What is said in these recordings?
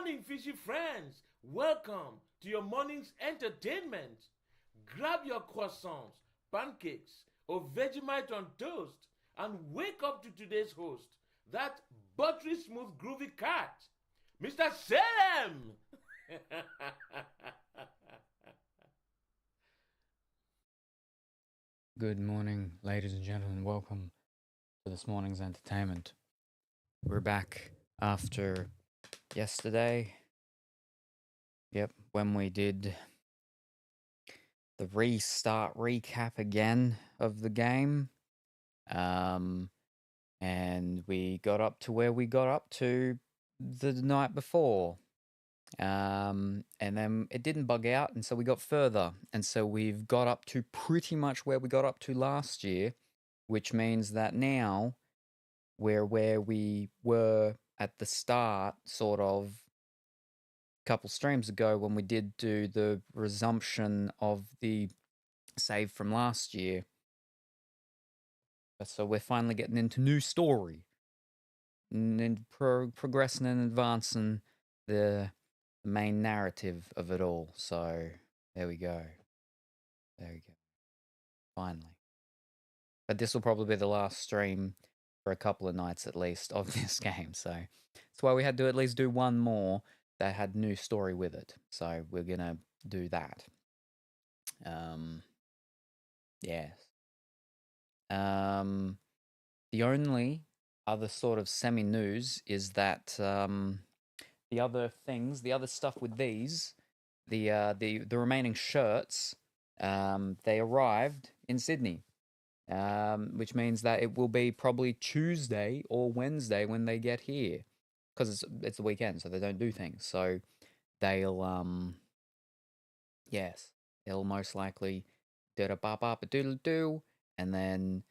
morning, fishy friends. Welcome to your morning's entertainment. Grab your croissants, pancakes, or Vegemite on toast and wake up to today's host, that buttery smooth groovy cat, Mr. Salem. Good morning, ladies and gentlemen. Welcome to this morning's entertainment. We're back after yesterday. Yep, when we did the restart recap again of the game. And we got up to where we got up to the night before. And then it didn't bug out, and so we got further. And so we've got up to pretty much where we got up to last year, which means that now we're where we were at the start, sort of a couple streams ago when we did do the resumption of the save from last year. So we're finally getting into new story and progressing and advancing the main narrative of it all. So there we go. There we go. Finally. But this will probably be the last stream for a couple of nights at least of this game. So that's why we had to at least do one more that had new story with it. So we're gonna do that. Yes. The only other sort of semi-news is that the other stuff with these, the remaining shirts, they arrived in Sydney, which means that it will be probably Tuesday or Wednesday when they get here, because it's the weekend, so they don't do things. So they'll yes, they'll most likely do, and then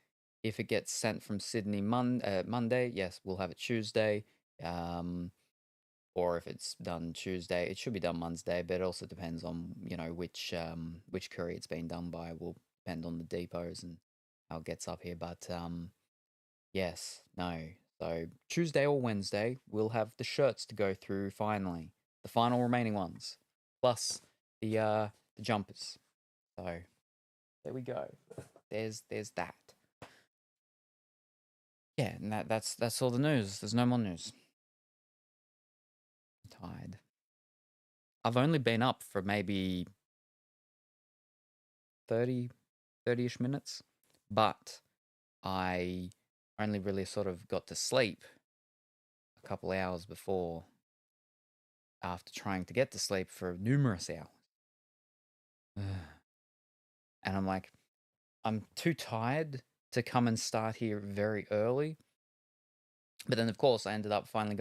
if it gets sent from Sydney Monday, yes, we'll have it Tuesday. Or if it's done Tuesday, it should be done Monday, but it also depends on which courier it's been done by. Will depend on the depots and how it gets up here. But yes, no. So Tuesday or Wednesday, we'll have the shirts to go through finally, the final remaining ones, plus the jumpers. So there we go. There's that. Yeah, and that's all the news. There's no more news. I'm tired. I've only been up for maybe 30-ish minutes, but I only really sort of got to sleep a couple hours before, after trying to get to sleep for numerous hours. And I'm like, I'm too tired to come and start here very early. But then, of course, I ended up finally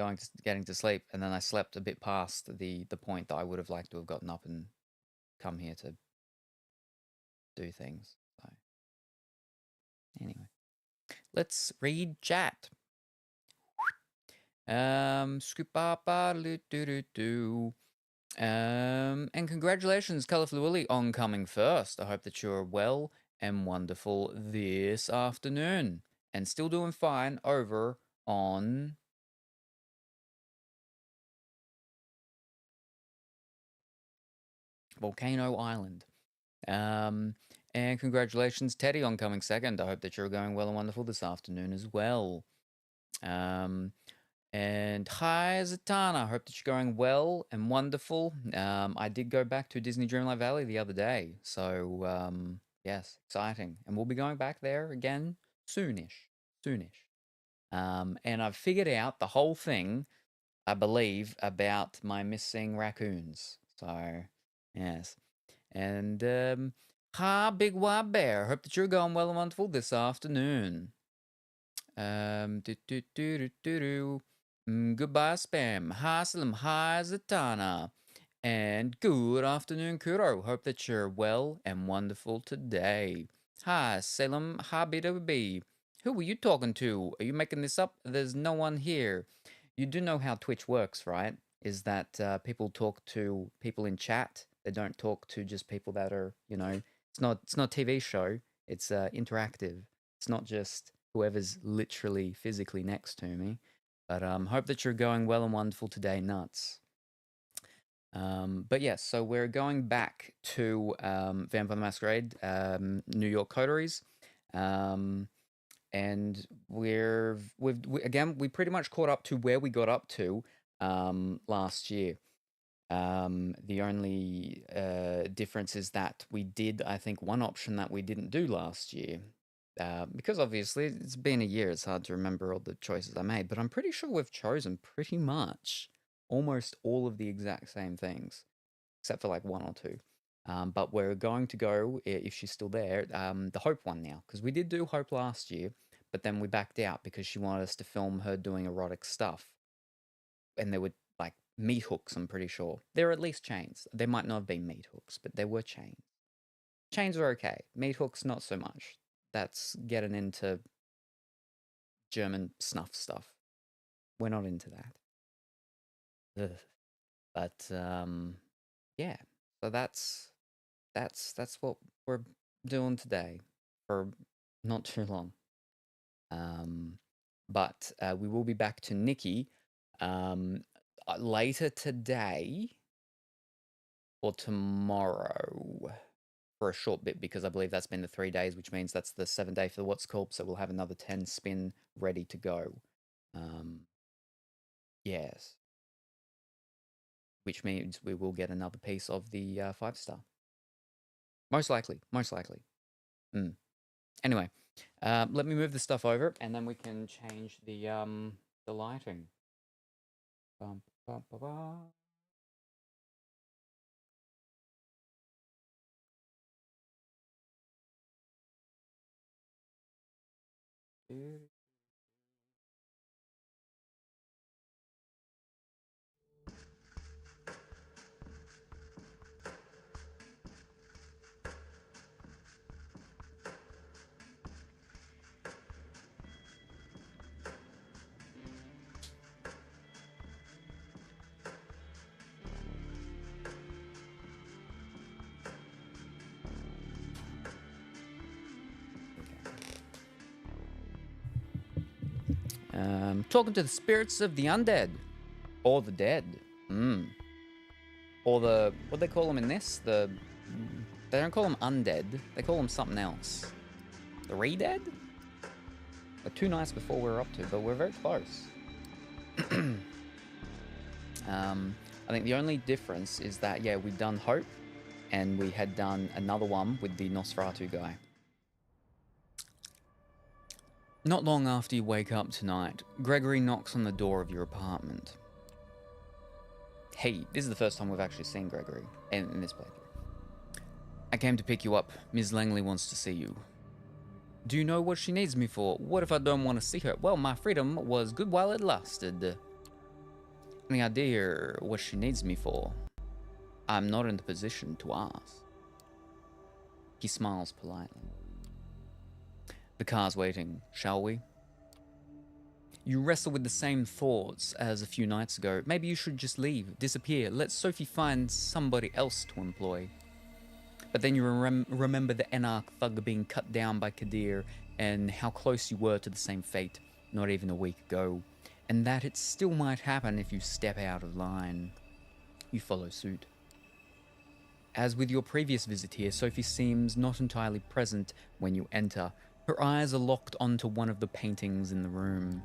getting to sleep, and then I slept a bit past the point that I would have liked to have gotten up and come here to do things. So anyway, let's read chat. And congratulations, Colourful Willy, on coming first. I hope that you're well and wonderful this afternoon, and still doing fine over on Volcano Island. And congratulations, Teddy, on coming second. I hope that you're going well and wonderful this afternoon as well. And hi, Zatanna. Hope that you're going well and wonderful. I did go back to Disney Dreamlight Valley the other day. So, yes, exciting. And we'll be going back there again soonish. Soonish. And I've figured out the whole thing, I believe, about my missing raccoons. So, yes. And, hi, Big White Bear. Hope that you're going well and wonderful this afternoon. Goodbye, Spam. Hi, Salem. Hi, Zatanna. And good afternoon, Kuro. Hope that you're well and wonderful today. Hi, Salem. Hi, BWB. Who were you talking to? Are you making this up? There's no one here. You do know how Twitch works, right? Is that people talk to people in chat. They don't talk to just people that are, it's not a TV show. It's interactive. It's not just whoever's literally physically next to me. But hope that you're going well and wonderful today, nuts. But yes, so we're going back to Vampire the Masquerade, New York Coteries. And again, we pretty much caught up to where we got up to last year. The only difference is that we did, I think, one option that we didn't do last year. Because obviously it's been a year, it's hard to remember all the choices I made, but I'm pretty sure we've chosen pretty much almost all of the exact same things, except for like one or two. But we're going to go, if she's still there, the Hope one now, because we did do Hope last year, but then we backed out because she wanted us to film her doing erotic stuff. And there were like meat hooks, I'm pretty sure. There are at least chains. There might not have been meat hooks, but there were chains. Chains are okay. Meat hooks, not so much. That's getting into German snuff stuff. We're not into that. Ugh. But yeah. So that's what we're doing today for not too long. But we will be back to Nikki later today or tomorrow for a short bit, because I believe that's been the 3 days, which means that's the 7th day for the What's Called, so we'll have another 10 spin ready to go. Yes. Which means we will get another piece of the 5-star. Most likely. Anyway, let me move the stuff over, and then we can change the lighting. Bum, bum, ba, ba. Talking to the spirits of the undead. Or the dead. Or the... what do they call them in this? They don't call them undead. They call them something else. The re-dead? Like 2 nights before we're up to, but we're very close. I think the only difference is that, yeah, we'd done Hope, and we had done another one with the Nosferatu guy. Not long after you wake up tonight, Gregory knocks on the door of your apartment. Hey, this is the first time we've actually seen Gregory in this playthrough. I came to pick you up. Ms. Langley wants to see you. Do you know what she needs me for? What if I don't want to see her? Well, my freedom was good while it lasted. Any idea what she needs me for? I'm not in the position to ask. He smiles politely. The car's waiting, shall we? You wrestle with the same thoughts as a few nights ago. Maybe you should just leave, disappear, let Sophie find somebody else to employ. But then you remember the Enarch thug being cut down by Kadir, and how close you were to the same fate not even a week ago, and that it still might happen if you step out of line. You follow suit. As with your previous visit here, Sophie seems not entirely present when you enter. Her eyes are locked onto one of the paintings in the room.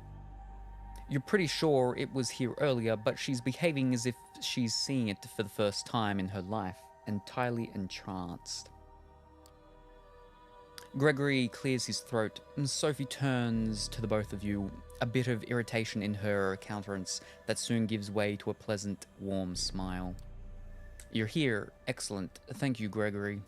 You're pretty sure it was here earlier, but she's behaving as if she's seeing it for the first time in her life, entirely entranced. Gregory clears his throat, and Sophie turns to the both of you, a bit of irritation in her countenance that soon gives way to a pleasant, warm smile. You're here. Excellent. Thank you, Gregory.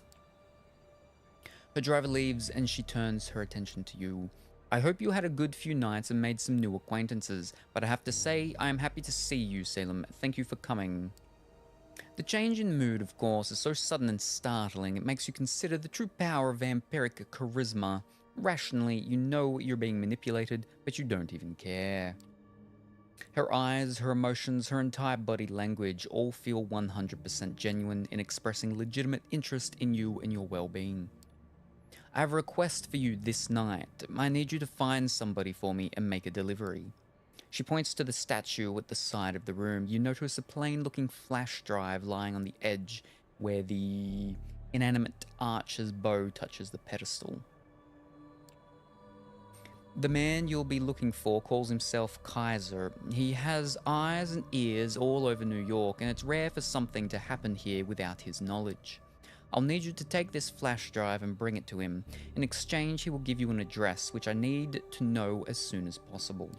Her driver leaves, and she turns her attention to you. I hope you had a good few nights and made some new acquaintances, but I have to say, I am happy to see you, Salem. Thank you for coming. The change in mood, of course, is so sudden and startling, it makes you consider the true power of vampiric charisma. Rationally, you know you're being manipulated, but you don't even care. Her eyes, her emotions, her entire body language all feel 100% genuine in expressing legitimate interest in you and your well-being. I have a request for you this night. I need you to find somebody for me and make a delivery. She points to the statue at the side of the room. You notice a plain-looking flash drive lying on the edge where the inanimate archer's bow touches the pedestal. The man you'll be looking for calls himself Kaiser. He has eyes and ears all over New York, and it's rare for something to happen here without his knowledge. I'll need you to take this flash drive and bring it to him. In exchange, he will give you an address, which I need to know as soon as possible.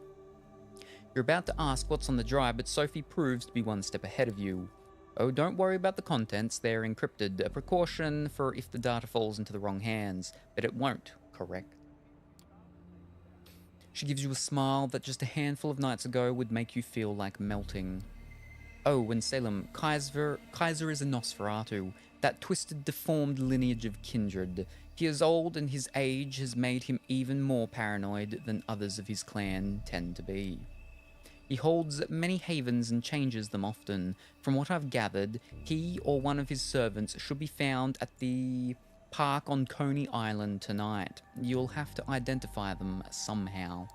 You're about to ask what's on the drive, but Sophie proves to be one step ahead of you. Oh, don't worry about the contents, they're encrypted, a precaution for if the data falls into the wrong hands, but it won't, correct? She gives you a smile that just a handful of nights ago would make you feel like melting. Oh, and Salem, Kaiser is a Nosferatu, that twisted, deformed lineage of kindred. He is old, and his age has made him even more paranoid than others of his clan tend to be. He holds many havens and changes them often. From what I've gathered, he or one of his servants should be found at the park on Coney Island tonight. You'll have to identify them somehow.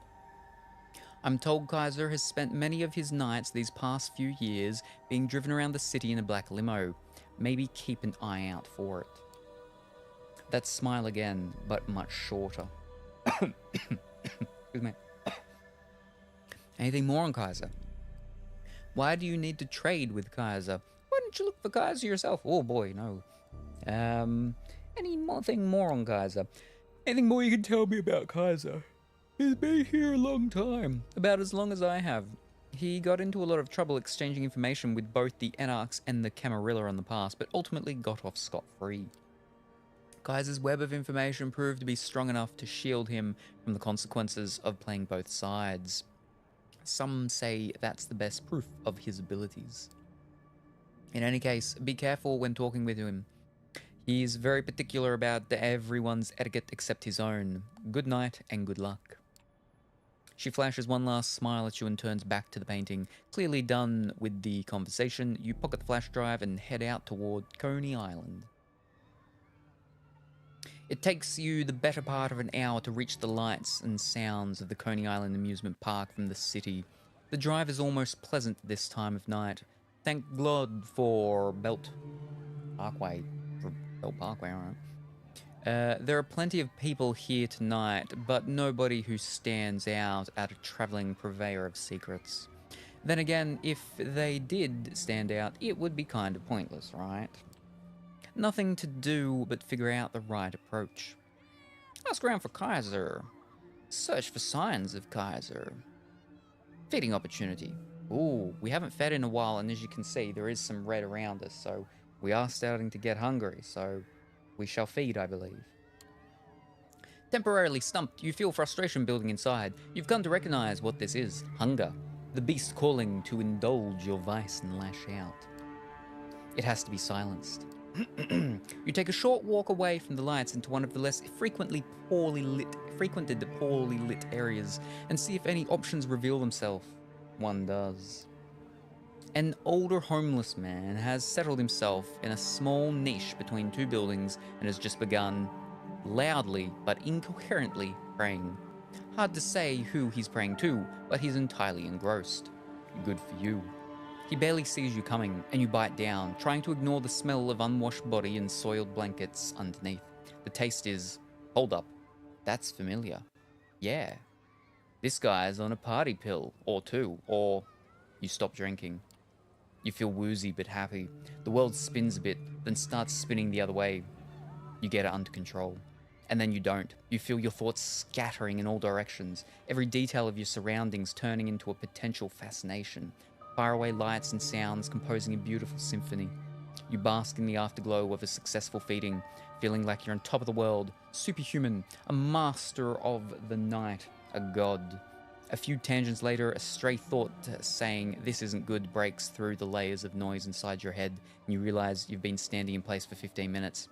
I'm told Kaiser has spent many of his nights these past few years being driven around the city in a black limo. Maybe keep an eye out for it. That smile again, but much shorter. Excuse me. Anything more on Kaiser? Why do you need to trade with Kaiser? Why don't you look for Kaiser yourself? Oh boy, no. Anything more on Kaiser? Anything more you can tell me about Kaiser? He's been here a long time. About as long as I have. He got into a lot of trouble exchanging information with both the Enarchs and the Camarilla in the past, but ultimately got off scot-free. Kaiser's web of information proved to be strong enough to shield him from the consequences of playing both sides. Some say that's the best proof of his abilities. In any case, be careful when talking with him. He's very particular about everyone's etiquette except his own. Good night and good luck. She flashes one last smile at you and turns back to the painting. Clearly done with the conversation, you pocket the flash drive and head out toward Coney Island. It takes you the better part of an hour to reach the lights and sounds of the Coney Island amusement park from the city. The drive is almost pleasant this time of night. Thank God for Belt Parkway. Alright. There are plenty of people here tonight, but nobody who stands out as a traveling purveyor of secrets. Then again, if they did stand out, it would be kind of pointless, right? Nothing to do but figure out the right approach. Ask around for Kaiser. Search for signs of Kaiser. Feeding opportunity. Ooh, we haven't fed in a while, and as you can see, there is some red around us, so we are starting to get hungry, so we shall feed, I believe. Temporarily stumped, you feel frustration building inside. You've come to recognize what this is. Hunger. The beast calling to indulge your vice and lash out. It has to be silenced. You take a short walk away from the lights into one of the less frequented poorly lit areas and see if any options reveal themselves. One does. An older homeless man has settled himself in a small niche between two buildings and has just begun, loudly but incoherently, praying. Hard to say who he's praying to, but he's entirely engrossed. Good for you. He barely sees you coming, and you bite down, trying to ignore the smell of unwashed body and soiled blankets underneath. The taste is, hold up, that's familiar. Yeah, this guy's on a party pill, or two, or you stop drinking. You feel woozy but happy. The world spins a bit, then starts spinning the other way. You get it under control. And then you don't. You feel your thoughts scattering in all directions, every detail of your surroundings turning into a potential fascination. Faraway lights and sounds composing a beautiful symphony. You bask in the afterglow of a successful feeding, feeling like you're on top of the world, superhuman, a master of the night, a god. A few tangents later, a stray thought saying this isn't good breaks through the layers of noise inside your head, and you realize you've been standing in place for 15 minutes,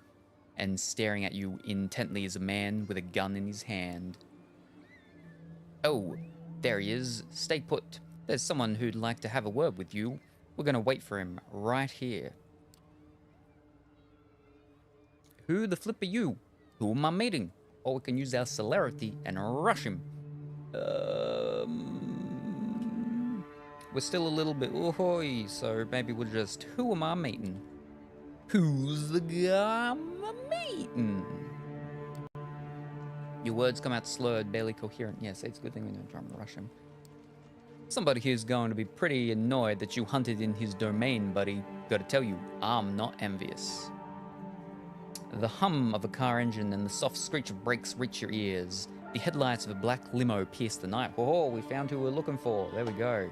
and staring at you intently is a man with a gun in his hand. Oh, there he is. Stay put. There's someone who'd like to have a word with you. We're going to wait for him right here. Who the flip are you? Who am I meeting? Or we can use our celerity and rush him. we're still a little bit ahoy, so maybe we'll just, who am I meeting? Who's the guy I'm meeting? Your words come out slurred, barely coherent. Yes, it's a good thing we don't try and rush him. Somebody here's going to be pretty annoyed that you hunted in his domain, buddy. Gotta tell you, I'm not envious. The hum of a car engine and the soft screech of brakes reach your ears. The headlights of a black limo pierce the night. Whoa, we found who we're looking for. There we go.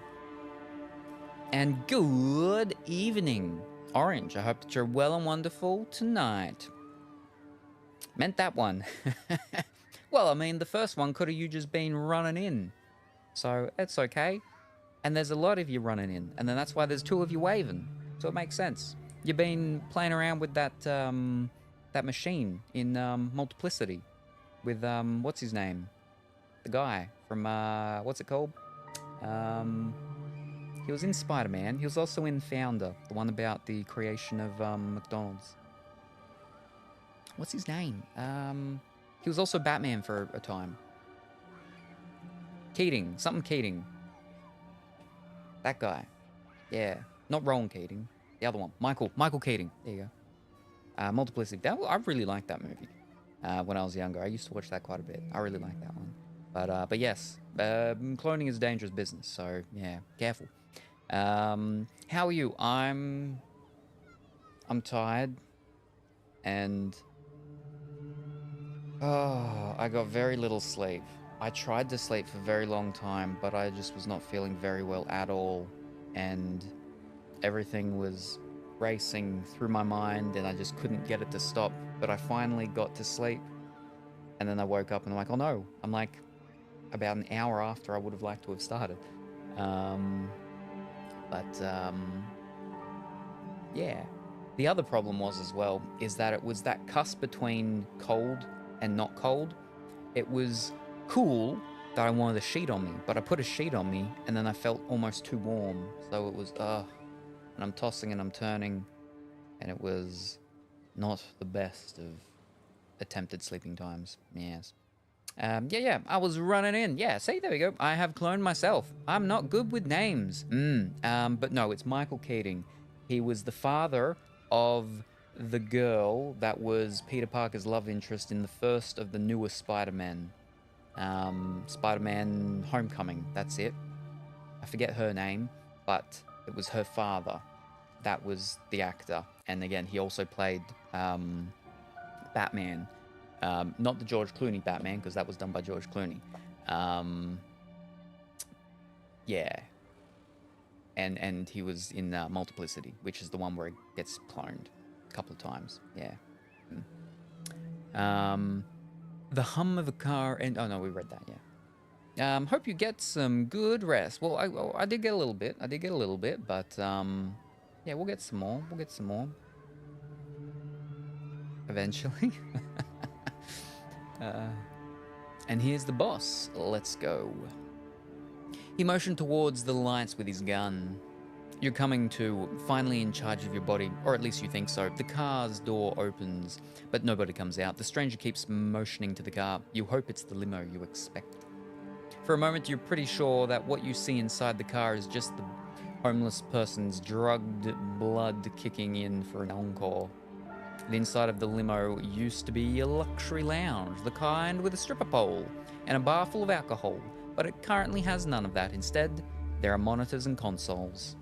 And good evening, Orange. I hope that you're well and wonderful tonight. Meant that one. Well, I mean, the first one could have you just been running in. So, it's okay. And there's a lot of you running in. And then that's why there's two of you waving. So it makes sense. You've been playing around with that that machine in Multiplicity. With, what's his name? The guy from, what's it called? He was in Spider-Man. He was also in Founder. The one about the creation of McDonald's. What's his name? He was also Batman for a time. Keating. Something Keating. That guy. Yeah. Not Rowan Keating. The other one. Michael Keating. There you go. Multiplicity. I really liked that movie. When I was younger. I used to watch that quite a bit. I really liked that one. But yes. Cloning is dangerous business. So, yeah. Careful. How are you? I'm tired. And... oh, I got very little sleep. I tried to sleep for a very long time, but I just was not feeling very well at all. And everything was racing through my mind, and I just couldn't get it to stop. But I finally got to sleep. And then I woke up, and I'm like, oh no. I'm like, about an hour after I would have liked to have started. Yeah. The other problem was as well, is that it was that cusp between cold and not cold. It was cool that I wanted a sheet on me, but I put a sheet on me and then I felt almost too warm. So it was, and I'm tossing and I'm turning, and it was not the best of attempted sleeping times. Yes. Yeah, I was running in. Yeah, see, there we go. I have cloned myself. I'm not good with names. But no, it's Michael Keating. He was the father of the girl that was Peter Parker's love interest in the first of the newest Spider-Man. Spider-Man Homecoming, that's it. I forget her name, but it was her father. That was the actor. And again, he also played Batman. Not the George Clooney Batman, because that was done by George Clooney. Yeah. And he was in Multiplicity, which is the one where it gets cloned a couple of times. Yeah. The hum of a car and... oh, no, we read that, yeah. Hope you get some good rest. Well, I did get a little bit. But, yeah, we'll get some more. Eventually. And here's the boss. Let's go. He motioned towards the lights with his gun. You're coming to, finally in charge of your body, or at least you think so. The car's door opens, but nobody comes out. The stranger keeps motioning to the car. You hope it's the limo you expect. For a moment, you're pretty sure that what you see inside the car is just the homeless person's drugged blood kicking in for an encore. The inside of the limo used to be a luxury lounge, the kind with a stripper pole and a bar full of alcohol, but it currently has none of that. Instead, there are monitors and consoles.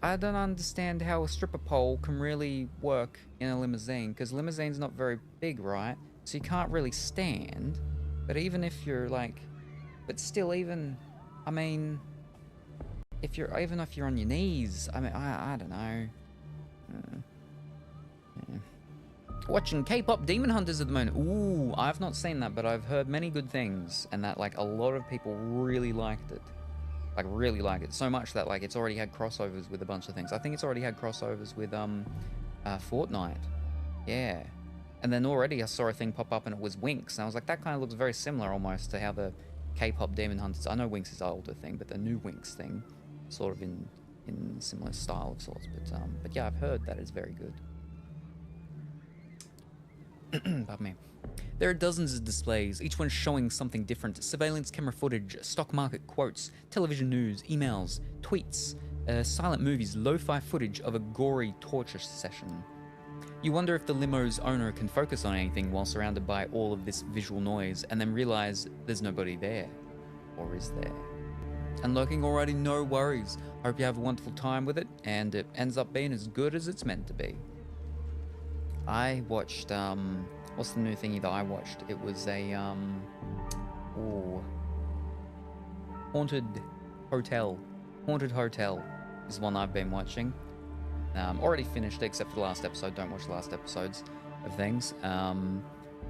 I don't understand how a stripper pole can really work in a limousine, because limousine's not very big, right? So you can't really stand. But even if you're like... but still, even... I mean... even if you're on your knees, I mean, I don't know. Yeah. Watching K-pop Demon Hunters at the moment. Ooh, I've not seen that, but I've heard many good things, and that like a lot of people really liked it. Like really like it so much that like it's already had crossovers with a bunch of things. I think it's already had crossovers with Fortnite. Yeah. And then already I saw a thing pop up and it was Winx, and I was like, that kind of looks very similar almost to how the K-pop Demon Hunters. I know Winx is an older thing, but the new Winx thing, sort of in similar style of sorts. But yeah, I've heard that it's very good. Pardon me. There are dozens of displays, each one showing something different. Surveillance camera footage, stock market quotes, television news, emails, tweets, silent movies, lo-fi footage of a gory torture session. You wonder if the limo's owner can focus on anything while surrounded by all of this visual noise, and then realize there's nobody there. Or is there? Unlocking already, no worries. Hope you have a wonderful time with it, and it ends up being as good as it's meant to be. I watched, what's the new thingy that I watched? It was a, Haunted Hotel. Haunted Hotel is one I've been watching. Already finished it, except for the last episode. Don't watch the last episodes of things.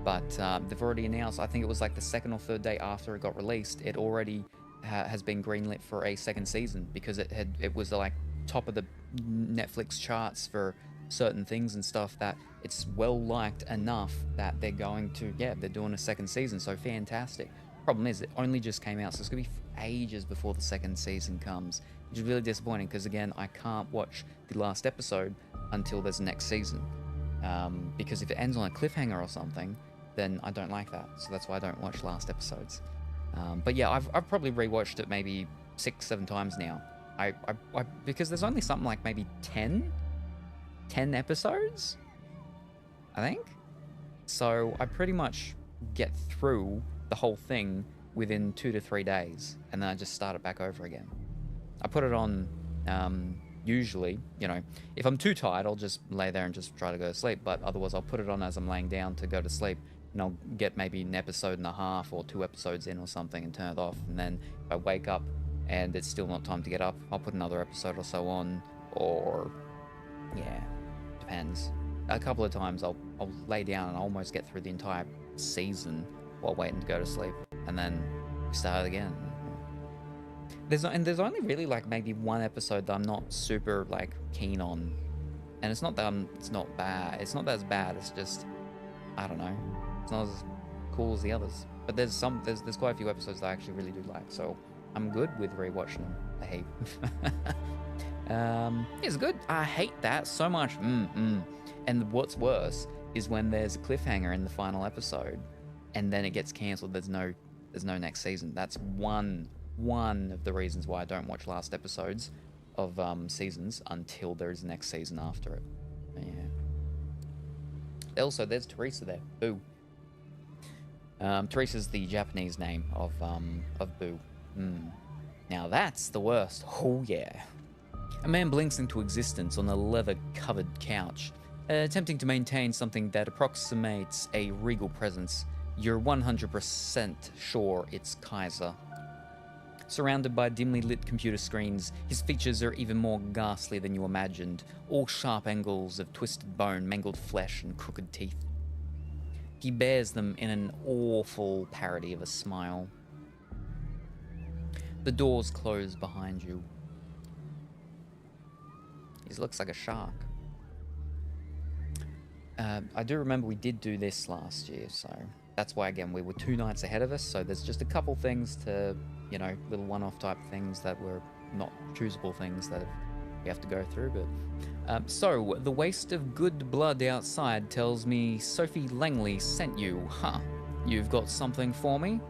But they've already announced, I think it was like the second or third day after it got released, it already has been greenlit for a second season, because it was like top of the Netflix charts for certain things and stuff, that it's well liked enough that they're going to, they're doing a second season. So fantastic. Problem is, it only just came out, so it's gonna be ages before the second season comes, which is really disappointing, because again, I can't watch the last episode until there's a next season, because if it ends on a cliffhanger or something, then I don't like that. So that's why I don't watch last episodes. But yeah, I've probably rewatched it maybe 6-7 times now. I because there's only something like maybe 10 episodes, I think. So I pretty much get through the whole thing within 2 to 3 days, and then I just start it back over again. I put it on, usually, if I'm too tired, I'll just lay there and just try to go to sleep, but otherwise I'll put it on as I'm laying down to go to sleep, and I'll get maybe an episode and a half or 2 episodes in or something and turn it off, and then if I wake up and it's still not time to get up, I'll put another episode or so on, or, depends. A couple of times I'll lay down and I'll almost get through the entire season while waiting to go to sleep, and then start again. There's only really like maybe one episode that I'm not super like keen on, and it's not that it's not bad. It's not that as bad. It's just, I don't know. It's not as cool as the others. But there's quite a few episodes that I actually really do like. So I'm good with rewatching them. I hate. It's good. I hate that so much. And what's worse is when there's a cliffhanger in the final episode, and then it gets cancelled. There's no next season. That's one of the reasons why I don't watch last episodes of seasons until there's the next season after it. Yeah. Also, there's Teresa there. Boo. Teresa's the Japanese name of Boo. Now that's the worst. Oh yeah. A man blinks into existence on a leather-covered couch, attempting to maintain something that approximates a regal presence. You're 100% sure it's Kaiser. Surrounded by dimly lit computer screens, his features are even more ghastly than you imagined, all sharp angles of twisted bone, mangled flesh, and crooked teeth. He bears them in an awful parody of a smile. The doors close behind you. He looks like a shark. I do remember we did do this last year, so that's why, again, we were 2 nights ahead of us, so there's just a couple things to, little one-off type things that were not choosable things that we have to go through, but... So, the waste of good blood outside tells me Sophie Langley sent you, huh? You've got something for me?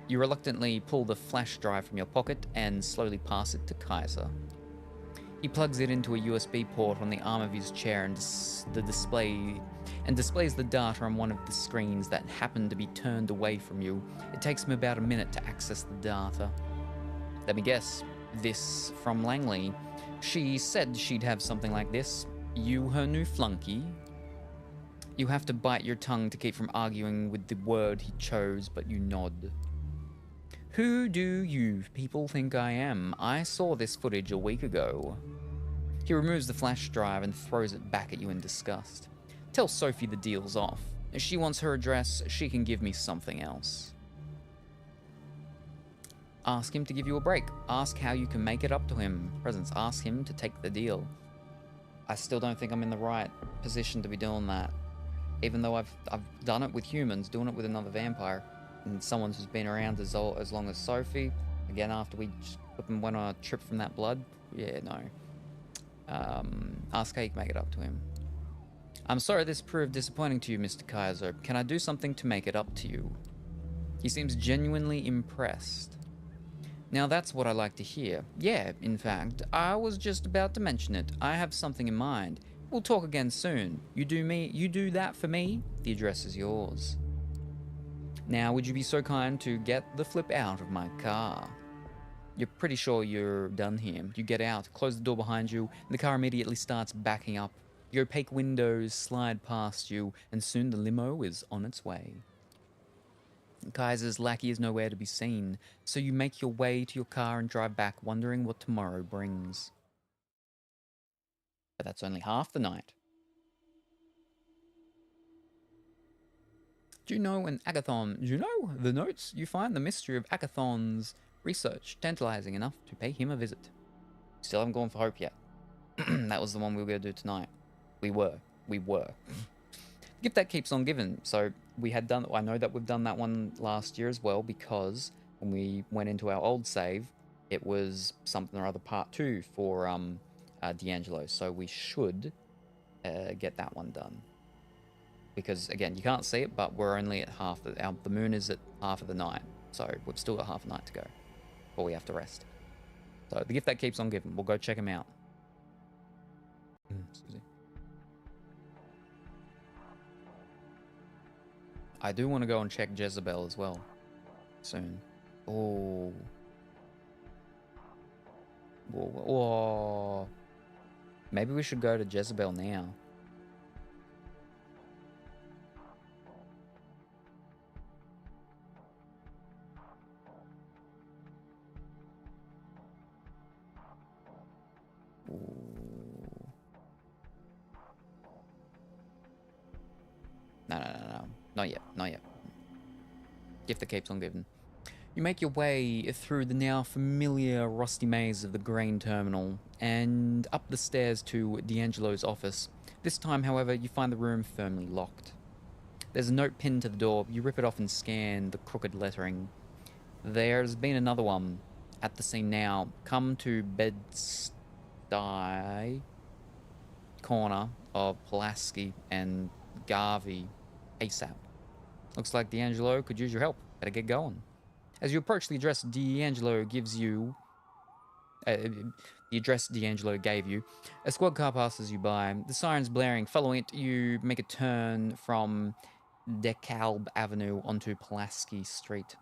You reluctantly pull the flash drive from your pocket and slowly pass it to Kaiser. He plugs it into a USB port on the arm of his chair and displays the data on one of the screens that happen to be turned away from you. It takes him about a minute to access the data. Let me guess, this from Langley. She said she'd have something like this. You her new flunky? You have to bite your tongue to keep from arguing with the word he chose, but you nod. Who do you people think I am? I saw this footage a week ago. He removes the flash drive and throws it back at you in disgust. Tell Sophie the deal's off. If she wants her address, she can give me something else. Ask him to give you a break. Ask how you can make it up to him. Presence, ask him to take the deal. I still don't think I'm in the right position to be doing that. Even though I've done it with humans, doing it with another vampire. And someone who's been around as long as Sophie. Again, after we went on a trip from that blood. Yeah, no. Ask how you can make it up to him. I'm sorry this proved disappointing to you, Mr. Kaiser. Can I do something to make it up to you? He seems genuinely impressed. Now that's what I like to hear. Yeah, in fact, I was just about to mention it. I have something in mind. We'll talk again soon. You do that for me? The address is yours. Now, would you be so kind to get the flip out of my car? You're pretty sure you're done here. You get out, close the door behind you, and the car immediately starts backing up. Your opaque windows slide past you, and soon the limo is on its way. Kaiser's lackey is nowhere to be seen, so you make your way to your car and drive back, wondering what tomorrow brings. But that's only half the night. Do you know the notes? You find the mystery of Agathon's research tantalizing enough to pay him a visit. Still haven't gone for Hope yet. That was the one we were going to do tonight. We were. Gift that keeps on giving. So we had done, I know that we've done that one last year as well, because when we went into our old save, it was something or other part 2 for D'Angelo. So we should get that one done. Because again, you can't see it, but we're only at half, the moon is at half of the night. So we've still got half a night to go before we have to rest. So the gift that keeps on giving, we'll go check him out. Excuse me. I do want to go and check Jezebel as well soon. Oh. Whoa. Maybe we should go to Jezebel now. No. Not yet. Gift that keeps on giving. You make your way through the now familiar rusty maze of the grain terminal and up the stairs to D'Angelo's office. This time, however, you find the room firmly locked. There's a note pinned to the door. You rip it off and scan the crooked lettering. There's been another one. At the scene now. Come to Bed-Stuy corner of Pulaski and Garvey ASAP. Looks like D'Angelo could use your help. Better get going. As you approach the address D'Angelo gives you, the address D'Angelo gave you, a squad car passes you by. The sirens blaring. Following it, you make a turn from DeKalb Avenue onto Pulaski Street.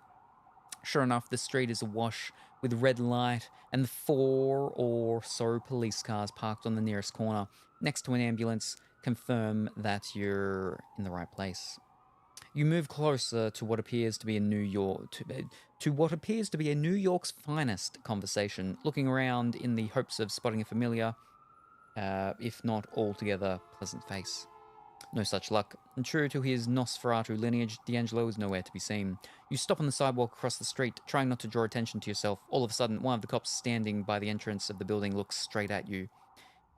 Sure enough, the street is awash with red light and the 4 or so police cars parked on the nearest corner next to an ambulance confirm that you're in the right place. You move closer to what appears to be a New York's finest conversation, looking around in the hopes of spotting a familiar, if not altogether pleasant face. No such luck, and true to his Nosferatu lineage, D'Angelo is nowhere to be seen. You stop on the sidewalk across the street, trying not to draw attention to yourself. All of a sudden, one of the cops standing by the entrance of the building looks straight at you.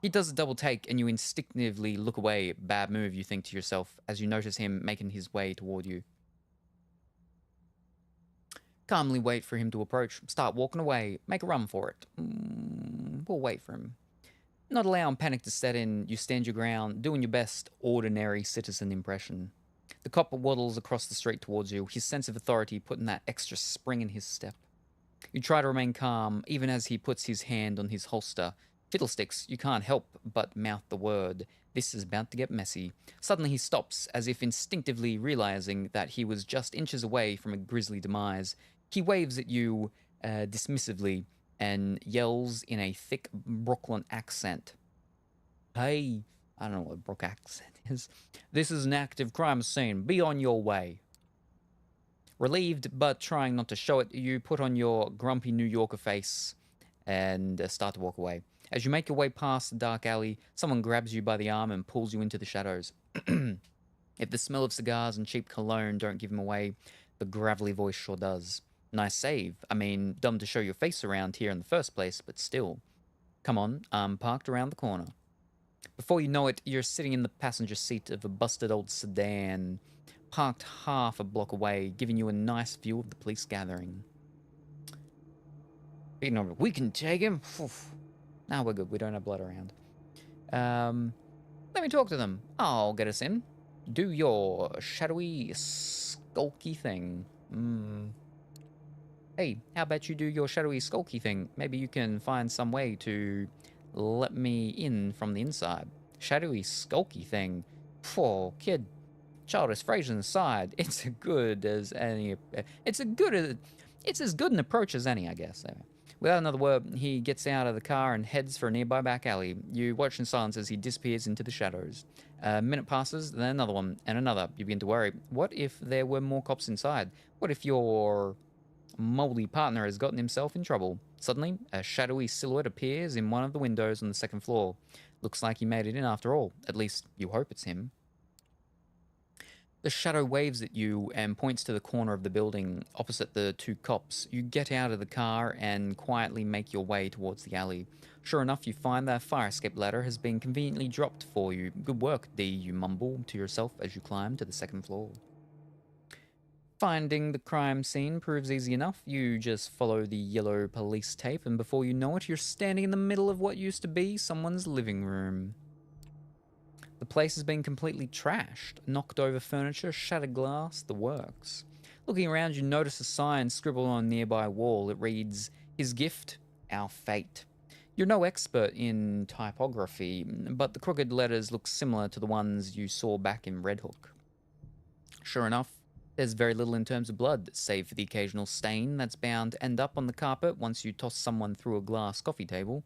He does a double take, and you instinctively look away. Bad move, you think to yourself, as you notice him making his way toward you. Calmly wait for him to approach. Start walking away. Make a run for it. We'll wait for him. Not allowing panic to set in, you stand your ground, doing your best ordinary citizen impression. The cop waddles across the street towards you, his sense of authority putting that extra spring in his step. You try to remain calm, even as he puts his hand on his holster. Fiddlesticks, you can't help but mouth the word. This is about to get messy. Suddenly he stops, as if instinctively realizing that he was just inches away from a grisly demise. He waves at you dismissively and yells in a thick Brooklyn accent. Hey, I don't know what a Brook accent is. This is an active crime scene. Be on your way. Relieved, but trying not to show it, you put on your grumpy New Yorker face and start to walk away. As you make your way past the dark alley, someone grabs you by the arm and pulls you into the shadows. If the smell of cigars and cheap cologne don't give him away, the gravelly voice sure does. Nice save. I mean, dumb to show your face around here in the first place, but still. Come on, I'm parked around the corner. Before you know it, you're sitting in the passenger seat of a busted old sedan, parked half a block away, giving you a nice view of the police gathering. We can take him. Nah, we're good. We don't have blood around. Let me talk to them. I'll get us in. Do your shadowy, skulky thing. Hey, how about you do your shadowy, skulky thing? Maybe you can find some way to let me in from the inside. Shadowy, skulky thing. Poor kid. Childish phrasing aside, it's as good as any. It's as good an approach as any, I guess. Without another word, he gets out of the car and heads for a nearby back alley. You watch in silence as he disappears into the shadows. A minute passes, then another one, and another. You begin to worry. What if there were more cops inside? What if your moldy partner has gotten himself in trouble? Suddenly, a shadowy silhouette appears in one of the windows on the second floor. Looks like he made it in after all. At least, you hope it's him. The shadow waves at you and points to the corner of the building opposite the two cops. You get out of the car and quietly make your way towards the alley. Sure enough, you find that fire escape ladder has been conveniently dropped for you. Good work, D, you mumble to yourself as you climb to the second floor. Finding the crime scene proves easy enough. You just follow the yellow police tape, and before you know it, you're standing in the middle of what used to be someone's living room. The place has been completely trashed. Knocked over furniture, shattered glass, the works. Looking around, you notice a sign scribbled on a nearby wall. It reads, "His gift, our fate." You're no expert in typography, but the crooked letters look similar to the ones you saw back in Red Hook. Sure enough, there's very little in terms of blood, save for the occasional stain that's bound to end up on the carpet once you toss someone through a glass coffee table.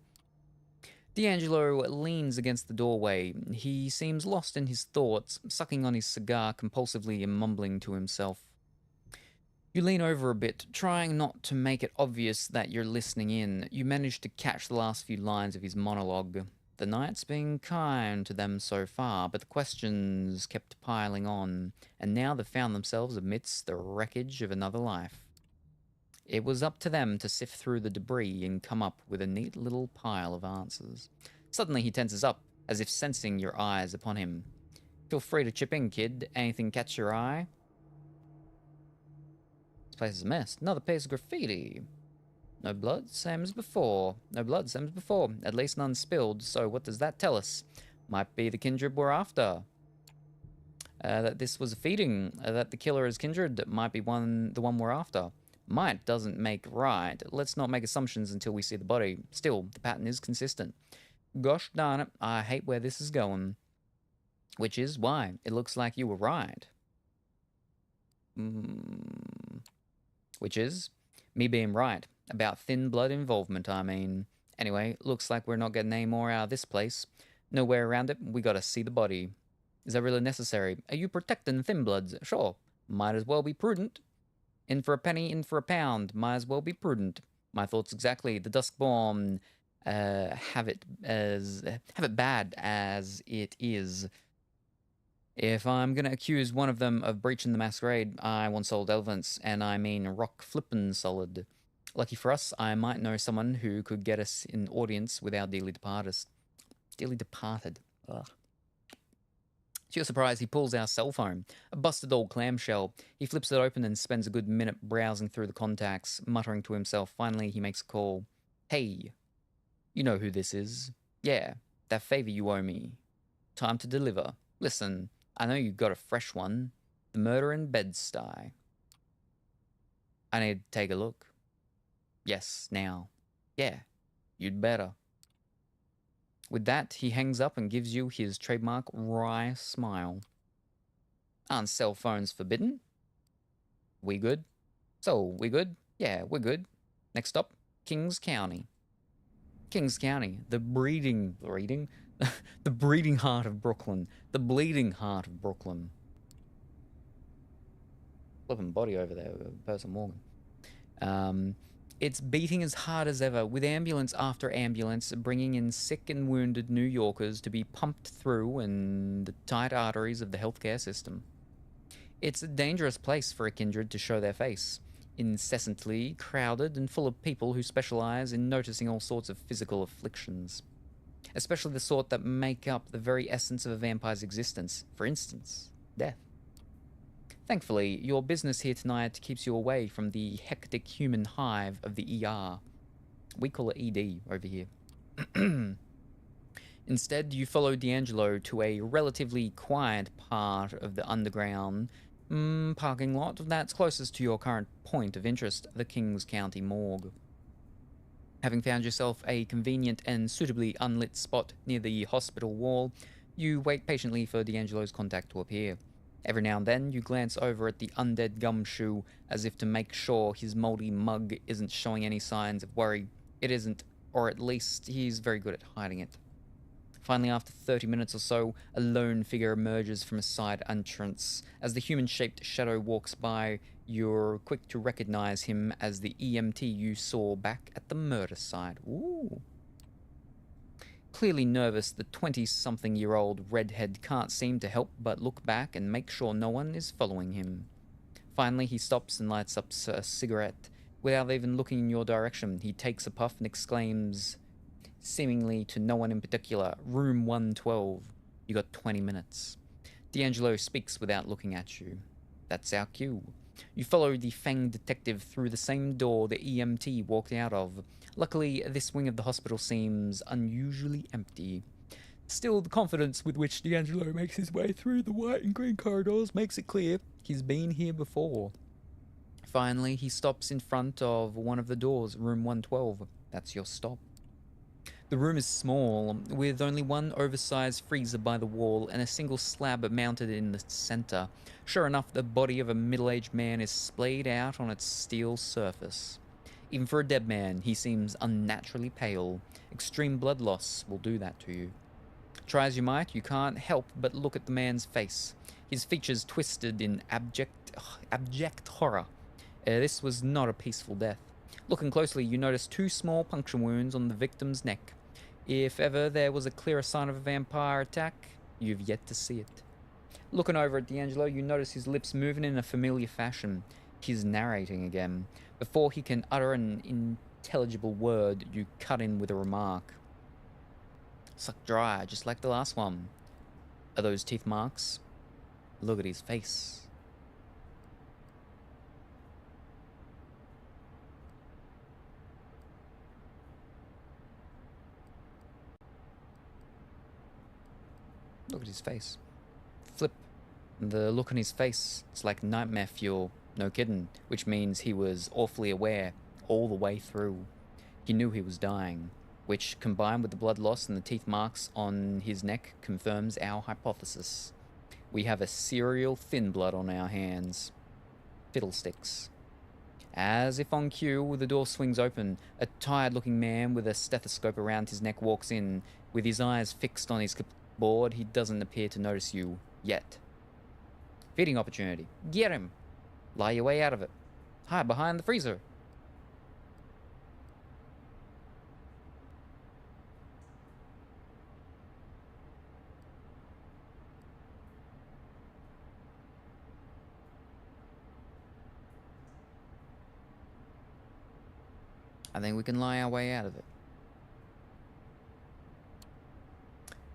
D'Angelo leans against the doorway. He seems lost in his thoughts, sucking on his cigar compulsively and mumbling to himself. You lean over a bit, trying not to make it obvious that you're listening in. You manage to catch the last few lines of his monologue. The night's been kind to them so far, but the questions kept piling on, and now they've found themselves amidst the wreckage of another life. It was up to them to sift through the debris and come up with a neat little pile of answers. Suddenly he tenses up, as if sensing your eyes upon him. Feel free to chip in, kid. Anything catch your eye? This place is a mess. Another piece of graffiti. No blood, same as before. No blood, same as before. At least none spilled, so what does that tell us? Might be the kindred we're after. That this was a feeding. That the killer is kindred. Might be the one we're after. Might doesn't make right. Let's not make assumptions until we see the body. Still, the pattern is consistent. Gosh darn it, I hate where this is going. Which is why it looks like you were right. Which is me being right. About thin blood involvement, I mean. Anyway, looks like we're not getting any more out of this place. No way around it, we gotta see the body. Is that really necessary? Are you protecting thin bloods? Sure. Might as well be prudent. In for a penny, in for a pound. Might as well be prudent. My thoughts exactly. The Duskborn have it bad as it is. If I'm gonna accuse one of them of breaching the Masquerade, I want solid evidence, and I mean rock flippin' solid. Lucky for us, I might know someone who could get us an audience with our dearly departed. Ugh. To your surprise, he pulls our cell phone, a busted old clamshell. He flips it open and spends a good minute browsing through the contacts, muttering to himself. Finally, he makes a call. Hey, you know who this is. Yeah, that favor you owe me. Time to deliver. Listen, I know you got a fresh one. The murder in Bed-Stuy. I need to take a look. Yes, now. Yeah, you'd better. With that, he hangs up and gives you his trademark wry smile. Aren't cell phones forbidden? We good? So, we good? Yeah, we're good. Next stop, Kings County. Kings County, the breeding heart of Brooklyn. The bleeding heart of Brooklyn. Flipping body over there, person walking. It's beating as hard as ever, with ambulance after ambulance bringing in sick and wounded New Yorkers to be pumped through in the tight arteries of the healthcare system. It's a dangerous place for a kindred to show their face, incessantly crowded and full of people who specialize in noticing all sorts of physical afflictions, especially the sort that make up the very essence of a vampire's existence, for instance, death. Thankfully, your business here tonight keeps you away from the hectic human hive of the ER. We call it ED over here. Instead, you follow D'Angelo to a relatively quiet part of the underground parking lot that's closest to your current point of interest, the Kings County Morgue. Having found yourself a convenient and suitably unlit spot near the hospital wall, you wait patiently for D'Angelo's contact to appear. Every now and then, you glance over at the undead gumshoe as if to make sure his moldy mug isn't showing any signs of worry. It isn't, or at least he's very good at hiding it. Finally, after 30 minutes or so, a lone figure emerges from a side entrance. As the human-shaped shadow walks by, you're quick to recognize him as the EMT you saw back at the murder site. Ooh. Clearly nervous, the 20-something-year-old redhead can't seem to help but look back and make sure no one is following him. Finally, he stops and lights up a cigarette. Without even looking in your direction, he takes a puff and exclaims, seemingly to no one in particular, "Room 112. You got 20 minutes." D'Angelo speaks without looking at you. That's our cue. You follow the fanged detective through the same door the EMT walked out of. Luckily, this wing of the hospital seems unusually empty. Still, the confidence with which D'Angelo makes his way through the white and green corridors makes it clear he's been here before. Finally, he stops in front of one of the doors, room 112. That's your stop. The room is small, with only one oversized freezer by the wall and a single slab mounted in the center. Sure enough, the body of a middle-aged man is splayed out on its steel surface. Even for a dead man, he seems unnaturally pale. Extreme blood loss will do that to you. Try as you might, you can't help but look at the man's face. His features twisted in abject horror. This was not a peaceful death. Looking closely, you notice two small puncture wounds on the victim's neck. If ever there was a clearer sign of a vampire attack, you've yet to see it. Looking over at D'Angelo, you notice his lips moving in a familiar fashion. He's narrating again. Before he can utter an intelligible word, you cut in with a remark. Sucked dry, just like the last one. Are those teeth marks? Look at his face. Look at his face. Flip. The look on his face, it's like nightmare fuel. No kidding. Which means he was awfully aware all the way through. He knew he was dying. Which, combined with the blood loss and the teeth marks on his neck, confirms our hypothesis. We have a serial thin blood on our hands. Fiddlesticks. As if on cue, the door swings open. A tired-looking man with a stethoscope around his neck walks in. With his eyes fixed on his board, he doesn't appear to notice you yet. Feeding opportunity. Get him. Lie your way out of it. Hide behind the freezer. I think we can lie our way out of it.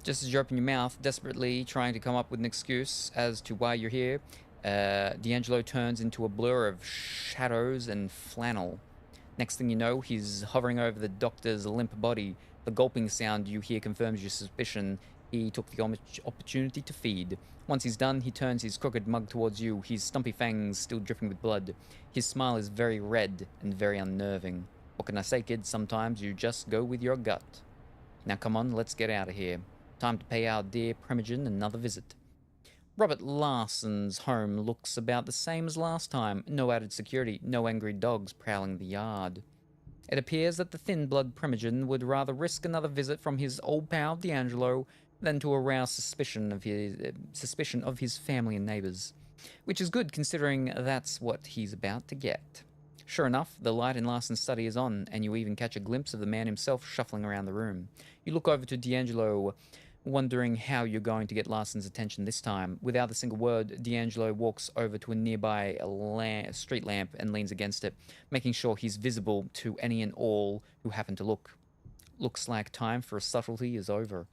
Just as you open your mouth, desperately trying to come up with an excuse as to why you're here, D'Angelo turns into a blur of shadows and flannel. Next thing you know, he's hovering over the doctor's limp body. The gulping sound you hear confirms your suspicion. He took the opportunity to feed. Once he's done, he turns his crooked mug towards you, his stumpy fangs still dripping with blood. His smile is very red and very unnerving. What can I say, kid? Sometimes you just go with your gut. Now come on, let's get out of here. Time to pay our dear Primogen another visit. Robert Larson's home looks about the same as last time. No added security, no angry dogs prowling the yard. It appears that the thin-blood Primogen would rather risk another visit from his old pal D'Angelo than to arouse suspicion of his family and neighbors. Which is good, considering that's what he's about to get. Sure enough, the light in Larson's study is on, and you even catch a glimpse of the man himself shuffling around the room. You look over to D'Angelo, wondering how you're going to get Larson's attention this time. Without a single word, D'Angelo walks over to a nearby street lamp and leans against it, making sure he's visible to any and all who happen to look. Looks like time for a subtlety is over.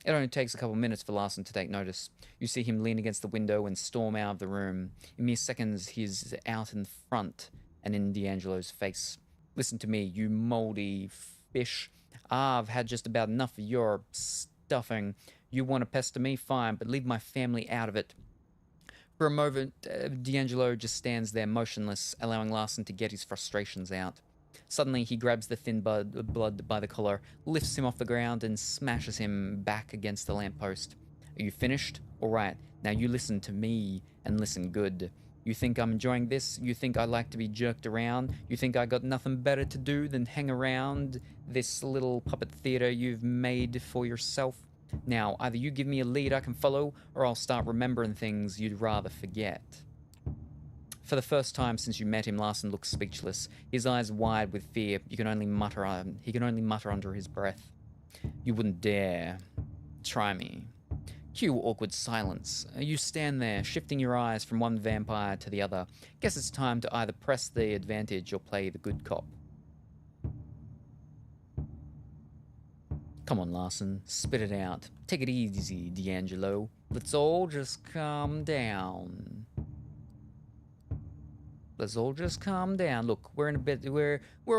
It only takes a couple minutes for Larson to take notice. You see him lean against the window and storm out of the room. In mere seconds, he's out in front and in D'Angelo's face. Listen to me, you moldy fish. I've had just about enough of your stuffing. You want to pester me? Fine, but leave my family out of it. For a moment, D'Angelo just stands there motionless, allowing Larson to get his frustrations out. Suddenly, he grabs the thin blood by the collar, lifts him off the ground, and smashes him back against the lamppost. Are you finished? All right, now you listen to me, and listen good. You think I'm enjoying this? You think I like to be jerked around? You think I got nothing better to do than hang around this little puppet theater you've made for yourself? Now, either you give me a lead I can follow, or I'll start remembering things you'd rather forget. For the first time since you met him, Larson looks speechless, his eyes wide with fear. He can only mutter under his breath. You wouldn't dare. Try me. Cue awkward silence. You stand there, shifting your eyes from one vampire to the other. Guess it's time to either press the advantage or play the good cop. Come on, Larson. Spit it out. Take it easy, D'Angelo. Let's all just calm down. Let's all just calm down. Look, we're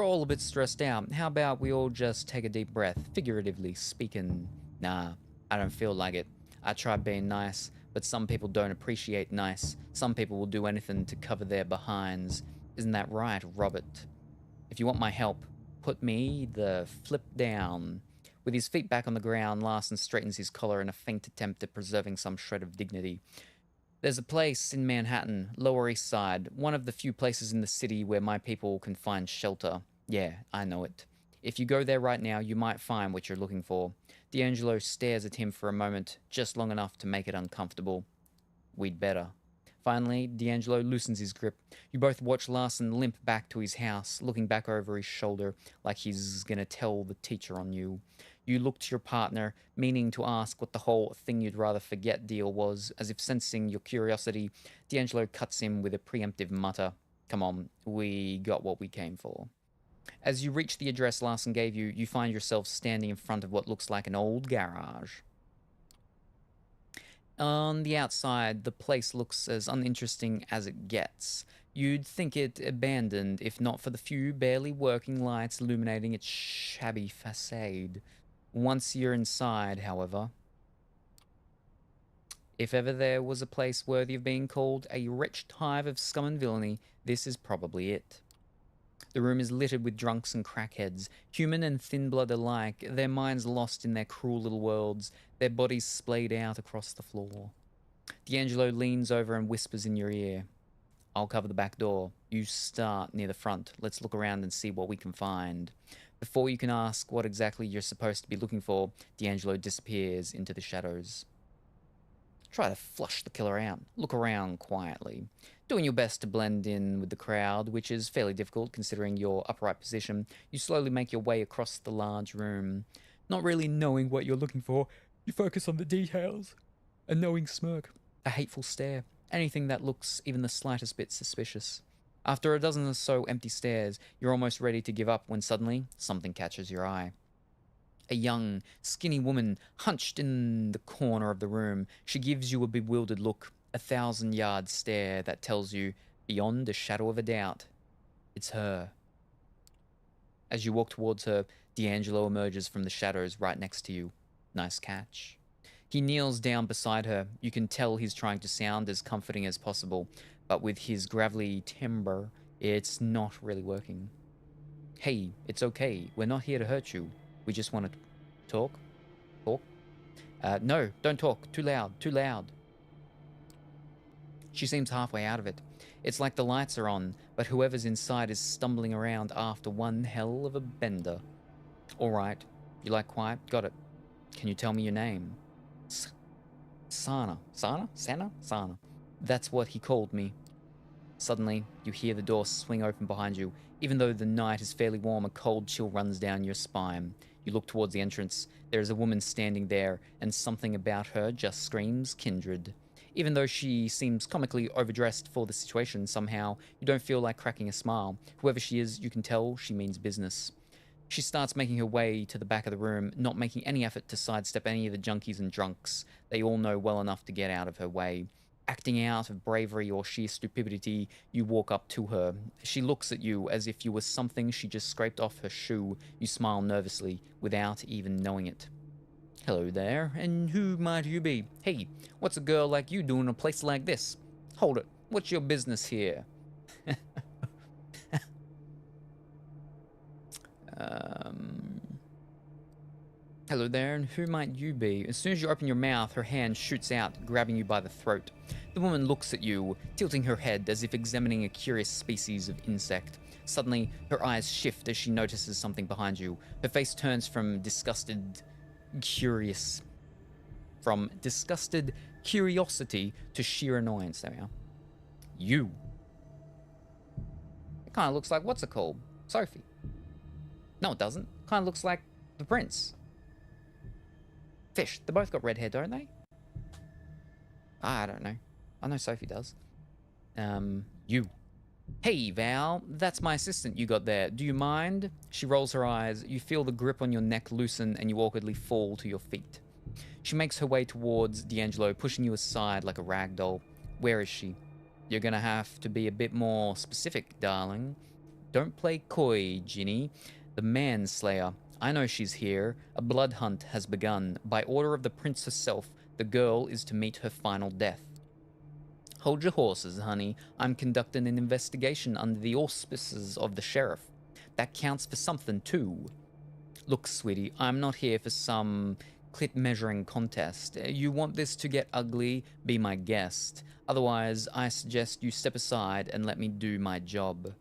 all a bit stressed out. How about we all just take a deep breath, figuratively speaking? Nah, I don't feel like it. I tried being nice, but some people don't appreciate nice. Some people will do anything to cover their behinds. Isn't that right, Robert? If you want my help, put me the flip down. With his feet back on the ground, Larson straightens his collar in a faint attempt at preserving some shred of dignity. There's a place in Manhattan, Lower East Side, one of the few places in the city where my people can find shelter. Yeah, I know it. If you go there right now, you might find what you're looking for. D'Angelo stares at him for a moment, just long enough to make it uncomfortable. We'd better. Finally, D'Angelo loosens his grip. You both watch Larson limp back to his house, looking back over his shoulder like he's gonna tell the teacher on you. You look to your partner, meaning to ask what the whole thing you'd rather forget deal was. As if sensing your curiosity, D'Angelo cuts him with a preemptive mutter. Come on, we got what we came for. As you reach the address Larson gave you, you find yourself standing in front of what looks like an old garage. On the outside, the place looks as uninteresting as it gets. You'd think it abandoned if not for the few barely working lights illuminating its shabby facade. Once you're inside, however, if ever there was a place worthy of being called a wretched hive of scum and villainy, this is probably it. The room is littered with drunks and crackheads, human and thin-blood alike, their minds lost in their cruel little worlds, their bodies splayed out across the floor. D'Angelo leans over and whispers in your ear. I'll cover the back door. You start near the front. Let's look around and see what we can find. Before you can ask what exactly you're supposed to be looking for, D'Angelo disappears into the shadows. Try to flush the killer out. Look around quietly, doing your best to blend in with the crowd, which is fairly difficult considering your upright position. You slowly make your way across the large room. Not really knowing what you're looking for, you focus on the details. A knowing smirk, a hateful stare, anything that looks even the slightest bit suspicious. After a dozen or so empty stares, you're almost ready to give up when suddenly something catches your eye. A young, skinny woman hunched in the corner of the room. She gives you a bewildered look, a 1,000-yard stare that tells you, beyond a shadow of a doubt, it's her. As you walk towards her, D'Angelo emerges from the shadows right next to you. Nice catch. He kneels down beside her. You can tell he's trying to sound as comforting as possible, but with his gravelly timbre, it's not really working. Hey, it's okay. We're not here to hurt you. We just want to talk. Talk? No, don't talk. Too loud. Too loud. She seems halfway out of it. It's like the lights are on, but whoever's inside is stumbling around after one hell of a bender. All right. You like quiet? Got it. Can you tell me your name? Sana. Sana? Sana? Sana. That's what he called me. Suddenly, you hear the door swing open behind you. Even though the night is fairly warm, a cold chill runs down your spine. You look towards the entrance. There is a woman standing there, and something about her just screams kindred. Even though she seems comically overdressed for the situation, somehow you don't feel like cracking a smile. Whoever she is, you can tell she means business. She starts making her way to the back of the room, not making any effort to sidestep any of the junkies and drunks. They all know well enough to get out of her way. Acting out of bravery or sheer stupidity, you walk up to her. She looks at you as if you were something she just scraped off her shoe. You smile nervously, without even knowing it. Hello there, and who might you be? Hey, what's a girl like you doing in a place like this? Hold it, what's your business here? um... Hello there, and who might you be? As soon as you open your mouth, her hand shoots out, grabbing you by the throat. The woman looks at you, tilting her head as if examining a curious species of insect. Suddenly, her eyes shift as she notices something behind you. Her face turns from disgusted curiosity to sheer annoyance. There we are. You. It kind of looks like, what's it called? Sophie. No, it doesn't. Kind of looks like the prince. Fish. They both got red hair, don't they? I don't know. I know Sophie does. You. Hey, Val. That's my assistant you got there. Do you mind? She rolls her eyes. You feel the grip on your neck loosen and you awkwardly fall to your feet. She makes her way towards D'Angelo, pushing you aside like a rag doll. Where is she? You're gonna have to be a bit more specific, darling. Don't play coy, Ginny. The manslayer. I know she's here. A blood hunt has begun. By order of the prince herself, the girl is to meet her final death. Hold your horses, honey. I'm conducting an investigation under the auspices of the sheriff. That counts for something, too. Look, sweetie, I'm not here for some clit measuring contest. You want this to get ugly? Be my guest. Otherwise, I suggest you step aside and let me do my job.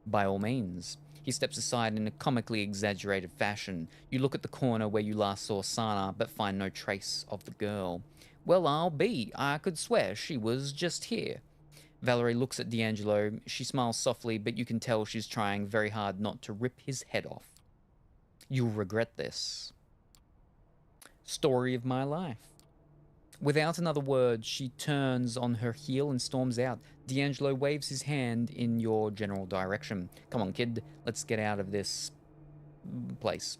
By all means. He steps aside in a comically exaggerated fashion. You look at the corner where you last saw Sana, but find no trace of the girl. Well, I'll be. I could swear she was just here. Valerie looks at D'Angelo. She smiles softly, but you can tell she's trying very hard not to rip his head off. You'll regret this. Story of my life. Without another word, she turns on her heel and storms out. D'Angelo waves his hand in your general direction. Come on, kid, let's get out of this place.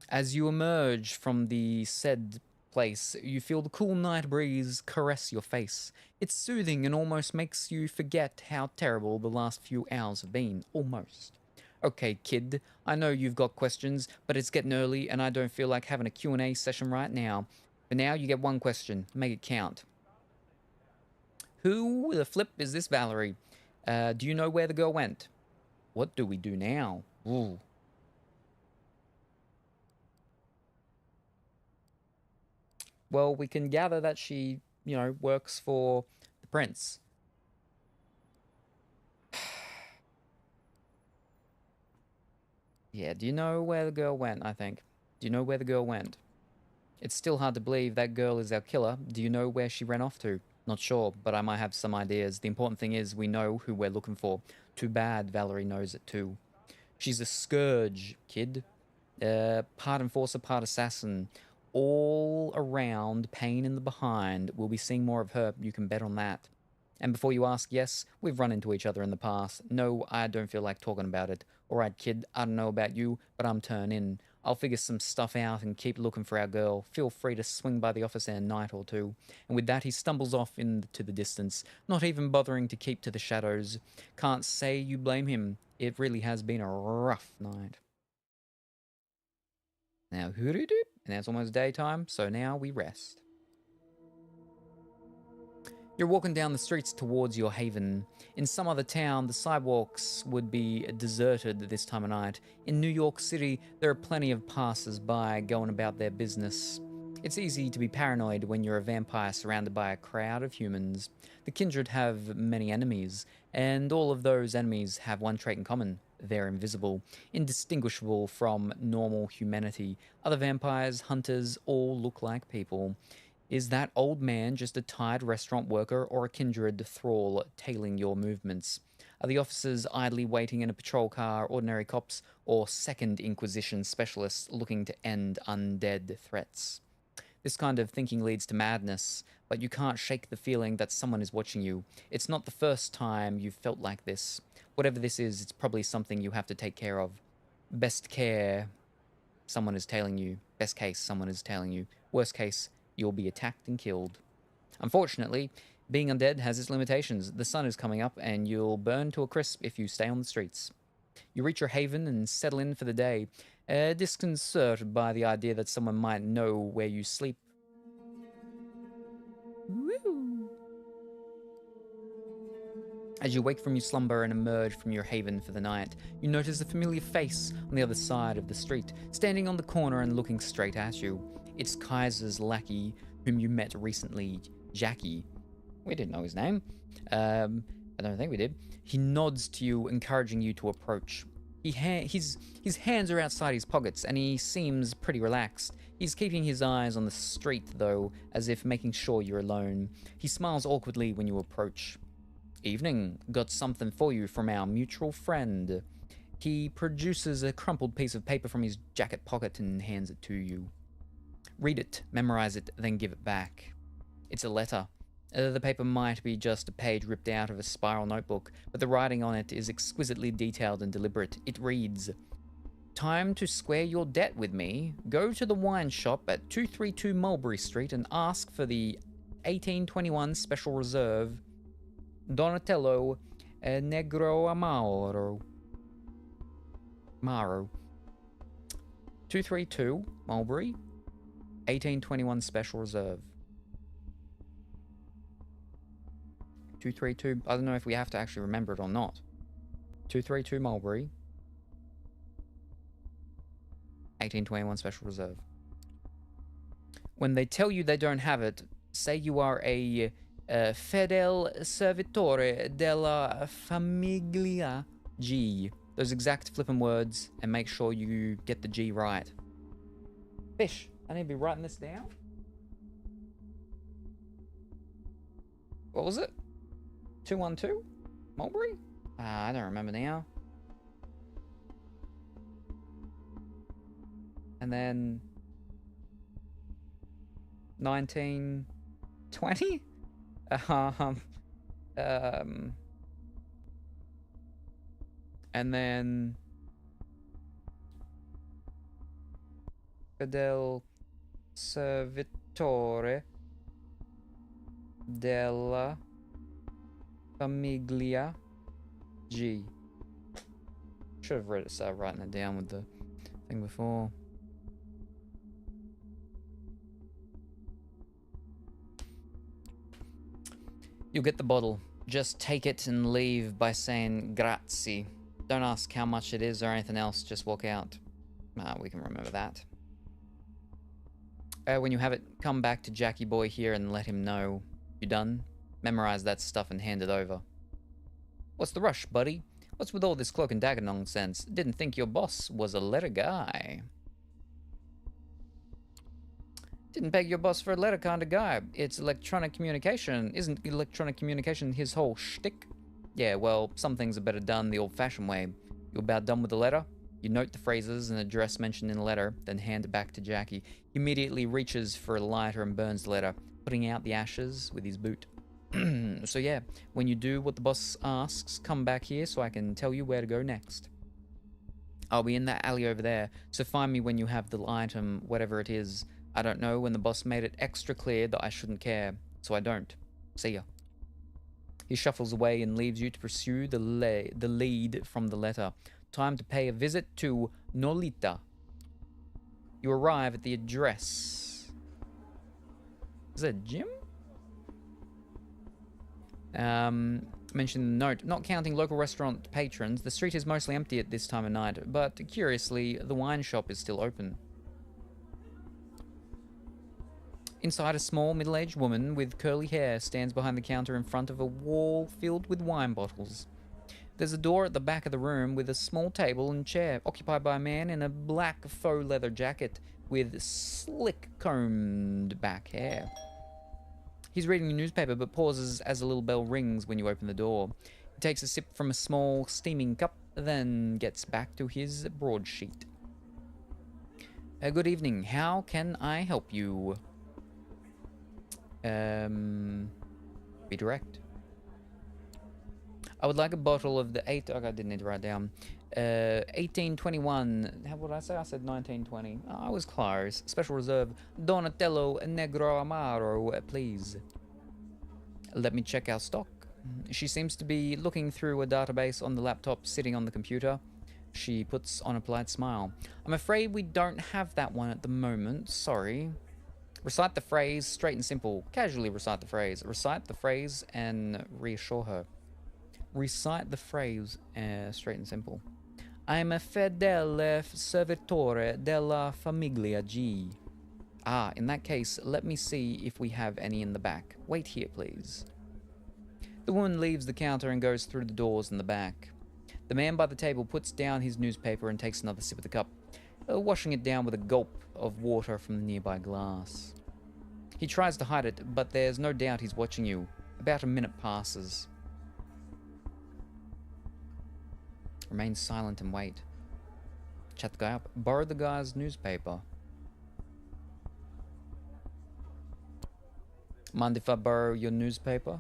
As you emerge from the said place, you feel the cool night breeze caress your face. It's soothing and almost makes you forget how terrible the last few hours have been. Almost. Okay, kid, I know you've got questions, but it's getting early and I don't feel like having a Q&A session right now. For now, you get one question. Make it count. Who the flip is this Valerie? Do you know where the girl went? What do we do now? Ooh. Well, we can gather that she, works for the prince. Yeah, do you know where the girl went, I think? Do you know where the girl went? It's still hard to believe that girl is our killer. Do you know where she ran off to? Not sure, but I might have some ideas. The important thing is we know who we're looking for. Too bad Valerie knows it too. She's a scourge, kid. Part enforcer, part assassin. All around, pain in the behind. We'll be seeing more of her, you can bet on that. And before you ask, yes, we've run into each other in the past. No, I don't feel like talking about it. Alright, kid, I don't know about you, but I'm turning. I'll figure some stuff out and keep looking for our girl. Feel free to swing by the office in a night or two. And with that, he stumbles off into the distance, not even bothering to keep to the shadows. Can't say you blame him. It really has been a rough night. Now, and it's almost daytime, so now we rest. You're walking down the streets towards your haven. In some other town, the sidewalks would be deserted this time of night. In New York City, there are plenty of passers-by going about their business. It's easy to be paranoid when you're a vampire surrounded by a crowd of humans. The kindred have many enemies, and all of those enemies have one trait in common. They're invisible, indistinguishable from normal humanity. Other vampires, hunters, all look like people. Is that old man just a tired restaurant worker or a kindred thrall tailing your movements? Are the officers idly waiting in a patrol car, ordinary cops, or Second Inquisition specialists looking to end undead threats? This kind of thinking leads to madness, but you can't shake the feeling that someone is watching you. It's not the first time you've felt like this. Whatever this is, it's probably something you have to take care of. Best care, someone is tailing you. Best case, someone is tailing you. Worst case, you'll be attacked and killed. Unfortunately, being undead has its limitations. The sun is coming up and you'll burn to a crisp if you stay on the streets. You reach your haven and settle in for the day. disconcerted by the idea that someone might know where you sleep. Woo. As you wake from your slumber and emerge from your haven for the night, you notice a familiar face on the other side of the street, standing on the corner and looking straight at you. It's Kaiser's lackey, whom you met recently, Jackie. We didn't know his name. I don't think we did. He nods to you, encouraging you to approach. His hands are outside his pockets, and he seems pretty relaxed. He's keeping his eyes on the street, though, as if making sure you're alone. He smiles awkwardly when you approach. Evening, got something for you from our mutual friend. He produces a crumpled piece of paper from his jacket pocket and hands it to you. Read it, memorize it, then give it back. It's a letter. The paper might be just a page ripped out of a spiral notebook, but the writing on it is exquisitely detailed and deliberate. It reads, "Time to square your debt with me. Go to the wine shop at 232 Mulberry Street and ask for the 1821 Special Reserve Donatello Negro Amaro. 232 Mulberry, 1821 Special Reserve. 232, I don't know if we have to actually remember it or not. 232 Mulberry, 1821 Special Reserve. When they tell you they don't have it, say you are a Fedel Servitore della Famiglia G. Those exact flippin' words, and make sure you get the G right. Fish, I need to be writing this down. What was it? 212? Mulberry? I don't remember now. And then 1920? And then Fedel Servitore della Famiglia G. Should have read it, started writing it down with the thing before. You'll get the bottle. Just take it and leave by saying grazie. Don't ask how much it is or anything else, just walk out. We can remember that. When you have it, come back to Jackie Boy here and let him know. You done? Memorize that stuff and hand it over. What's the rush, buddy? What's with all this cloak and dagger nonsense? Didn't think your boss was a letter guy. Didn't peg your boss for a letter kind of guy. It's electronic communication. Isn't electronic communication his whole shtick? Yeah, well, some things are better done the old-fashioned way. You're about done with the letter? You note the phrases and address mentioned in the letter, then hand it back to Jackie. He immediately reaches for a lighter and burns the letter, putting out the ashes with his boot. So yeah, when you do what the boss asks, come back here so I can tell you where to go next. I'll be in that alley over there, so find me when you have the item, whatever it is. I don't know when the boss made it extra clear that I shouldn't care, so I don't. See ya. He shuffles away and leaves you to pursue the lead from the letter. Time to pay a visit to Nolita. You arrive at the address. Is that a gym? Mention the note. Not counting local restaurant patrons, the street is mostly empty at this time of night, but curiously, the wine shop is still open. Inside, a small, middle-aged woman with curly hair stands behind the counter in front of a wall filled with wine bottles. There's a door at the back of the room with a small table and chair, occupied by a man in a black faux leather jacket with slick combed back hair. He's reading a newspaper but pauses as a little bell rings when you open the door. He takes a sip from a small, steaming cup, then gets back to his broadsheet. Good evening. How can I help you? Be direct. I would like a bottle of the I didn't need to write down. 1821. How would I say? I said 1920. Oh, I was close. Special Reserve Donatello Negro Amaro, please. Let me check our stock. She seems to be looking through a database on the laptop sitting on the computer. She puts on a polite smile. I'm afraid we don't have that one at the moment. Sorry. Recite the phrase, straight and simple. Casually recite the phrase. Recite the phrase and reassure her. Recite the phrase, straight and simple. I'm a fedele servitore della famiglia G. Ah, in that case, let me see if we have any in the back. Wait here, please. The woman leaves the counter and goes through the doors in the back. The man by the table puts down his newspaper and takes another sip of the cup, washing it down with a gulp of water from the nearby glass. He tries to hide it, but there's no doubt he's watching you. About a minute passes. Remain silent and wait. Chat the guy up. Borrow the guy's newspaper. Mind if I borrow your newspaper?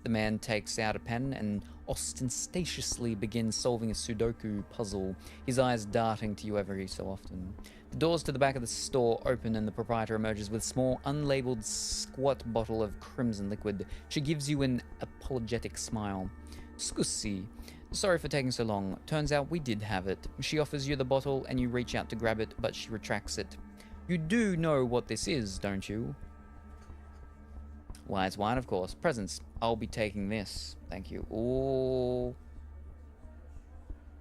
The man takes out a pen and ostentatiously begins solving a Sudoku puzzle, his eyes darting to you every so often. The doors to the back of the store open and the proprietor emerges with a small, unlabeled, squat bottle of crimson liquid. She gives you an apologetic smile. Scusi. Sorry for taking so long. Turns out we did have it. She offers you the bottle and you reach out to grab it, but she retracts it. You do know what this is, don't you? Wise wine, of course. Presents. I'll be taking this. Thank you. Ooh.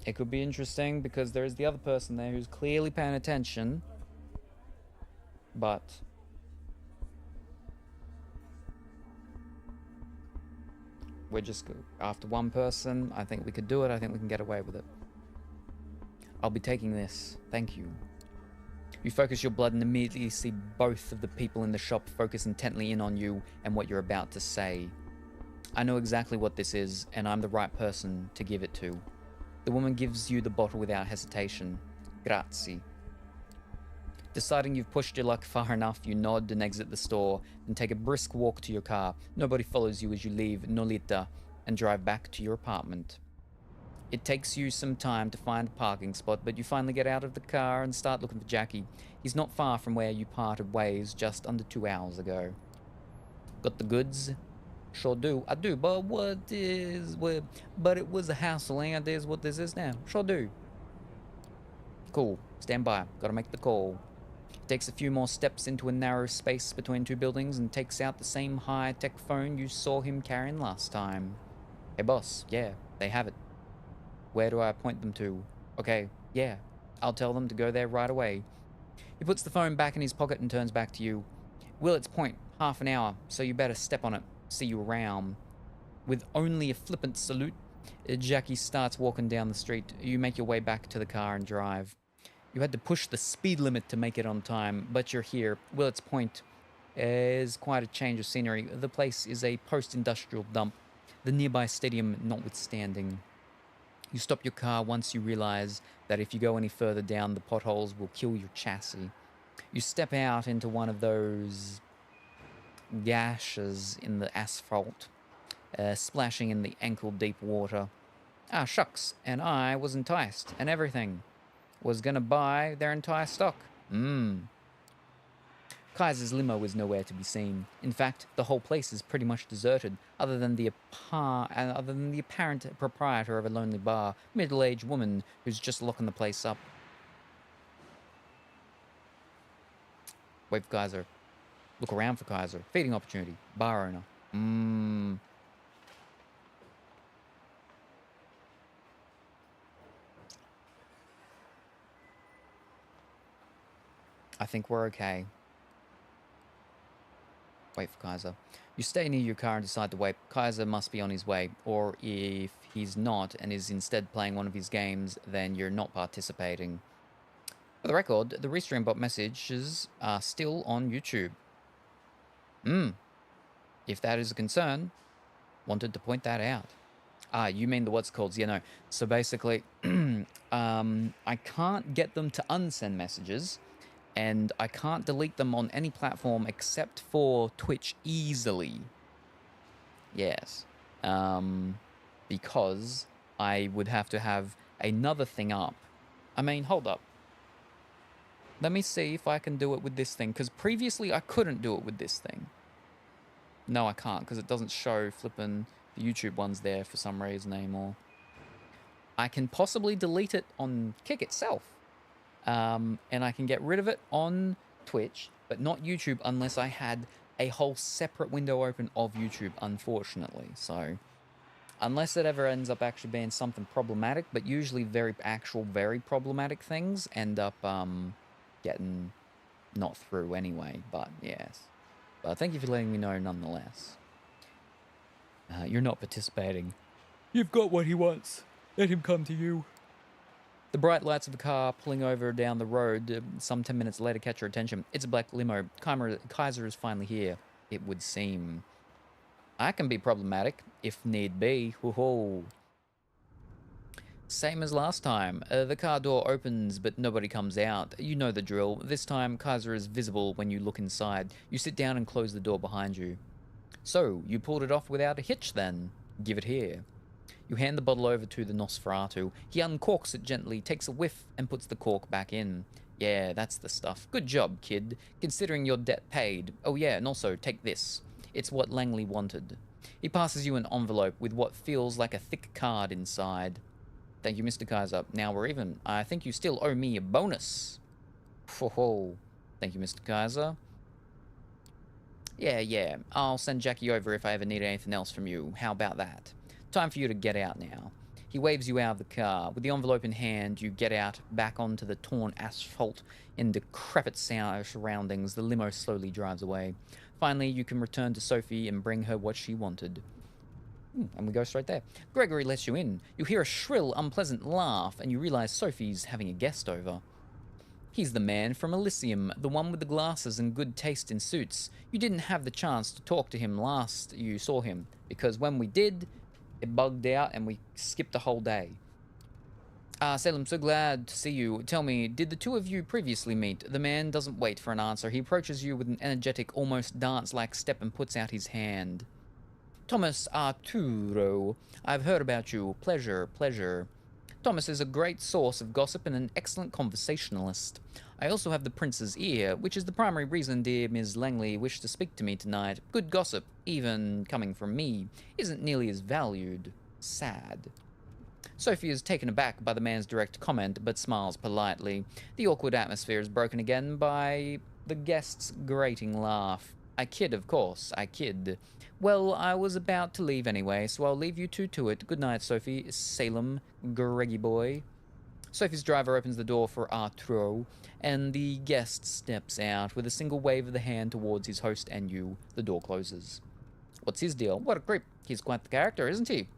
It could be interesting because there is the other person there who's clearly paying attention. But we're just after one person. I think we could do it. I think we can get away with it. I'll be taking this. Thank you. You focus your blood and immediately see both of the people in the shop focus intently in on you and what you're about to say. I know exactly what this is, and I'm the right person to give it to. The woman gives you the bottle without hesitation. Grazie. Deciding you've pushed your luck far enough, you nod and exit the store, then take a brisk walk to your car. Nobody follows you as you leave Nolita and drive back to your apartment. It takes you some time to find a parking spot, but you finally get out of the car and start looking for Jackie. He's not far from where you parted ways just under 2 hours ago. Got the goods? Sure do. I do, but but it was a hassle, and that is what this is now. Sure do. Cool. Stand by. Gotta make the call. Takes a few more steps into a narrow space between two buildings and takes out the same high-tech phone you saw him carrying last time. Hey boss, yeah, they have it. Where do I point them to? Okay, yeah, I'll tell them to go there right away. He puts the phone back in his pocket and turns back to you. Willets Point, half an hour, so you better step on it. See you around. With only a flippant salute, Jackie starts walking down the street. You make your way back to the car and drive. You had to push the speed limit to make it on time, but you're here. Willets Point is quite a change of scenery. The place is a post-industrial dump, the nearby stadium notwithstanding. You stop your car once you realize that if you go any further down, the potholes will kill your chassis. You step out into one of those gashes in the asphalt, splashing in the ankle-deep water. Ah, shucks, and I was enticed, and everything. Was gonna buy their entire stock. Kaiser's limo is nowhere to be seen. In fact, the whole place is pretty much deserted, other than the apparent proprietor of a lonely bar, middle-aged woman who's just locking the place up. Wait for Kaiser. Look around for Kaiser. Feeding opportunity. Bar owner. I think we're okay. Wait for Kaiser. You stay near your car and decide to wait. Kaiser must be on his way, or if he's not and is instead playing one of his games, then you're not participating. For the record, the Restream bot messages are still on YouTube. If that is a concern, wanted to point that out. Ah, you mean the what's called? Yeah, no. So basically, I can't get them to unsend messages, and I can't delete them on any platform except for Twitch easily. Yes. Because I would have to have another thing up. I mean, hold up. Let me see if I can do it with this thing, because previously I couldn't do it with this thing. No, I can't, because it doesn't show flipping the YouTube ones there for some reason anymore. I can possibly delete it on Kick itself. And I can get rid of it on Twitch, but not YouTube unless I had a whole separate window open of YouTube, unfortunately. So, unless it ever ends up actually being something problematic, but usually very problematic things end up getting not through anyway. But yes, but thank you for letting me know nonetheless. You're not participating. You've got what he wants. Let him come to you. The bright lights of a car pulling over down the road some 10 minutes later catch your attention. It's a black limo. Kaiser is finally here, it would seem. I can be problematic, if need be. Ho-ho. Same as last time. The car door opens, but nobody comes out. You know the drill. This time, Kaiser is visible when you look inside. You sit down and close the door behind you. So, you pulled it off without a hitch then? Give it here. You hand the bottle over to the Nosferatu. He uncorks it gently, takes a whiff, and puts the cork back in. Yeah, that's the stuff. Good job, kid. Considering your debt paid. Oh yeah, and also, take this. It's what Langley wanted. He passes you an envelope with what feels like a thick card inside. Thank you, Mr. Kaiser. Now we're even. I think you still owe me a bonus. Ho-ho. Thank you, Mr. Kaiser. Yeah. I'll send Jackie over if I ever need anything else from you. How about that? Time for you to get out now. He waves you out of the car. With the envelope in hand, you get out, back onto the torn asphalt in decrepit surroundings. The limo slowly drives away. Finally, you can return to Sophie and bring her what she wanted. And we go straight there. Gregory lets you in. You hear a shrill, unpleasant laugh, and you realize Sophie's having a guest over. He's the man from Elysium, the one with the glasses and good taste in suits. You didn't have the chance to talk to him last you saw him, because when we did, it bugged out and we skipped the whole day. Salem, so glad to see you. Tell me, did the two of you previously meet? The man doesn't wait for an answer. He approaches you with an energetic, almost dance-like step and puts out his hand. Thomas Arturo, I've heard about you. Pleasure. Thomas is a great source of gossip and an excellent conversationalist. I also have the prince's ear, which is the primary reason dear Ms. Langley wished to speak to me tonight. Good gossip, even coming from me, isn't nearly as valued. Sad. Sophie is taken aback by the man's direct comment, but smiles politely. The awkward atmosphere is broken again by the guest's grating laugh. I kid, of course, I kid. Well, I was about to leave anyway, so I'll leave you two to it. Good night, Sophie. Salem, Greggy boy. Sophie's driver opens the door for Arturo, and the guest steps out with a single wave of the hand towards his host and you. The door closes. What's his deal? What a creep. He's quite the character, isn't he?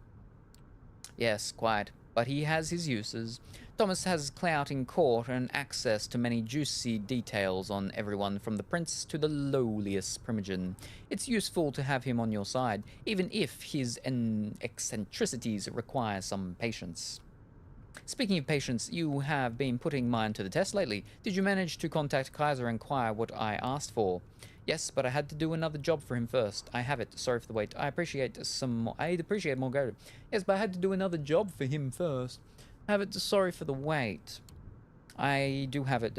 Yes, quite. But he has his uses. Thomas has clout in court and access to many juicy details on everyone from the prince to the lowliest primogen. It's useful to have him on your side, even if his eccentricities require some patience. Speaking of patience, you have been putting mine to the test lately. Did you manage to contact Kaiser and inquire what I asked for? Yes, but I had to do another job for him first. I have it. Sorry for the wait. I'd appreciate more go. Yes, but I had to do another job for him first. I have it. Sorry for the wait. I do have it.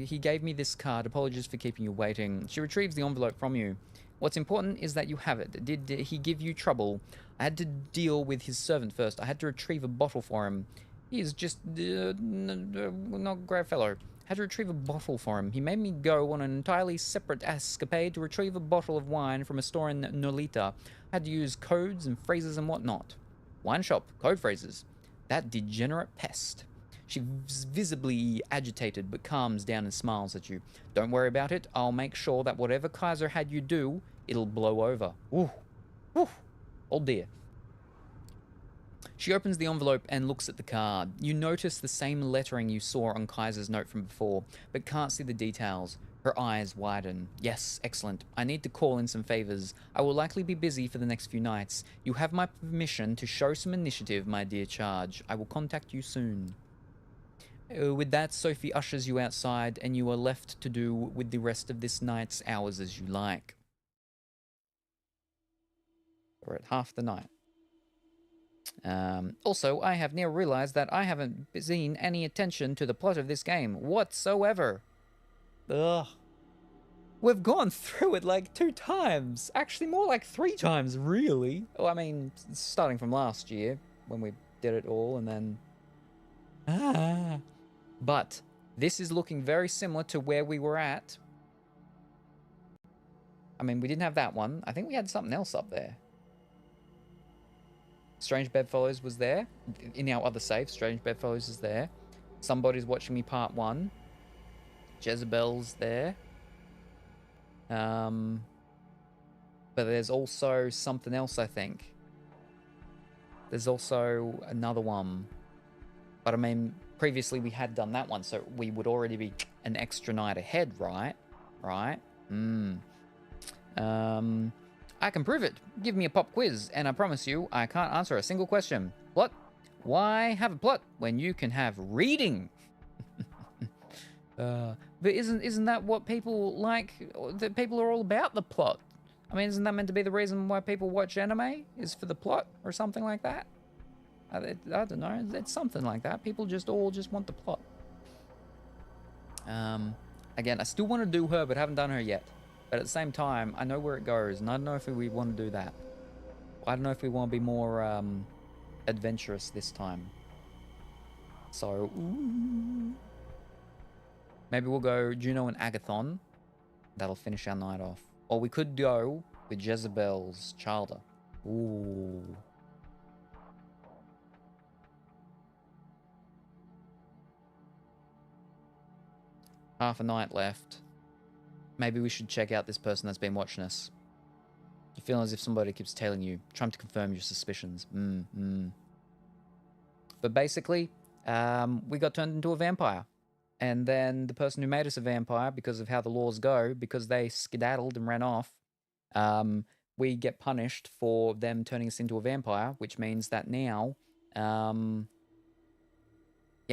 He gave me this card. Apologies for keeping you waiting. She retrieves the envelope from you. What's important is that you have it. Did he give you trouble? I had to deal with his servant first. I had to retrieve a bottle for him. He is just not a great fellow. Had to retrieve a bottle for him. He made me go on an entirely separate escapade to retrieve a bottle of wine from a store in Nolita. Had to use codes and phrases and whatnot. Wine shop, code phrases. That degenerate pest. She's visibly agitated but calms down and smiles at you. Don't worry about it. I'll make sure that whatever Kaiser had you do, it'll blow over. Ooh. Oh dear. She opens the envelope and looks at the card. You notice the same lettering you saw on Kaiser's note from before, but can't see the details. Her eyes widen. Yes, excellent. I need to call in some favors. I will likely be busy for the next few nights. You have my permission to show some initiative, my dear charge. I will contact you soon. With that, Sophie ushers you outside, and you are left to do with the rest of this night's hours as you like. We're at half the night. Also, I have now realized that I haven't seen any attention to the plot of this game whatsoever. Ugh. We've gone through it like 2 times. Actually, more like 3 times, really. Well, I mean, starting from last year, when we did it all, and then But this is looking very similar to where we were at. I mean, we didn't have that one. I think we had something else up there. Strange Bedfellows was there. In our other save, Strange Bedfellows is there. Somebody's Watching Me Part 1. Jezebel's there. But there's also something else, I think. There's also another one. But I mean, previously we had done that one, so we would already be an extra night ahead, right? Right? I can prove it. Give me a pop quiz, and I promise you, I can't answer a single question. Plot? Why have a plot when you can have reading? But isn't that what people like? That people are all about the plot. I mean, isn't that meant to be the reason why people watch anime? Is for the plot or something like that? I don't know. It's something like that. People just want the plot. Again, I still want to do her, but haven't done her yet. But at the same time, I know where it goes, and I don't know if we want to do that. I don't know if we want to be more adventurous this time. So, ooh. Maybe we'll go Juno and Agathon. That'll finish our night off. Or we could go with Jezebel's Childer. Ooh. Half a night left. Maybe we should check out this person that's been watching us. You feel as if somebody keeps tailing you, trying to confirm your suspicions. But basically, we got turned into a vampire. And then the person who made us a vampire, because of how the laws go, because they skedaddled and ran off, we get punished for them turning us into a vampire, which means that now, yeah,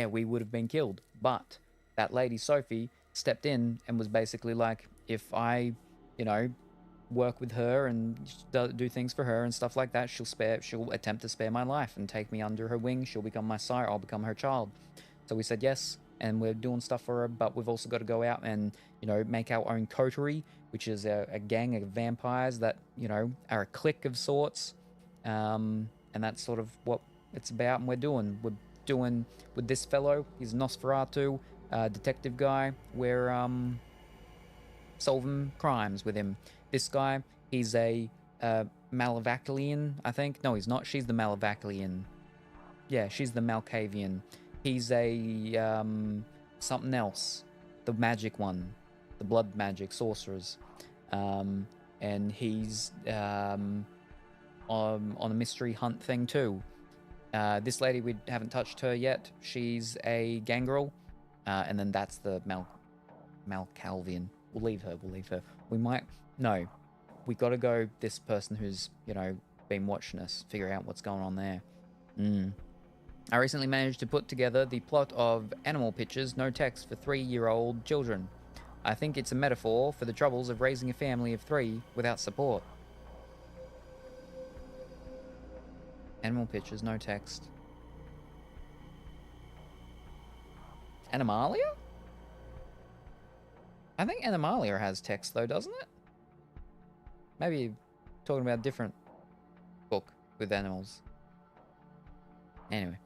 we would have been killed. But that lady, Sophie, stepped in and was basically like, if I, work with her and do things for her and stuff like that, she'll attempt to spare my life and take me under her wing. She'll become my sire. I'll become her child. So we said yes, and we're doing stuff for her, but we've also got to go out and, make our own coterie, which is a gang of vampires that, are a clique of sorts. And that's sort of what it's about, and we're doing with this fellow. He's Nosferatu, detective guy. We're solving crimes with him. This guy, he's a Malavaclian, I think. No, he's not. She's the Malavaclian. Yeah, she's the Malkavian. He's a something else. The magic one. The blood magic sorcerers. And he's on a mystery hunt thing too. This lady, we haven't touched her yet. She's a gangrel. And then that's the Malkalvian. We'll leave her. We might... No. We got to go this person who's, been watching us. Figure out what's going on there. I recently managed to put together the plot of Animal Pictures, No Text for 3-year-old children. I think it's a metaphor for the troubles of raising a family of 3 without support. Animal Pictures, No Text. Animalia? I think Animalia has text though, doesn't it? Maybe talking about a different book with animals. Anyway.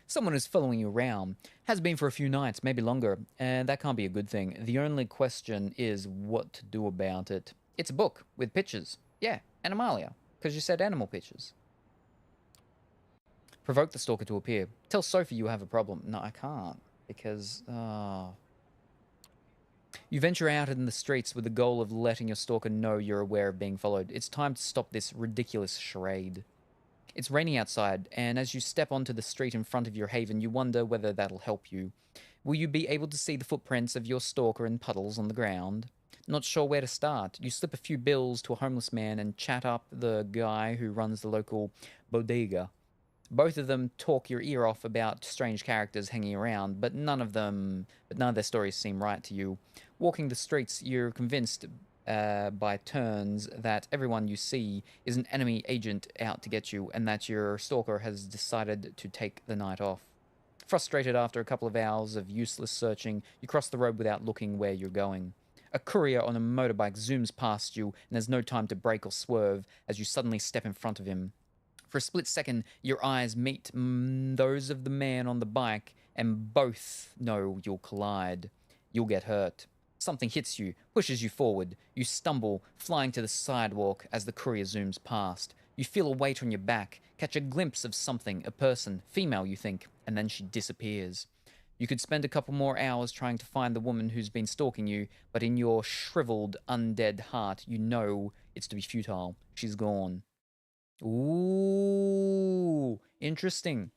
Someone who's following you around has been for a few nights, maybe longer, and that can't be a good thing. The only question is what to do about it. It's a book with pictures. Yeah, Animalia, because you said animal pictures. Provoke the stalker to appear. Tell Sophie you have a problem. No, I can't, because... You venture out in the streets with the goal of letting your stalker know you're aware of being followed. It's time to stop this ridiculous charade. It's raining outside, and as you step onto the street in front of your haven, you wonder whether that'll help you. Will you be able to see the footprints of your stalker in puddles on the ground? Not sure where to start. You slip a few bills to a homeless man and chat up the guy who runs the local bodega. Both of them talk your ear off about strange characters hanging around, but none of their stories seem right to you. Walking the streets, you're convinced by turns that everyone you see is an enemy agent out to get you, and that your stalker has decided to take the night off. Frustrated after a couple of hours of useless searching, you cross the road without looking where you're going. A courier on a motorbike zooms past you, and there's no time to brake or swerve as you suddenly step in front of him. For a split second, your eyes meet those of the man on the bike, and both know you'll collide. You'll get hurt. Something hits you, pushes you forward. You stumble, flying to the sidewalk as the courier zooms past. You feel a weight on your back, catch a glimpse of something, a person, female you think, and then she disappears. You could spend a couple more hours trying to find the woman who's been stalking you, but in your shriveled, undead heart, you know it's to be futile. She's gone. Ooh, interesting.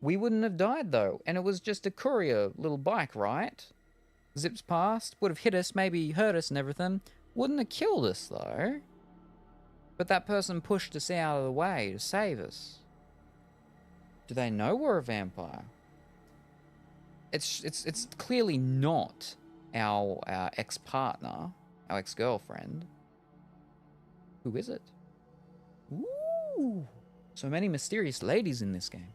We wouldn't have died, though, and it was just a courier little bike, right? Zips past, would have hit us, maybe hurt us and everything. Wouldn't have killed us, though. But that person pushed us out of the way to save us. Do they know we're a vampire? It's clearly not our ex-partner, our ex-girlfriend. Who is it? Ooh, so many mysterious ladies in this game.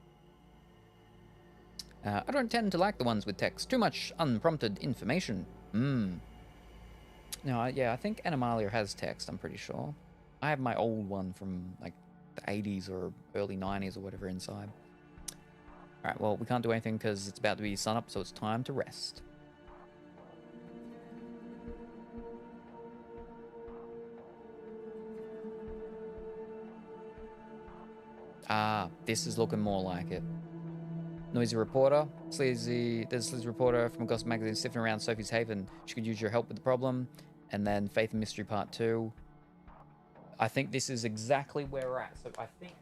I don't tend to like the ones with text. Too much unprompted information. No, yeah, I think Animalia has text, I'm pretty sure. I have my old one from, like, the 80s or early 90s or whatever inside. Alright, well, we can't do anything because it's about to be sun up, so it's time to rest. Ah, this is looking more like it. Noisy reporter. There's a sleazy reporter from a gossip magazine sniffing around Sophie's Haven. She could use your help with the problem. And then Faith and Mystery Part 2. I think this is exactly where we're at. So I think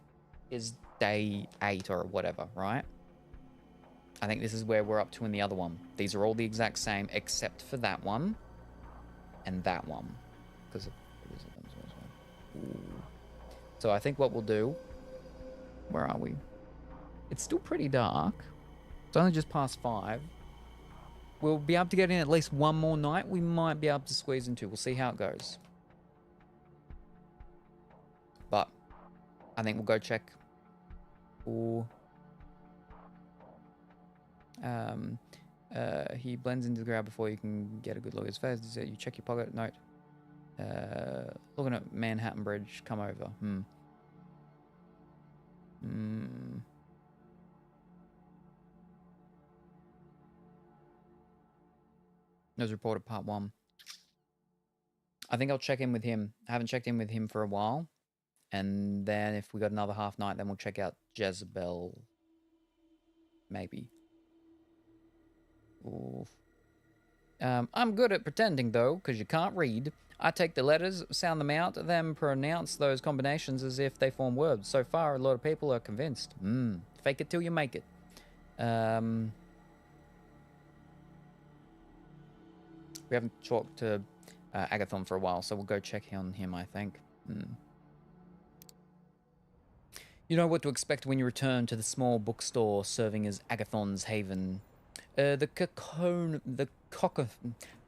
is day 8 or whatever, right? I think this is where we're up to in the other one. These are all the exact same except for that one. And that one. Because so I think what we'll do... Where are we? It's still pretty dark. It's only just past 5. We'll be able to get in at least one more night. We might be able to squeeze into. We'll see how it goes. But I think we'll go check for... he blends into the crowd before you can get a good look at his face. You check your pocket. Note. Looking at Manhattan Bridge. Come over. News reporter part 1. I think I'll check in with him. I haven't checked in with him for a while. And then if we got another half night, then we'll check out Jezebel. Maybe. Oof. I'm good at pretending, though, because you can't read. I take the letters, sound them out, then pronounce those combinations as if they form words. So far, a lot of people are convinced. Fake it till you make it. We haven't talked to Agathon for a while, so we'll go check on him, I think. You know what to expect when you return to the small bookstore serving as Agathon's haven. The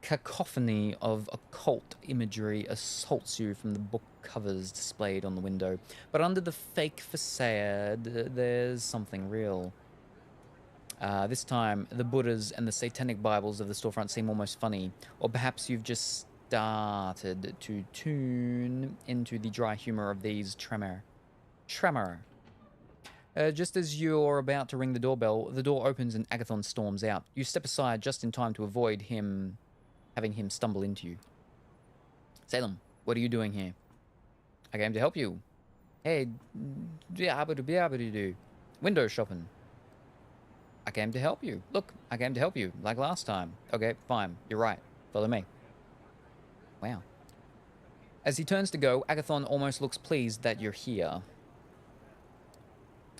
cacophony of occult imagery assaults you from the book covers displayed on the window. But under the fake facade, there's something real. This time, the Buddhas and the satanic Bibles of the storefront seem almost funny. Or perhaps you've just started to tune into the dry humor of these tremor. Just as you're about to ring the doorbell, the door opens and Agathon storms out. You step aside just in time to avoid having him stumble into you. Salem, what are you doing here? I came to help you. Hey, window shopping. I came to help you. Look, I came to help you, like last time. Okay, fine, you're right. Follow me. Wow. As he turns to go, Agathon almost looks pleased that you're here.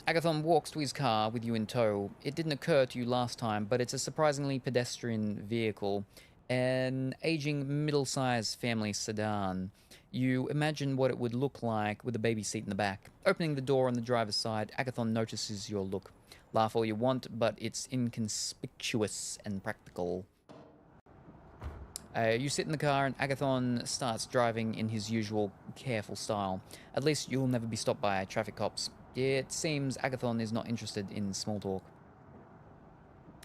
Agathon walks to his car with you in tow. It didn't occur to you last time, but it's a surprisingly pedestrian vehicle. An aging middle-sized family sedan. You imagine what it would look like with a baby seat in the back. Opening the door on the driver's side, Agathon notices your look. Laugh all you want, but it's inconspicuous and practical. You sit in the car and Agathon starts driving in his usual careful style. At least you'll never be stopped by traffic cops. It seems Agathon is not interested in small talk.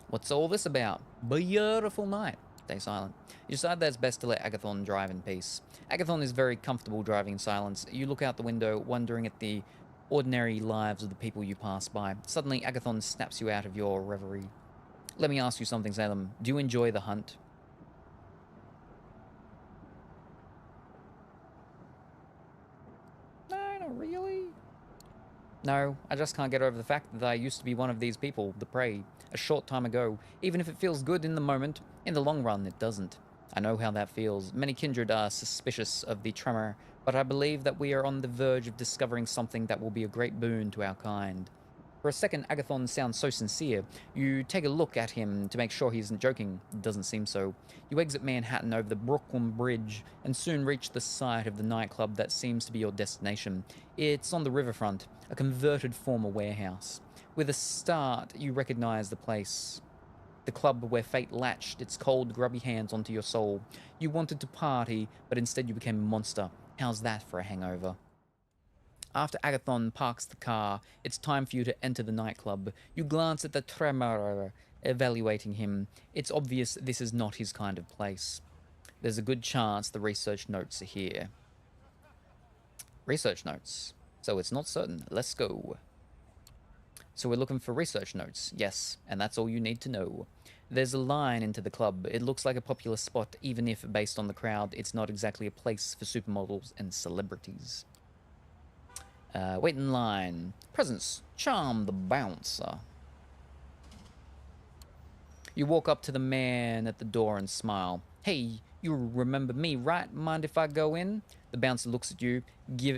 What's all this about? Beautiful night. Stay silent. You decide that it's best to let Agathon drive in peace. Agathon is very comfortable driving in silence. You look out the window, wondering at the ordinary lives of the people you pass by. Suddenly, Agathon snaps you out of your reverie. Let me ask you something, Salem. Do you enjoy the hunt? No, not really. No, I just can't get over the fact that I used to be one of these people, the prey, a short time ago. Even if it feels good in the moment, in the long run, it doesn't. I know how that feels. Many kindred are suspicious of the tremor, but I believe that we are on the verge of discovering something that will be a great boon to our kind. For a second, Agathon sounds so sincere. You take a look at him to make sure he isn't joking. It doesn't seem so. You exit Manhattan over the Brooklyn Bridge and soon reach the site of the nightclub that seems to be your destination. It's on the riverfront, a converted former warehouse. With a start, you recognize the place. The club where fate latched its cold, grubby hands onto your soul. You wanted to party, but instead you became a monster. How's that for a hangover? After Agathon parks the car, it's time for you to enter the nightclub. You glance at the tremor, evaluating him. It's obvious this is not his kind of place. There's a good chance the research notes are here. Research notes. So it's not certain. Let's go. So we're looking for research notes. Yes, and that's all you need to know. There's a line into the club. It looks like a popular spot, even if, based on the crowd, it's not exactly a place for supermodels and celebrities. Wait in line. Presents. Charm the bouncer. You walk up to the man at the door and smile. Hey, you remember me, right? Mind if I go in? The bouncer looks at you,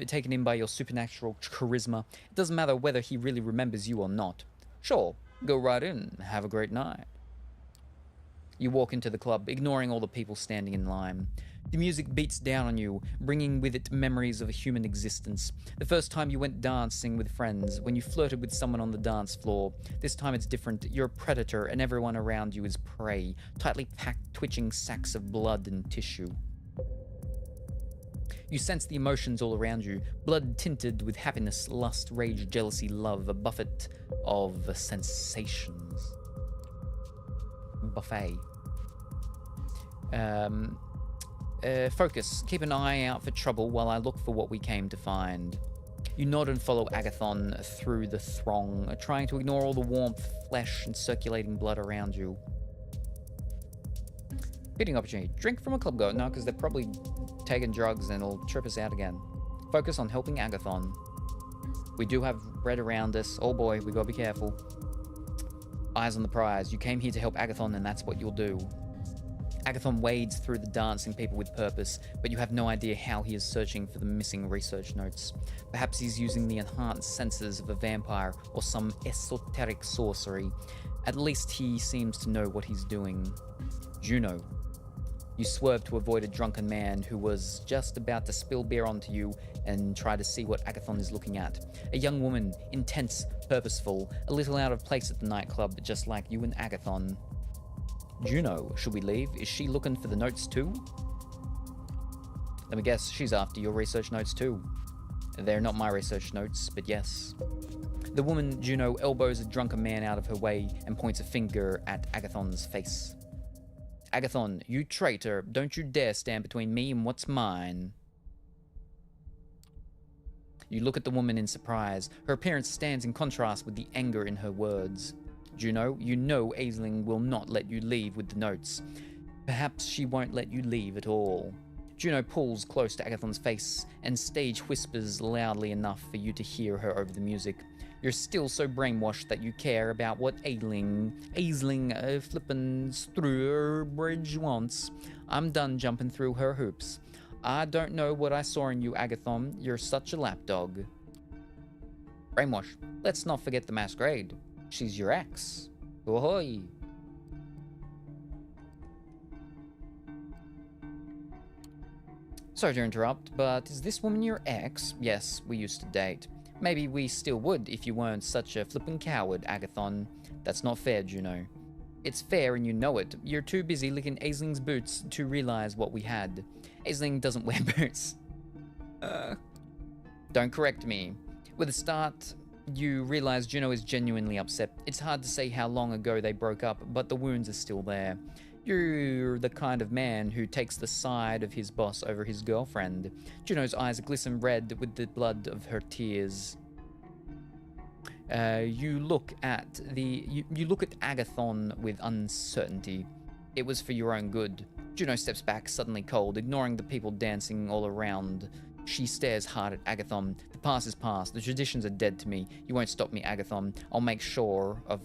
taken in by your supernatural charisma. It doesn't matter whether he really remembers you or not. Sure, go right in. Have a great night. You walk into the club, ignoring all the people standing in line. The music beats down on you, bringing with it memories of a human existence. The first time you went dancing with friends, when you flirted with someone on the dance floor. This time it's different. You're a predator, and everyone around you is prey, tightly packed, twitching sacks of blood and tissue. You sense the emotions all around you, blood tinted with happiness, lust, rage, jealousy, love, a buffet of sensations. Buffet. Focus. Keep an eye out for trouble while I look for what we came to find. You nod and follow Agathon through the throng, trying to ignore all the warmth, flesh, and circulating blood around you. Feeding opportunity. Drink from a club goat. No, because they're probably taking drugs and it'll trip us out again. Focus on helping Agathon. We do have red around us. Oh boy, we gotta be careful. Eyes on the prize. You came here to help Agathon, and that's what you'll do. Agathon wades through the dancing people with purpose, but you have no idea how he is searching for the missing research notes. Perhaps he's using the enhanced senses of a vampire or some esoteric sorcery. At least he seems to know what he's doing. Juno. You swerve to avoid a drunken man who was just about to spill beer onto you and try to see what Agathon is looking at. A young woman, intense, purposeful, a little out of place at the nightclub, just like you and Agathon. Juno, should we leave? Is she looking for the notes too? Let me guess, she's after your research notes too. They're not my research notes, but yes. The woman, Juno, elbows a drunken man out of her way and points a finger at Agathon's face. Agathon, you traitor, don't you dare stand between me and what's mine. You look at the woman in surprise. Her appearance stands in contrast with the anger in her words. Juno, you know Aisling will not let you leave with the notes. Perhaps she won't let you leave at all. Juno pulls close to Agathon's face and stage whispers loudly enough for you to hear her over the music. You're still so brainwashed that you care about what Aisling flippin' through her bridge wants. I'm done jumping through her hoops. I don't know what I saw in you, Agathon. You're such a lapdog. Brainwash. Let's not forget the Masquerade. She's your ex. Ahoy. Sorry to interrupt, but is this woman your ex? Yes, we used to date. Maybe we still would if you weren't such a flippin' coward, Agathon. That's not fair, Juno. It's fair and you know it. You're too busy licking Aisling's boots to realize what we had. Aisling doesn't wear boots. Don't correct me. With a start, you realize Juno is genuinely upset. It's hard to say how long ago they broke up, but the wounds are still there. You're the kind of man who takes the side of his boss over his girlfriend. Juno's eyes glisten red with the blood of her tears. You look at Agathon with uncertainty. It was for your own good. Juno steps back, suddenly cold, ignoring the people dancing all around. She stares hard at Agathon. The past is past. The traditions are dead to me. You won't stop me, Agathon. I'll make sure of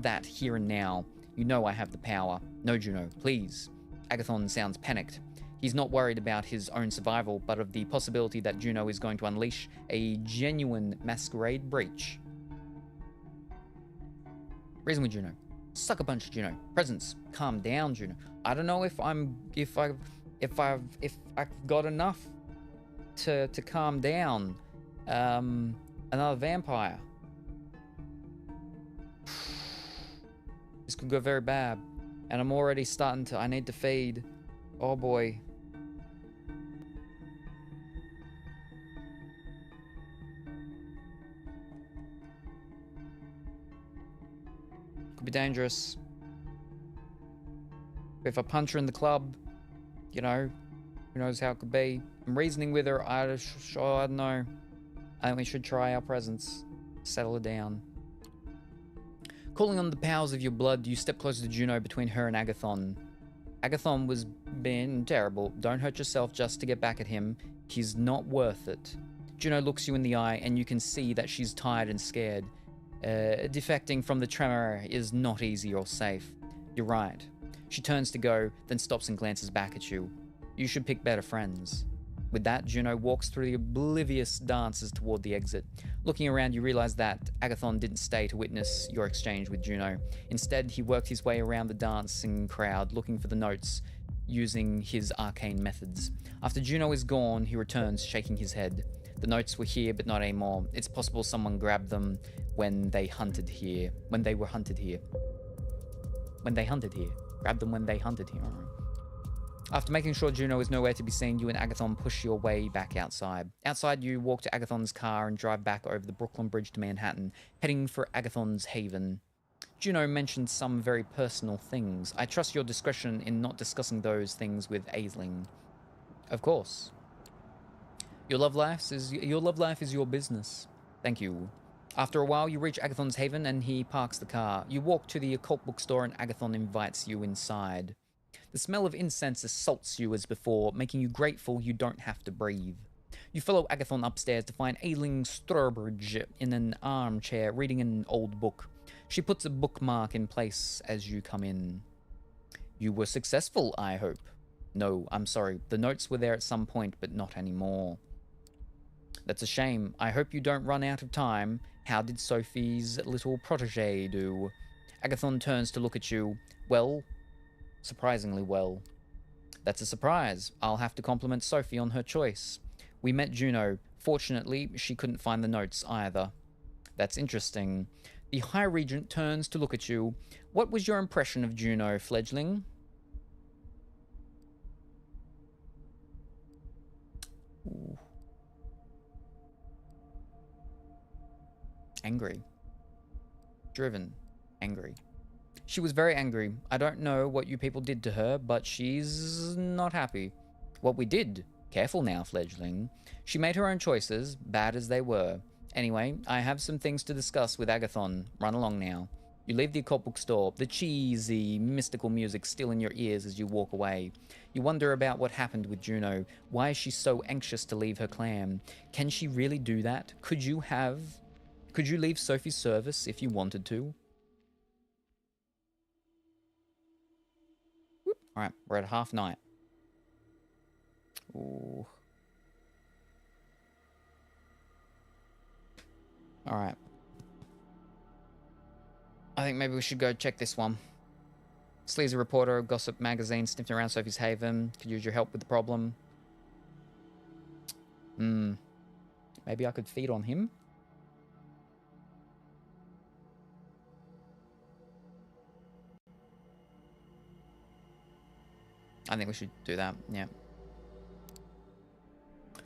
that here and now. You know I have the power. No, Juno, please. Agathon sounds panicked. He's not worried about his own survival, but of the possibility that Juno is going to unleash a genuine Masquerade breach. Reason with Juno. Suck a punch, Juno. Presence. Calm down, Juno. I don't know if I've got enough to calm down. Another vampire. This could go very bad. And I'm already I need to feed. Oh boy. Could be dangerous. If I punch her in the club, you know, who knows how it could be. I'm reasoning with her. I don't know. I think we should try our presence. Settle her down. Calling on the powers of your blood, you step closer to Juno between her and Agathon. Agathon was being terrible. Don't hurt yourself just to get back at him. He's not worth it. Juno looks you in the eye, and you can see that she's tired and scared. Defecting from the tremor is not easy or safe. You're right. She turns to go, then stops and glances back at you. You should pick better friends. With that, Juno walks through the oblivious dancers toward the exit. Looking around, you realize that Agathon didn't stay to witness your exchange with Juno. Instead, he worked his way around the dancing crowd, looking for the notes, using his arcane methods. After Juno is gone, he returns, shaking his head. The notes were here, but not anymore. It's possible someone grabbed them when they were hunted here. Grabbed them when they hunted here. After making sure Juno is nowhere to be seen, you and Agathon push your way back outside. Outside, you walk to Agathon's car and drive back over the Brooklyn Bridge to Manhattan, heading for Agathon's haven. Juno mentioned some very personal things. I trust your discretion in not discussing those things with Aisling. Of course. Your love life is your business. Thank you. After a while, you reach Agathon's haven and he parks the car. You walk to the occult bookstore and Agathon invites you inside. The smell of incense assaults you as before, making you grateful you don't have to breathe. You follow Agathon upstairs to find Ailing Sturbridge in an armchair reading an old book. She puts a bookmark in place as you come in. You were successful, I hope. No, I'm sorry. The notes were there at some point, but not anymore. That's a shame. I hope you don't run out of time. How did Sophie's little protege do? Agathon turns to look at you. Well, surprisingly well. That's a surprise. I'll have to compliment Sophie on her choice. We met Juno. Fortunately, she couldn't find the notes either. That's interesting. The High Regent turns to look at you. What was your impression of Juno, fledgling? Ooh. Angry. Driven. Angry. She was very angry. I don't know what you people did to her, but she's not happy. What we did? Careful now, fledgling. She made her own choices, bad as they were. Anyway, I have some things to discuss with Agathon. Run along now. You leave the occult bookstore, the cheesy, mystical music still in your ears as you walk away. You wonder about what happened with Juno. Why is she so anxious to leave her clan? Can she really do that? Could you leave Sophie's service if you wanted to? Alright, we're at half night. Ooh. Alright. I think maybe we should go check this one. Sleazy reporter, gossip magazine, sniffing around Sophie's haven. Could use your help with the problem. Maybe I could feed on him? I think we should do that, yeah.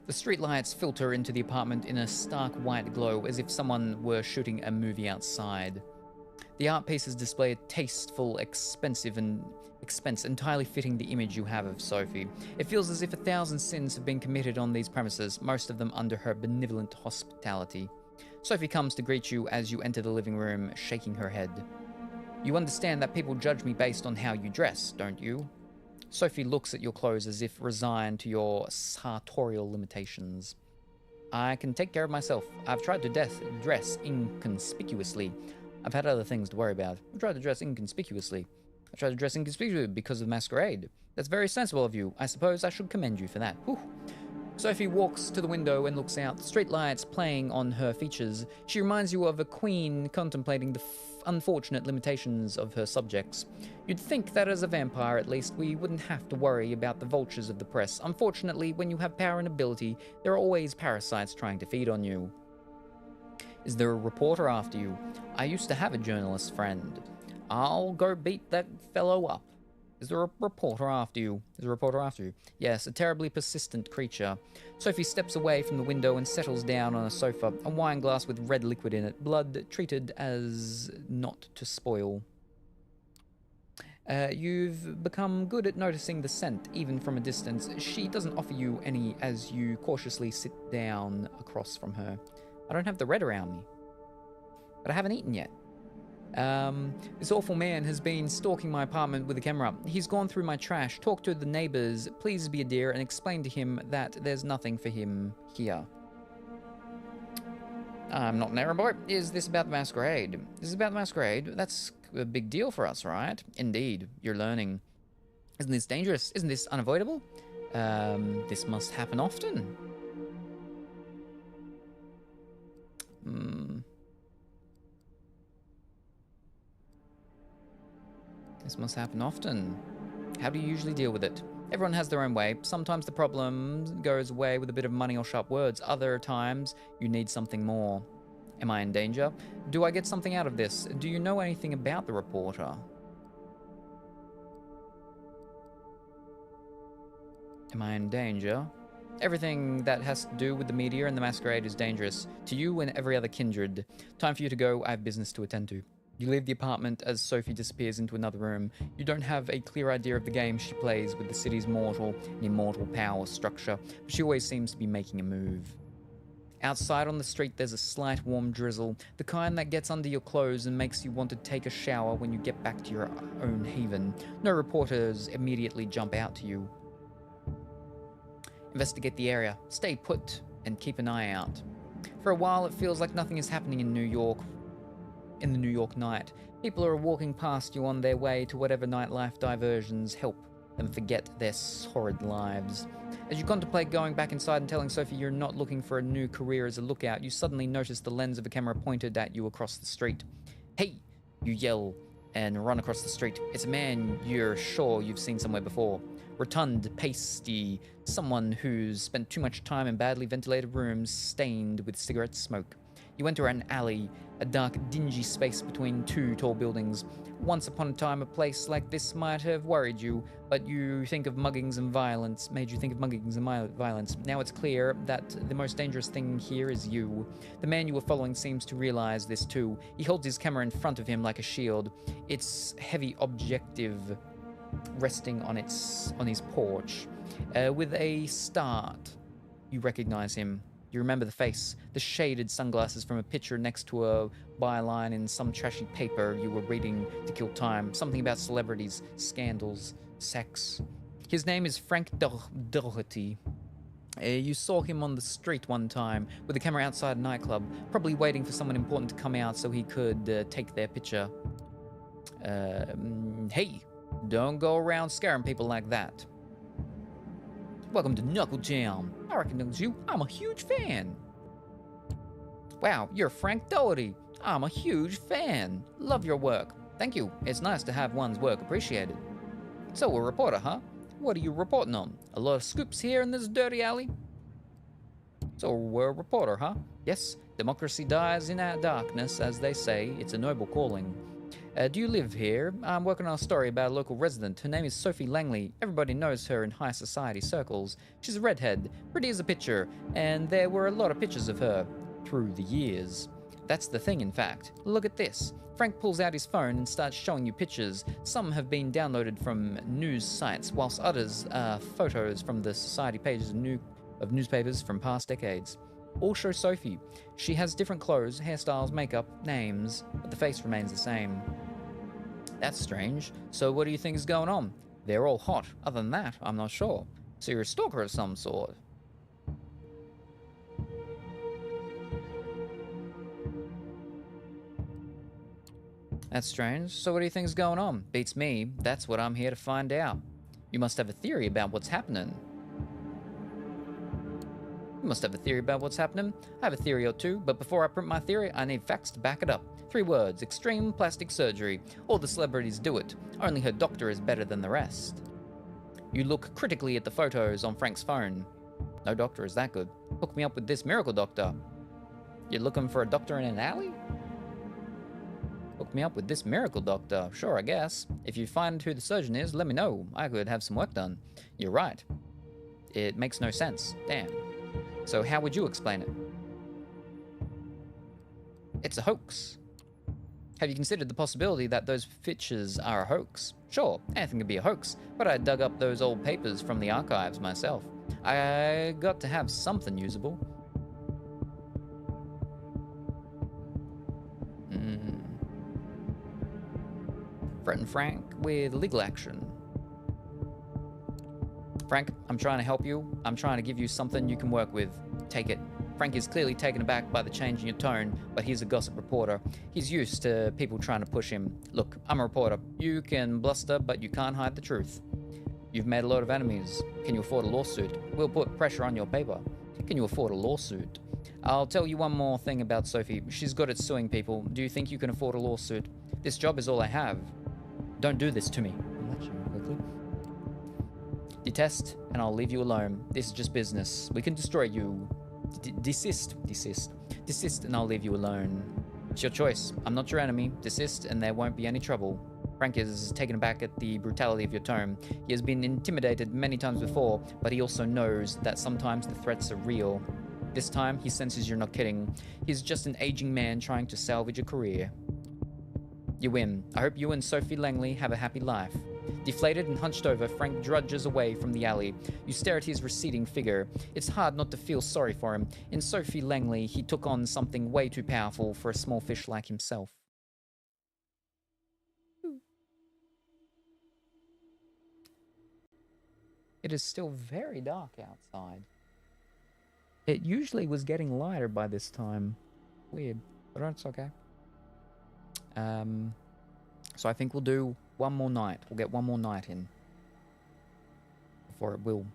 The streetlights filter into the apartment in a stark white glow as if someone were shooting a movie outside. The art pieces display a tasteful, expense entirely fitting the image you have of Sophie. It feels as if 1,000 sins have been committed on these premises, most of them under her benevolent hospitality. Sophie comes to greet you as you enter the living room, shaking her head. You understand that people judge me based on how you dress, don't you? Sophie looks at your clothes as if resigned to your sartorial limitations. I can take care of myself. I've tried to dress inconspicuously. I've had other things to worry about. I've tried to dress inconspicuously. I tried to dress inconspicuously because of Masquerade. That's very sensible of you. I suppose I should commend you for that. Whew. Sophie walks to the window and looks out, streetlights playing on her features. She reminds you of a queen contemplating the unfortunate limitations of her subjects. You'd think that as a vampire, at least, we wouldn't have to worry about the vultures of the press. Unfortunately, when you have power and ability, there are always parasites trying to feed on you. Is there a reporter after you? I used to have a journalist friend. I'll go beat that fellow up. Is there a reporter after you? Is there a reporter after you? Yes, a terribly persistent creature. Sophie steps away from the window and settles down on a sofa, a wine glass with red liquid in it, blood treated as not to spoil. You've become good at noticing the scent, even from a distance. She doesn't offer you any as you cautiously sit down across from her. I don't have the red around me, but I haven't eaten yet. This awful man has been stalking my apartment with a camera. He's gone through my trash, talked to the neighbors, please be a dear, and explained to him that there's nothing for him here. I'm not an error boy. Is this about the Masquerade? This is about the Masquerade. That's a big deal for us, right? Indeed, you're learning. Isn't this dangerous? Isn't this unavoidable? This must happen often. This must happen often. How do you usually deal with it? Everyone has their own way. Sometimes the problem goes away with a bit of money or sharp words. Other times, you need something more. Am I in danger? Do I get something out of this? Do you know anything about the reporter? Am I in danger? Everything that has to do with the media and the Masquerade is dangerous. To you and every other kindred. Time for you to go. I have business to attend to. You leave the apartment as Sophie disappears into another room. You don't have a clear idea of the game she plays with the city's mortal and immortal power structure, but she always seems to be making a move. Outside on the street, there's a slight warm drizzle, the kind that gets under your clothes and makes you want to take a shower when you get back to your own haven. No reporters immediately jump out to you. Investigate the area, stay put, and keep an eye out. For a while, it feels like nothing is happening in New York. In the New York night, people are walking past you on their way to whatever nightlife diversions help them forget their horrid lives. As you contemplate going back inside and telling Sophie you're not looking for a new career as a lookout, you suddenly notice the lens of a camera pointed at you across the street. Hey! You yell and run across the street. It's a man you're sure you've seen somewhere before. Rotund, pasty, someone who's spent too much time in badly ventilated rooms stained with cigarette smoke. You enter an alley, a dark, dingy space between two tall buildings. Once upon a time, a place like this might have worried you, but you think of muggings and violence, made you think of muggings and violence. Now it's clear that the most dangerous thing here is you. The man you were following seems to realize this too. He holds his camera in front of him like a shield, its heavy objective resting on his porch. With a start, you recognize him. You remember the face, the shaded sunglasses from a picture next to a byline in some trashy paper you were reading to kill time. Something about celebrities, scandals, sex. His name is Frank Doherty. You saw him on the street one time with a camera outside a nightclub, probably waiting for someone important to come out so he could take their picture. Hey, don't go around scaring people like that. Welcome to Knuckle Jam. I recognize you. I'm a huge fan. Wow, you're Frank Doherty. I'm a huge fan. Love your work. Thank you. It's nice to have one's work appreciated. So, a reporter, huh? What are you reporting on? A lot of scoops here in this dirty alley? So, we're a reporter, huh? Yes, democracy dies in our darkness, as they say. It's a noble calling. Do you live here? I'm working on a story about a local resident. Her name is Sophie Langley. Everybody knows her in high society circles. She's a redhead, pretty as a picture, and there were a lot of pictures of her through the years. That's the thing, in fact. Look at this. Frank pulls out his phone and starts showing you pictures. Some have been downloaded from news sites, whilst others are photos from the society pages of newspapers from past decades. All show Sophie. She has different clothes, hairstyles, makeup, names, but the face remains the same. That's strange. So what do you think is going on? They're all hot. Other than that, I'm not sure. So you're a stalker of some sort. That's strange. So what do you think is going on? Beats me. That's what I'm here to find out. You must have a theory about what's happening. You must have a theory about what's happening. I have a theory or two, but before I print my theory, I need facts to back it up. 3 words: extreme plastic surgery. All the celebrities do it. Only her doctor is better than the rest. You look critically at the photos on Frank's phone. No doctor is that good. Hook me up with this miracle doctor. You're looking for a doctor in an alley? Hook me up with this miracle doctor. Sure, I guess. If you find who the surgeon is, let me know. I could have some work done. You're right. It makes no sense. Damn. So how would you explain it? It's a hoax. Have you considered the possibility that those pictures are a hoax? Sure, anything could be a hoax, but I dug up those old papers from the archives myself. I got to have something usable. Threaten Frank with legal action. Frank, I'm trying to help you. I'm trying to give you something you can work with. Take it. Frank is clearly taken aback by the change in your tone, but he's a gossip reporter. He's used to people trying to push him. Look, I'm a reporter. You can bluster, but you can't hide the truth. You've made a lot of enemies. Can you afford a lawsuit? We'll put pressure on your paper. Can you afford a lawsuit? I'll tell you one more thing about Sophie. She's good at suing people. Do you think you can afford a lawsuit? This job is all I have. Don't do this to me. I'll let you quickly. Detest, and I'll leave you alone. This is just business. We can destroy you. Desist, and I'll leave you alone. It's your choice. I'm not your enemy. Desist, and there won't be any trouble. Frank is taken aback at the brutality of your tone. He has been intimidated many times before, but he also knows that sometimes the threats are real. This time, he senses you're not kidding. He's just an aging man trying to salvage a career. You win. I hope you and Sophie Langley have a happy life. Deflated and hunched over, Frank drudges away from the alley. You stare at his receding figure. It's hard not to feel sorry for him. In Sophie Langley, he took on something way too powerful for a small fish like himself. It is still very dark outside. It usually was getting lighter by this time. Weird, but it's okay. So I think we'll do one more night. We'll get one more night in before it will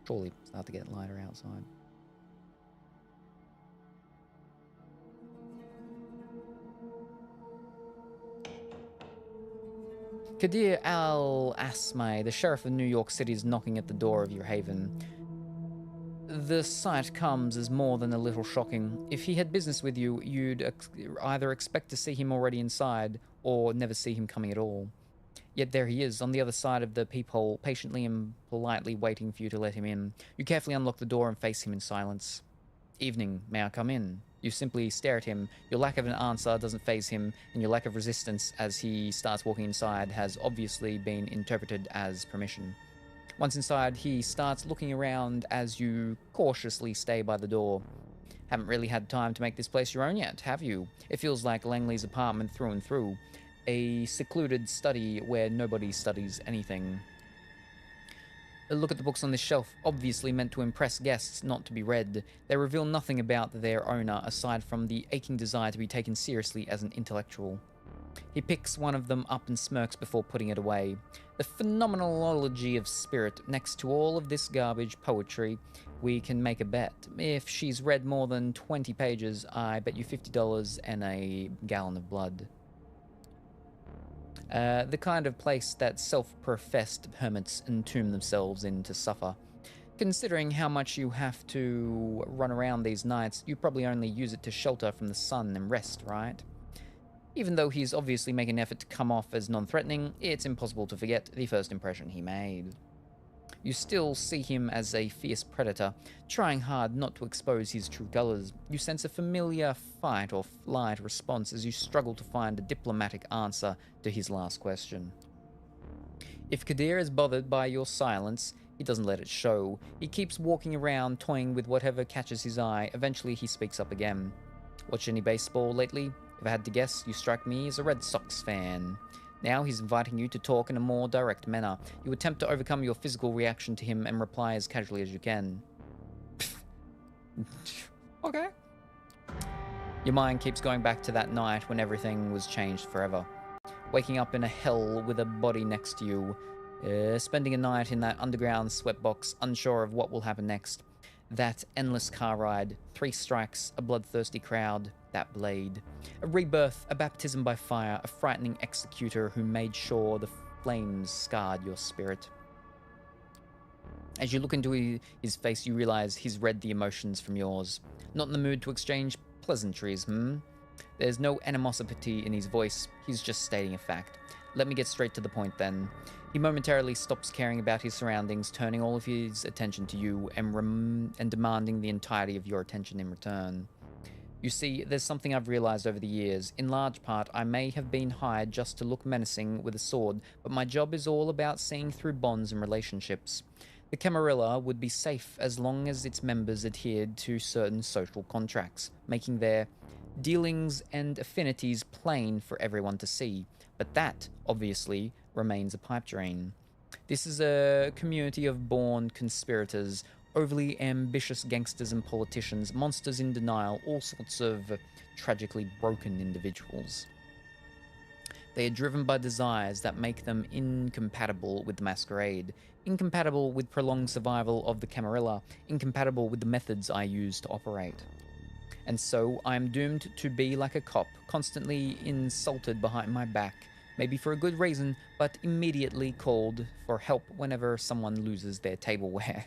surely start to get lighter outside. Kadir Al-Asmai, the sheriff of New York City, is knocking at the door of your haven. The sight comes as more than a little shocking. If he had business with you, you'd either expect to see him already inside or never see him coming at all. Yet there he is, on the other side of the peephole, patiently and politely waiting for you to let him in. You carefully unlock the door and face him in silence. Evening, may I come in? You simply stare at him. Your lack of an answer doesn't faze him, and your lack of resistance as he starts walking inside has obviously been interpreted as permission. Once inside, he starts looking around as you cautiously stay by the door. Haven't really had time to make this place your own yet, have you? It feels like Langley's apartment through and through. A secluded study where nobody studies anything. Look at the books on this shelf, obviously meant to impress guests, not to be read. They reveal nothing about their owner aside from the aching desire to be taken seriously as an intellectual. He picks one of them up and smirks before putting it away. The phenomenology of spirit, next to all of this garbage poetry, we can make a bet. If she's read more than 20 pages, I bet you $50 and a gallon of blood. The kind of place that self-professed hermits entomb themselves in to suffer. Considering how much you have to run around these nights, you probably only use it to shelter from the sun and rest, right? Even though he's obviously making an effort to come off as non-threatening, it's impossible to forget the first impression he made. You still see him as a fierce predator, trying hard not to expose his true colors. You sense a familiar fight or flight response as you struggle to find a diplomatic answer to his last question. If Kadir is bothered by your silence, He doesn't let it show. He keeps walking around, toying with whatever catches his eye. Eventually, he speaks up again. Watch any baseball lately? If I had to guess, you strike me as a Red Sox fan. Now he's inviting you to talk in a more direct manner. You attempt to overcome your physical reaction to him and reply as casually as you can. Okay. Your mind keeps going back to that night when everything was changed forever. Waking up in a hell with a body next to you. Spending a night in that underground sweatbox, unsure of what will happen next. That endless car ride, 3 strikes, a bloodthirsty crowd, that blade. A rebirth, a baptism by fire, a frightening executor who made sure the flames scarred your spirit. As you look into his face, you realize he's read the emotions from yours. Not in the mood to exchange pleasantries, There's no animosity in his voice, he's just stating a fact. Let me get straight to the point then. He momentarily stops caring about his surroundings, turning all of his attention to you and demanding the entirety of your attention in return. You see, there's something I've realized over the years. In large part, I may have been hired just to look menacing with a sword, but my job is all about seeing through bonds and relationships. The Camarilla would be safe as long as its members adhered to certain social contracts, making their dealings and affinities plain for everyone to see. But that, obviously, remains a pipe dream. This is a community of born conspirators, overly ambitious gangsters and politicians, monsters in denial, all sorts of tragically broken individuals. They are driven by desires that make them incompatible with the Masquerade, incompatible with prolonged survival of the Camarilla, incompatible with the methods I use to operate. And so I am doomed to be like a cop, constantly insulted behind my back, maybe for a good reason, but immediately called for help whenever someone loses their tableware.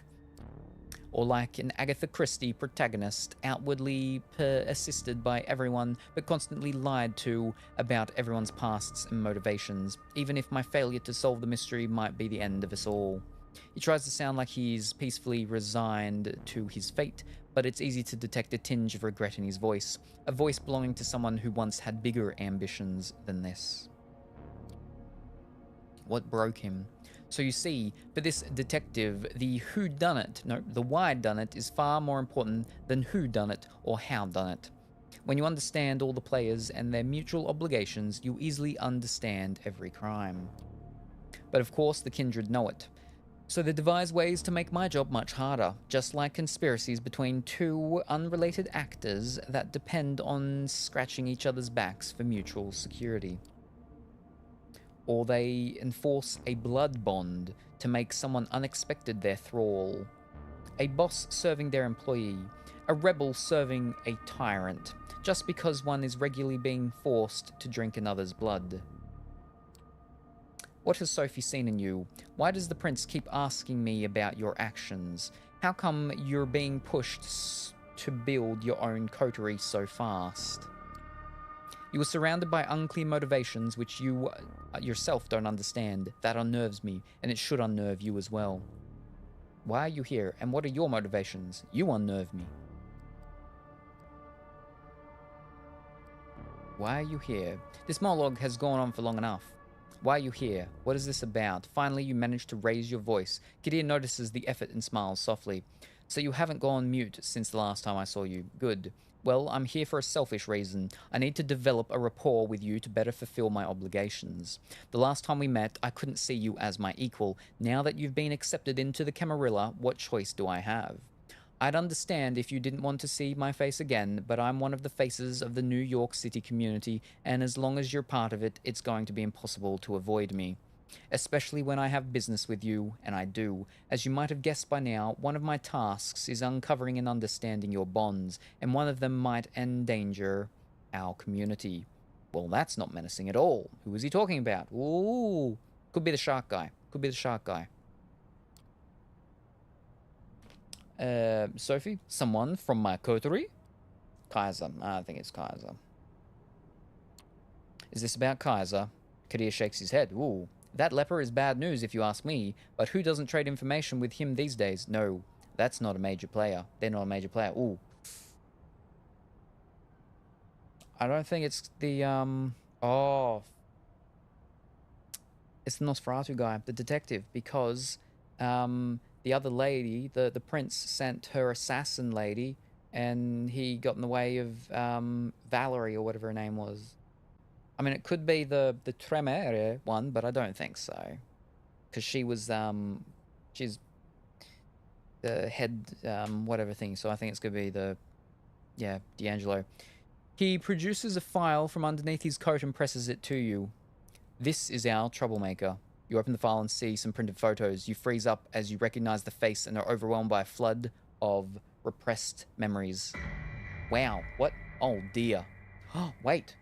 Or like an Agatha Christie protagonist, outwardly assisted by everyone, but constantly lied to about everyone's pasts and motivations, even if my failure to solve the mystery might be the end of us all. He tries to sound like he's peacefully resigned to his fate, but it's easy to detect a tinge of regret in his voice, a voice belonging to someone who once had bigger ambitions than this. What broke him? So you see, for this detective, the the why done it is far more important than who done it or how done it. When you understand all the players and their mutual obligations, you easily understand every crime. But of course, the kindred know it. So they devise ways to make my job much harder, just like conspiracies between 2 unrelated actors that depend on scratching each other's backs for mutual security. Or they enforce a blood bond to make someone unexpected their thrall. A boss serving their employee, a rebel serving a tyrant, just because one is regularly being forced to drink another's blood. What has Sophie seen in you? Why does the prince keep asking me about your actions? How come you're being pushed to build your own coterie so fast? You are surrounded by unclear motivations which you yourself don't understand. That unnerves me, and it should unnerve you as well. Why are you here, and what are your motivations? You unnerve me. Why are you here? This monologue has gone on for long enough. Why are you here? What is this about? Finally, you manage to raise your voice. Gideon notices the effort and smiles softly. So you haven't gone mute since the last time I saw you. Good. Well, I'm here for a selfish reason. I need to develop a rapport with you to better fulfill my obligations. The last time we met, I couldn't see you as my equal. Now that you've been accepted into the Camarilla, what choice do I have? I'd understand if you didn't want to see my face again, but I'm one of the faces of the New York City community, and as long as you're part of it, it's going to be impossible to avoid me. Especially when I have business with you, and I do. As you might have guessed by now, one of my tasks is uncovering and understanding your bonds, and one of them might endanger our community. Well, that's not menacing at all. Who is he talking about? Ooh, could be the shark guy. Could be the shark guy. Sophie? Someone from my coterie? Kaiser. I think it's Kaiser. Is this about Kaiser? Kadir shakes his head. Ooh. That leper is bad news if you ask me, but who doesn't trade information with him these days? No, that's not a major player. They're not a major player. Ooh. I don't think it's the, oh. It's the Nosferatu guy, the detective, because, the other lady, the prince sent her assassin lady, and he got in the way of Valerie or whatever her name was. I mean, it could be the Tremere one, but I don't think so, because she's the head whatever thing. So I think it's gonna be D'Angelo. He produces a file from underneath his coat and presses it to you. This is our troublemaker. You open the file and see some printed photos. You freeze up as you recognize the face and are overwhelmed by a flood of repressed memories. Wow, what? Oh dear. Oh, wait.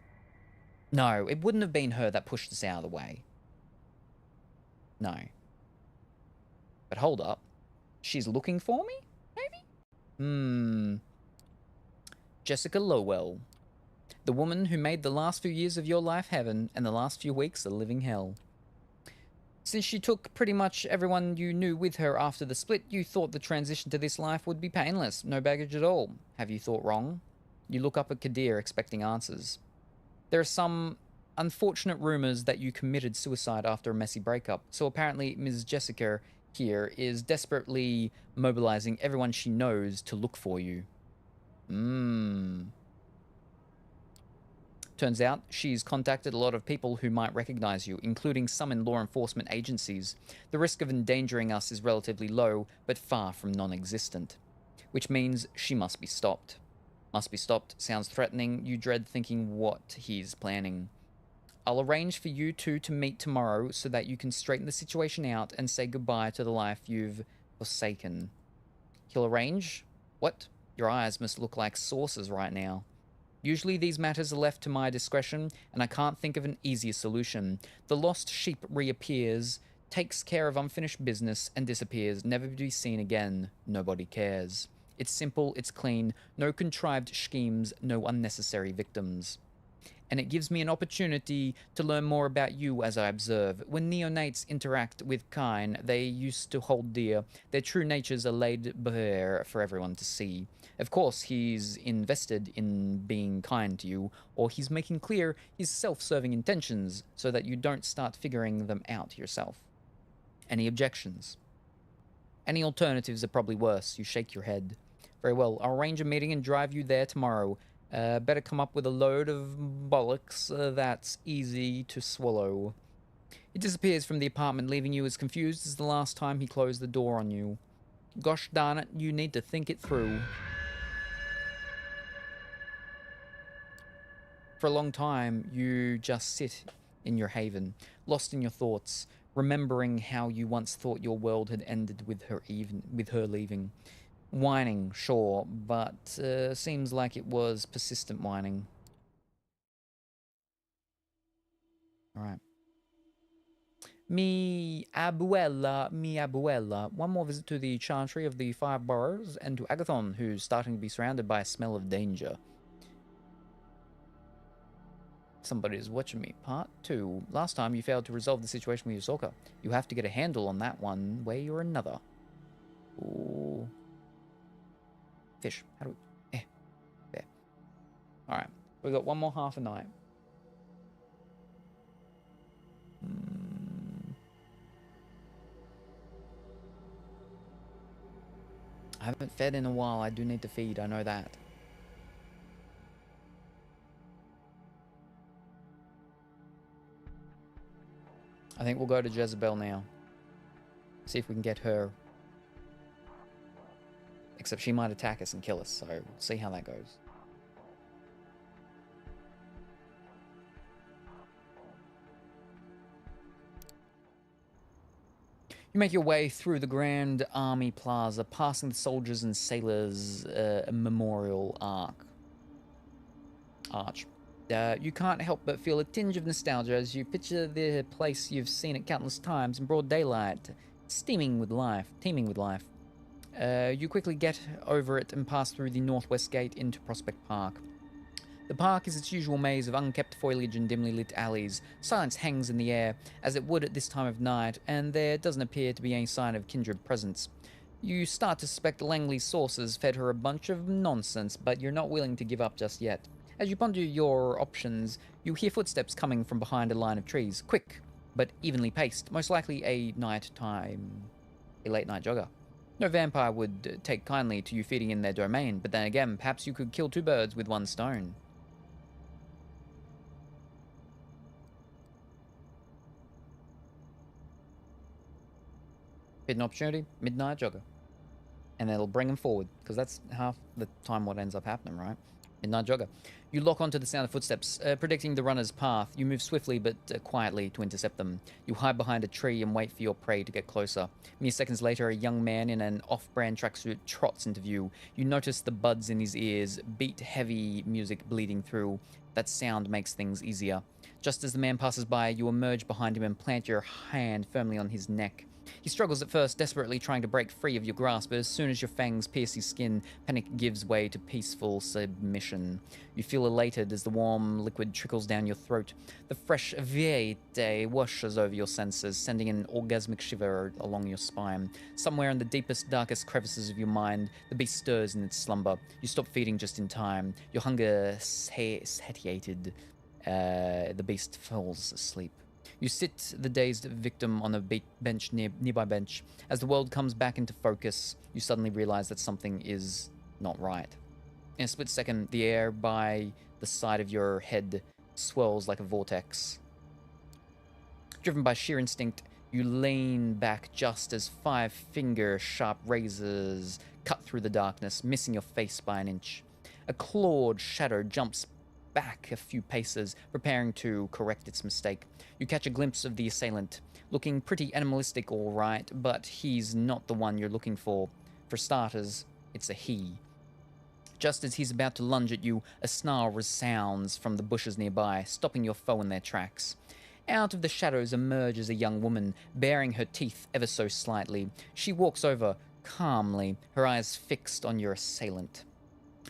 No, it wouldn't have been her that pushed us out of the way. No. But hold up. She's looking for me? Maybe? Jessica Lowell. The woman who made the last few years of your life heaven and the last few weeks a living hell. Since she took pretty much everyone you knew with her after the split, you thought the transition to this life would be painless, no baggage at all. Have you thought wrong? You look up at Kadir expecting answers. There are some unfortunate rumors that you committed suicide after a messy breakup, so apparently Ms. Jessica here is desperately mobilizing everyone she knows to look for you. Turns out she's contacted a lot of people who might recognize you, including some in law enforcement agencies. The risk of endangering us is relatively low, but far from non-existent. Which means she must be stopped. Must be stopped sounds threatening. You dread thinking what he's planning. I'll arrange for you two to meet tomorrow so that you can straighten the situation out and say goodbye to the life you've forsaken. He'll arrange? What? Your eyes must look like saucers right now. Usually these matters are left to my discretion, and I can't think of an easier solution. The lost sheep reappears, takes care of unfinished business, and disappears, never to be seen again. Nobody cares. It's simple, it's clean, no contrived schemes, no unnecessary victims. And it gives me an opportunity to learn more about you as I observe. When neonates interact with kine they used to hold dear, their true natures are laid bare for everyone to see. Of course, he's invested in being kind to you, or he's making clear his self-serving intentions so that you don't start figuring them out yourself. Any objections? Any alternatives are probably worse. You shake your head. Very well, I'll arrange a meeting and drive you there tomorrow. Better come up with a load of bollocks that's easy to swallow. He disappears from the apartment, leaving you as confused as the last time he closed the door on you. Gosh darn it, you need to think it through. For a long time, you just sit in your haven, lost in your thoughts, remembering how you once thought your world had ended with her leaving. Whining, sure, but seems like it was persistent whining. Alright. Mi abuela. One more visit to the chantry of the Five Boroughs and to Agathon, who's starting to be surrounded by a smell of danger. Somebody's watching me. Part 2. Last time you failed to resolve the situation with your stalker. You have to get a handle on that one way or another. Ooh. Fish. How do we... There. Alright. We've got one more half a night. I haven't fed in a while. I do need to feed. I know that. I think we'll go to Jezebel now. See if we can get her. Except she might attack us and kill us, so we'll see how that goes. You make your way through the Grand Army Plaza, passing the soldiers and sailors memorial arch. You can't help but feel a tinge of nostalgia as you picture the place you've seen it countless times in broad daylight, teeming with life. You quickly get over it and pass through the northwest gate into Prospect Park. The park is its usual maze of unkept foliage and dimly lit alleys. Silence hangs in the air, as it would at this time of night, and there doesn't appear to be any sign of kindred presence. You start to suspect Langley's sources fed her a bunch of nonsense, but you're not willing to give up just yet. As you ponder your options, you hear footsteps coming from behind a line of trees. Quick, but evenly paced, most likely a late night jogger. No vampire would take kindly to you feeding in their domain, but then again, perhaps you could kill two birds with one stone. Hidden opportunity, midnight jogger. And it'll bring him forward, because that's half the time what ends up happening, right? Midnight jogger. You lock onto the sound of footsteps, predicting the runner's path. You move swiftly but quietly to intercept them. You hide behind a tree and wait for your prey to get closer. Mere seconds later, a young man in an off-brand tracksuit trots into view. You notice the buds in his ears, beat heavy music bleeding through. That sound makes things easier. Just as the man passes by, you emerge behind him and plant your hand firmly on his neck. He struggles at first, desperately trying to break free of your grasp, but as soon as your fangs pierce his skin, panic gives way to peaceful submission. You feel elated as the warm liquid trickles down your throat. The fresh vieite washes over your senses, sending an orgasmic shiver along your spine. Somewhere in the deepest, darkest crevices of your mind, the beast stirs in its slumber. You stop feeding just in time. Your hunger satiated. The beast falls asleep. You sit the dazed victim on a bench nearby bench. As the world comes back into focus, you suddenly realize that something is not right. In a split second, the air by the side of your head swirls like a vortex. Driven by sheer instinct, you lean back just as 5-finger sharp razors cut through the darkness, missing your face by an inch. A clawed shadow jumps back a few paces, preparing to correct its mistake. You catch a glimpse of the assailant, looking pretty animalistic all right, but he's not the one you're looking for. For starters, it's a he. Just as he's about to lunge at you, a snarl resounds from the bushes nearby, stopping your foe in their tracks. Out of the shadows emerges a young woman, baring her teeth ever so slightly. She walks over, calmly, her eyes fixed on your assailant.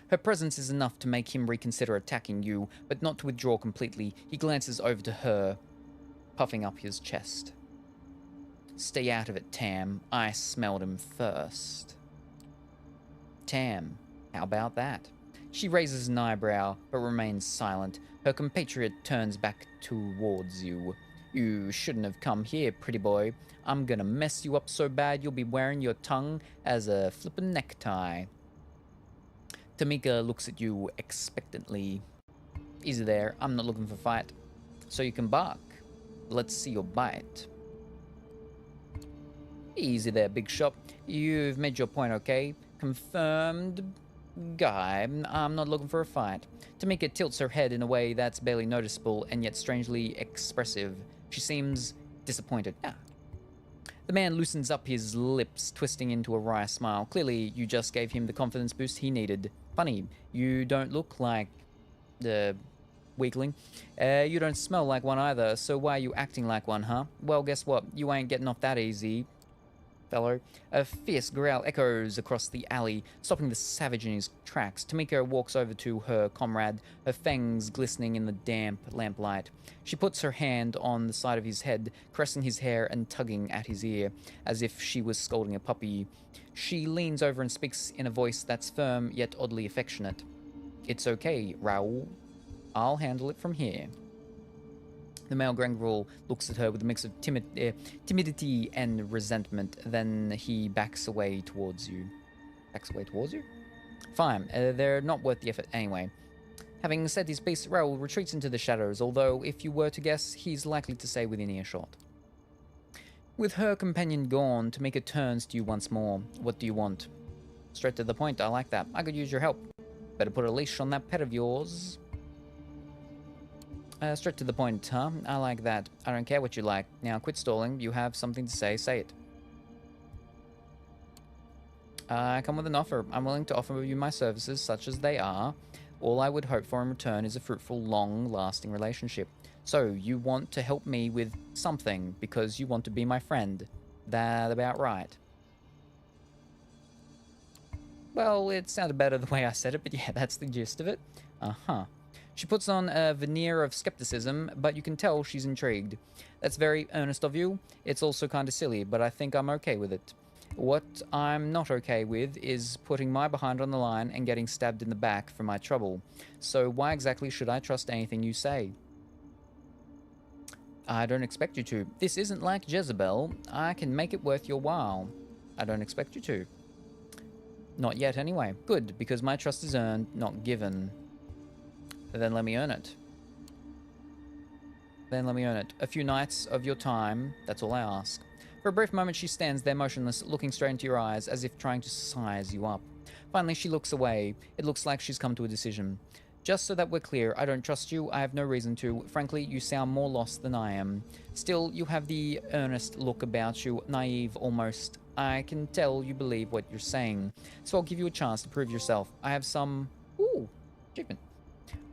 Her presence is enough to make him reconsider attacking you, but not to withdraw completely. He glances over to her, puffing up his chest. Stay out of it, Tam. I smelled him first. Tam, how about that? She raises an eyebrow, but remains silent. Her compatriot turns back towards you. You shouldn't have come here, pretty boy. I'm gonna mess you up so bad you'll be wearing your tongue as a flippin' necktie. Tamika looks at you expectantly. Easy there, I'm not looking for fight. So you can bark. Let's see your bite. Easy there, big shot. You've made your point, okay? Confirmed guy. I'm not looking for a fight. Tamika tilts her head in a way that's barely noticeable and yet strangely expressive. She seems disappointed. The man loosens up his lips, twisting into a wry smile. Clearly, you just gave him the confidence boost he needed. Funny, you don't look like the weakling. You don't smell like one either, so why are you acting like one, huh? Well, guess what? You ain't getting off that easy, fellow. A fierce growl echoes across the alley, stopping the savage in his tracks. Tamika walks over to her comrade, her fangs glistening in the damp lamplight. She puts her hand on the side of his head, caressing his hair and tugging at his ear, as if she was scolding a puppy. She leans over and speaks in a voice that's firm yet oddly affectionate. It's okay, Raoul. I'll handle it from here. The male Grangrel looks at her with a mix of timidity and resentment. Then he backs away towards you. Backs away towards you? Fine, they're not worth the effort anyway. Having said his piece, Raoul retreats into the shadows, although if you were to guess, he's likely to stay within earshot. With her companion gone, Tamika turns to you once more. What do you want? Straight to the point, I like that. I could use your help. Better put a leash on that pet of yours. Straight to the point, huh? I like that. I don't care what you like. Now quit stalling. You have something to say. Say it. I come with an offer. I'm willing to offer you my services, such as they are. All I would hope for in return is a fruitful, long-lasting relationship. So, you want to help me with something because you want to be my friend. That about right? Well, it sounded better the way I said it, but yeah, that's the gist of it. Uh-huh. She puts on a veneer of skepticism, but you can tell she's intrigued. That's very earnest of you. It's also kind of silly, but I think I'm okay with it. What I'm not okay with is putting my behind on the line and getting stabbed in the back for my trouble. So why exactly should I trust anything you say? I don't expect you to. This isn't like Jezebel. I can make it worth your while. I don't expect you to. Not yet, anyway. Good, because my trust is earned, not given. Then let me earn it. A few nights of your time, that's all I ask. For a brief moment, she stands there motionless, looking straight into your eyes, as if trying to size you up. Finally, she looks away. It looks like she's come to a decision. Just so that we're clear, I don't trust you. I have no reason to. Frankly, you sound more lost than I am. Still, you have the earnest look about you, naive almost. I can tell you believe what you're saying. So I'll give you a chance to prove yourself. I have some... Ooh, achievement.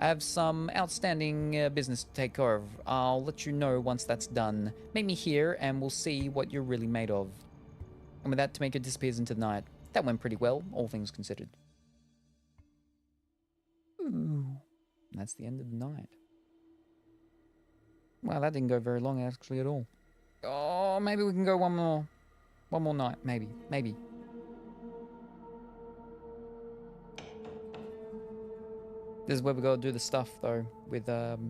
I have some outstanding business to take care of. I'll let you know once that's done. Meet me here and we'll see what you're really made of. And with that, Tamika disappears into the night. That went pretty well, all things considered. Ooh. That's the end of the night. Well, that didn't go very long actually at all. Oh, maybe we can go one more night. Maybe. This is where we gotta do the stuff, though, with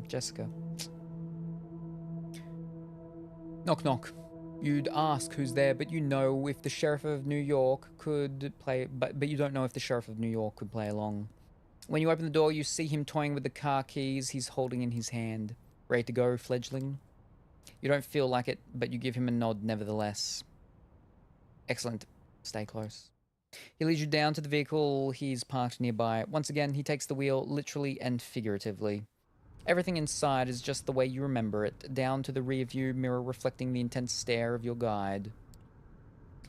Jessica. Knock, knock. You'd ask who's there, but you know if the Sheriff of New York could play... But you don't know if the Sheriff of New York could play along. When you open the door, you see him toying with the car keys he's holding in his hand. Ready to go, fledgling? You don't feel like it, but you give him a nod nevertheless. Excellent. Stay close. He leads you down to the vehicle he's parked nearby. Once again, he takes the wheel literally and figuratively. Everything inside is just the way you remember it, down to the rear-view mirror reflecting the intense stare of your guide.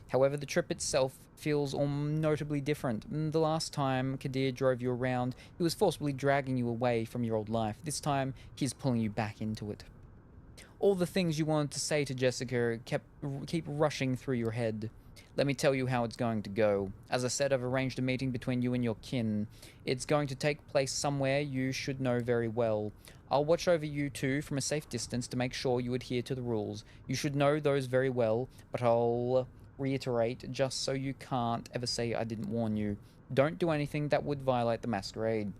However, the trip itself feels notably different. The last time Kadir drove you around, he was forcibly dragging you away from your old life. This time, he's pulling you back into it. All the things you wanted to say to Jessica keep rushing through your head. Let me tell you how it's going to go. As I said, I've arranged a meeting between you and your kin. It's going to take place somewhere you should know very well. I'll watch over you two from a safe distance to make sure you adhere to the rules. You should know those very well, but I'll reiterate just so you can't ever say I didn't warn you. Don't do anything that would violate the Masquerade.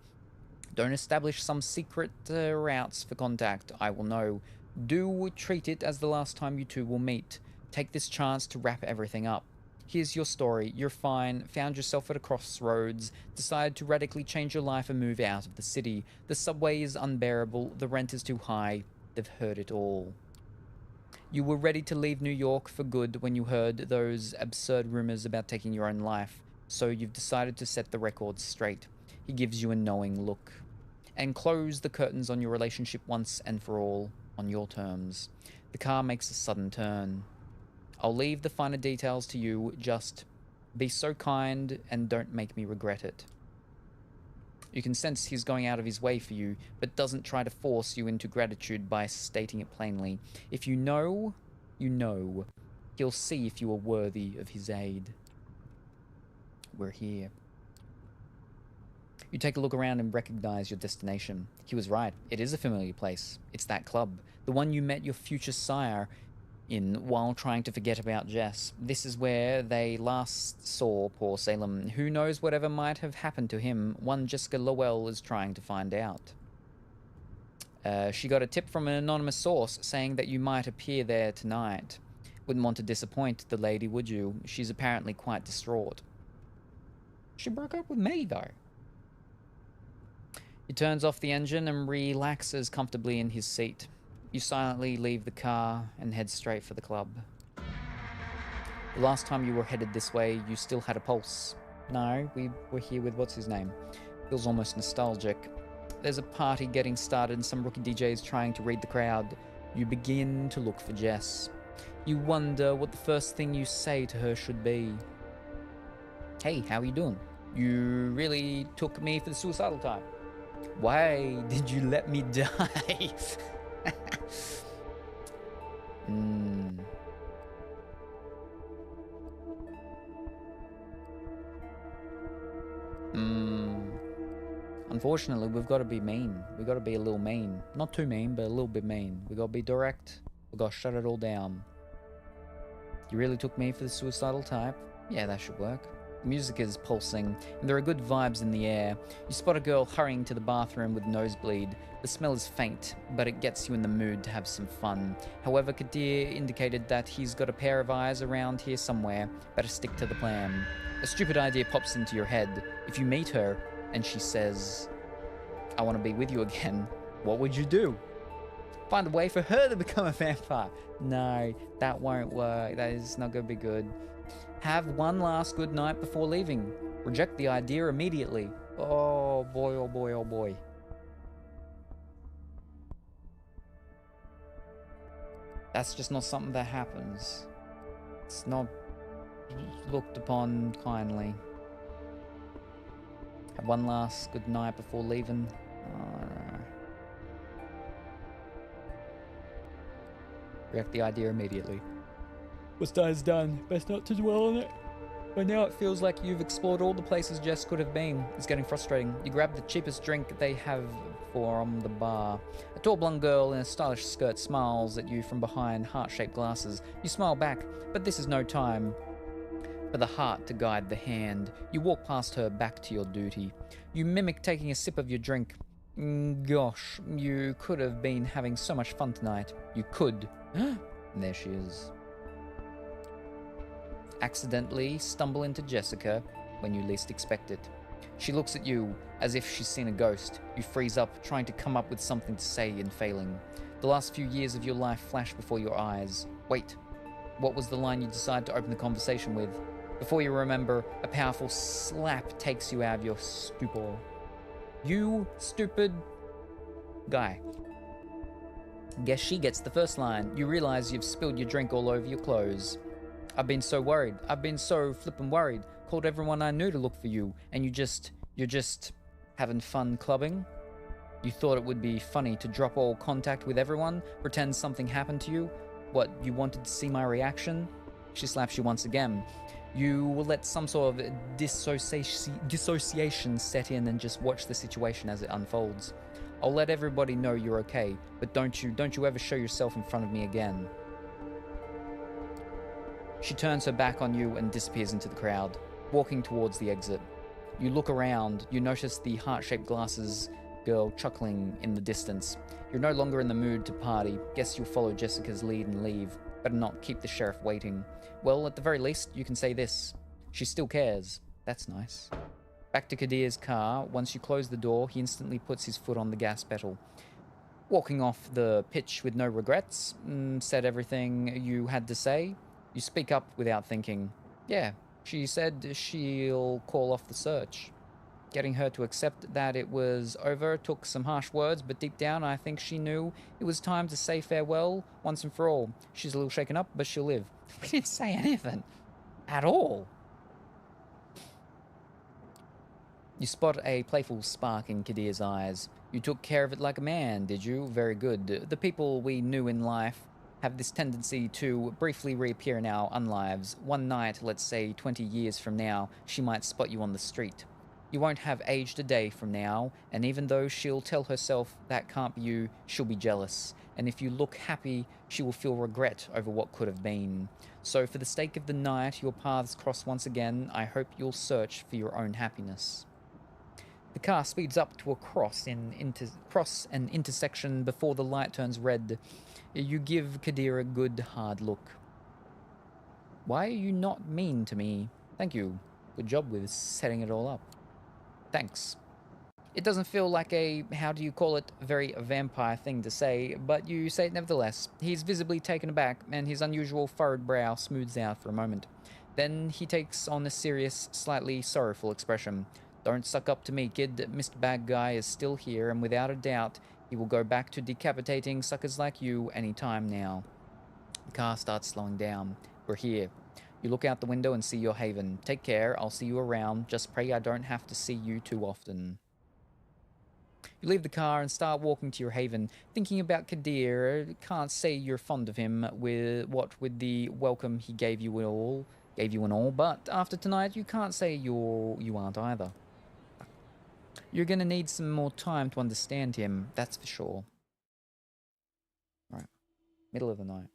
Don't establish some secret routes for contact. I will know. Do treat it as the last time you two will meet. Take this chance to wrap everything up. Here's your story. You're fine, found yourself at a crossroads, decided to radically change your life and move out of the city. The subway is unbearable, the rent is too high. They've heard it all. You were ready to leave New York for good when you heard those absurd rumors about taking your own life, so you've decided to set the record straight. He gives you a knowing look. And close the curtains on your relationship once and for all, on your terms. The car makes a sudden turn. I'll leave the finer details to you, just be so kind and don't make me regret it. You can sense he's going out of his way for you, but doesn't try to force you into gratitude by stating it plainly. If you know, you know. He'll see if you are worthy of his aid. We're here. You take a look around and recognize your destination. He was right. It is a familiar place. It's that club. The one you met your future sire in while trying to forget about Jess. This is where they last saw poor Salem. Who knows whatever might have happened to him? One Jessica Lowell is trying to find out. She got a tip from an anonymous source saying that you might appear there tonight. Wouldn't want to disappoint the lady, would you? She's apparently quite distraught. She broke up with me, though. He turns off the engine and relaxes comfortably in his seat. You silently leave the car and head straight for the club. The last time you were headed this way, you still had a pulse. No, we were here with what's-his-name. Feels almost nostalgic. There's a party getting started and some rookie DJs trying to read the crowd. You begin to look for Jess. You wonder what the first thing you say to her should be. Hey, how are you doing? You really took me for the suicidal type. Why did you let me die? Unfortunately, we've got to be mean. We've got to be a little mean. Not too mean, but a little bit mean. We've got to be direct. We've got to shut it all down. You really took me for the suicidal type? Yeah, that should work. The music is pulsing, and there are good vibes in the air. You spot a girl hurrying to the bathroom with nosebleed. The smell is faint, but it gets you in the mood to have some fun. However, Kadir indicated that he's got a pair of eyes around here somewhere. Better stick to the plan. A stupid idea pops into your head. If you meet her, and she says, "I want to be with you again," what would you do? Find a way for her to become a vampire. No, that won't work. That is not going to be good. Have one last good night before leaving. Reject the idea immediately. Oh boy, oh boy, oh boy. That's just not something that happens. It's not looked upon kindly. Have one last good night before leaving. Reject the idea immediately. What's done is done. Best not to dwell on it. By now it feels like you've explored all the places Jess could have been. It's getting frustrating. You grab the cheapest drink they have from the bar. A tall blonde girl in a stylish skirt smiles at you from behind heart-shaped glasses. You smile back, but this is no time for the heart to guide the hand. You walk past her back to your duty. You mimic taking a sip of your drink. Gosh, you could have been having so much fun tonight. You could. And there she is. Accidentally stumble into Jessica when you least expect it. She looks at you as if she's seen a ghost. You freeze up, trying to come up with something to say and failing. The last few years of your life flash before your eyes. Wait, what was the line you decided to open the conversation with? Before you remember, a powerful slap takes you out of your stupor. You stupid guy. Guess she gets the first line. You realize you've spilled your drink all over your clothes. I've been so worried. I've been so flippin' worried. Called everyone I knew to look for you, and you're just having fun clubbing? You thought it would be funny to drop all contact with everyone, pretend something happened to you? What, you wanted to see my reaction? She slaps you once again. You will let some sort of dissociation set in and just watch the situation as it unfolds. I'll let everybody know you're okay, but don't you ever show yourself in front of me again. She turns her back on you and disappears into the crowd, walking towards the exit. You look around, you notice the heart-shaped glasses girl chuckling in the distance. You're no longer in the mood to party. Guess you'll follow Jessica's lead and leave. Better not keep the sheriff waiting. Well, at the very least, you can say this. She still cares. That's nice. Back to Kadir's car. Once you close the door, he instantly puts his foot on the gas pedal. Walking off the pitch with no regrets, said everything you had to say. You speak up without thinking. Yeah, she said she'll call off the search. Getting her to accept that it was over took some harsh words, but deep down I think she knew it was time to say farewell once and for all. She's a little shaken up, but she'll live. We didn't say anything. At all. You spot a playful spark in Kadir's eyes. You took care of it like a man, did you? Very good. The people we knew in life have this tendency to briefly reappear in our unlives. One night, let's say 20 years from now, she might spot you on the street. You won't have aged a day from now, and even though she'll tell herself that can't be you, she'll be jealous. And if you look happy, she will feel regret over what could have been. So for the sake of the night your paths cross once again, I hope you'll search for your own happiness. The car speeds up to a cross an intersection before the light turns red. You give Kadir a good, hard look. Why are you not mean to me? Thank you. Good job with setting it all up. Thanks. It doesn't feel like a, how do you call it, very vampire thing to say, but you say it nevertheless. He's visibly taken aback, and his unusual furrowed brow smooths out for a moment. Then he takes on a serious, slightly sorrowful expression. Don't suck up to me, kid. Mr. Bad Guy is still here, and without a doubt, he will go back to decapitating suckers like you any time now. The car starts slowing down. We're here. You look out the window and see your haven. Take care. I'll see you around. Just pray I don't have to see you too often. You leave the car and start walking to your haven, thinking about Kadir. Can't say you're fond of him with the welcome he gave you and all, but after tonight you can't say you aren't either. You're gonna need some more time to understand him, that's for sure. Right. Middle of the night.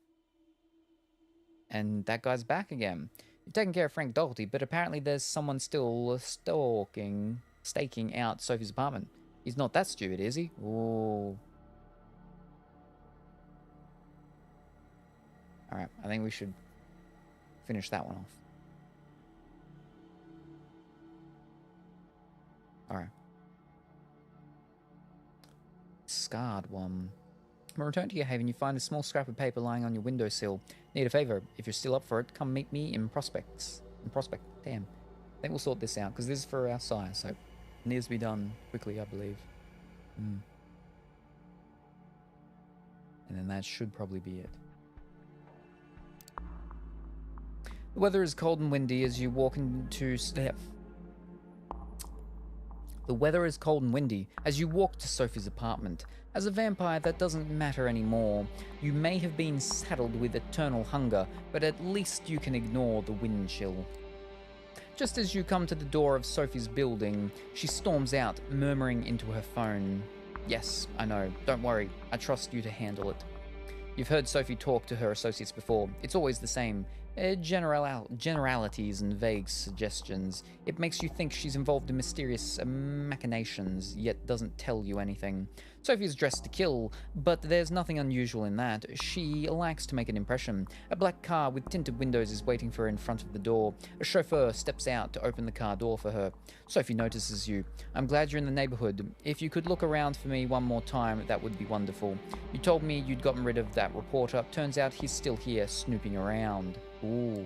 And that guy's back again. You've taken care of Frank Doherty, but apparently there's someone still staking out Sophie's apartment. He's not that stupid, is he? Ooh. Alright, I think we should finish that one off. Alright. Scarred one. When return to your haven, you find a small scrap of paper lying on your windowsill. Need a favor. If you're still up for it, come meet me in Prospect. Damn. I think we'll sort this out, because this is for our sire, so it needs to be done quickly, I believe. And then that should probably be it. The weather is cold and windy as you walk into... The weather is cold and windy as you walk to Sophie's apartment. As a vampire, that doesn't matter anymore. You may have been saddled with eternal hunger, but at least you can ignore the wind chill. Just as you come to the door of Sophie's building, she storms out, murmuring into her phone. Yes, I know. Don't worry. I trust you to handle it. You've heard Sophie talk to her associates before. It's always the same. Generalities and vague suggestions. It makes you think she's involved in mysterious machinations, yet doesn't tell you anything. Sophie is dressed to kill, but there's nothing unusual in that. She likes to make an impression. A black car with tinted windows is waiting for her in front of the door. A chauffeur steps out to open the car door for her. Sophie notices you. I'm glad you're in the neighborhood. If you could look around for me one more time, that would be wonderful. You told me you'd gotten rid of that reporter. Turns out he's still here, snooping around. Ooh.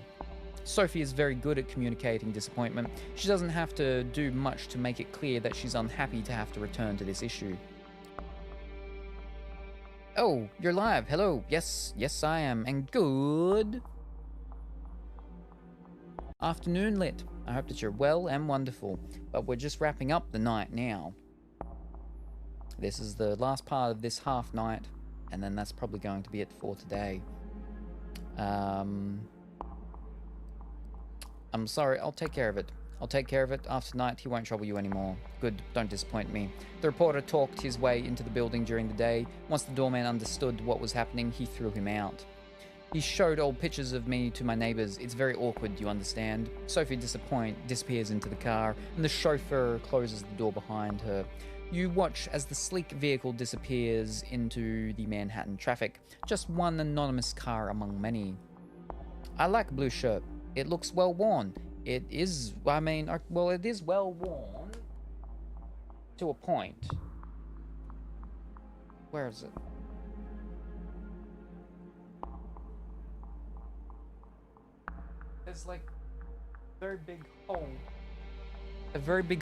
Sophie is very good at communicating disappointment. She doesn't have to do much to make it clear that she's unhappy to have to return to this issue. Oh, you're live. Hello. Yes, I am. And good afternoon, Lit. I hope that you're well and wonderful. But we're just wrapping up the night now. This is the last part of this half night, and then that's probably going to be it for today. I'm sorry, I'll take care of it. After tonight, he won't trouble you anymore. Good, don't disappoint me. The reporter talked his way into the building during the day. Once the doorman understood what was happening, he threw him out. He showed old pictures of me to my neighbors. It's very awkward, you understand. Sophie disappears into the car, and the chauffeur closes the door behind her. You watch as the sleek vehicle disappears into the Manhattan traffic. Just one anonymous car among many. I like a blue shirt. It looks well worn. It is, it is well worn to a point. Where is it? There's like a very big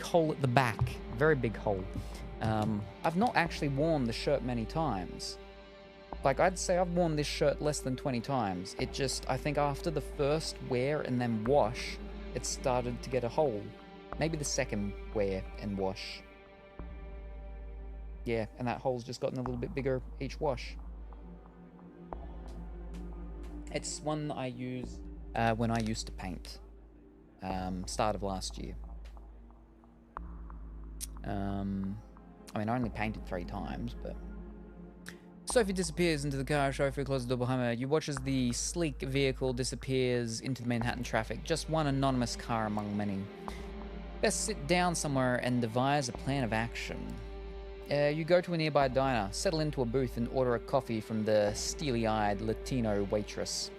hole at the back. Very big hole. I've not actually worn the shirt many times. Like, I'd say I've worn this shirt less than 20 times. It just, I think after the first wear and then wash, it started to get a hole. Maybe the second wear and wash. Yeah, and that hole's just gotten a little bit bigger each wash. It's one I use when I used to paint. Start of last year. I only painted 3 times, but... Sophie disappears into the car, chauffeur closes the door behind her. You watch as the sleek vehicle disappears into the Manhattan traffic. Just one anonymous car among many. Best sit down somewhere and devise a plan of action. You go to a nearby diner, settle into a booth and order a coffee from the steely-eyed Latino waitress.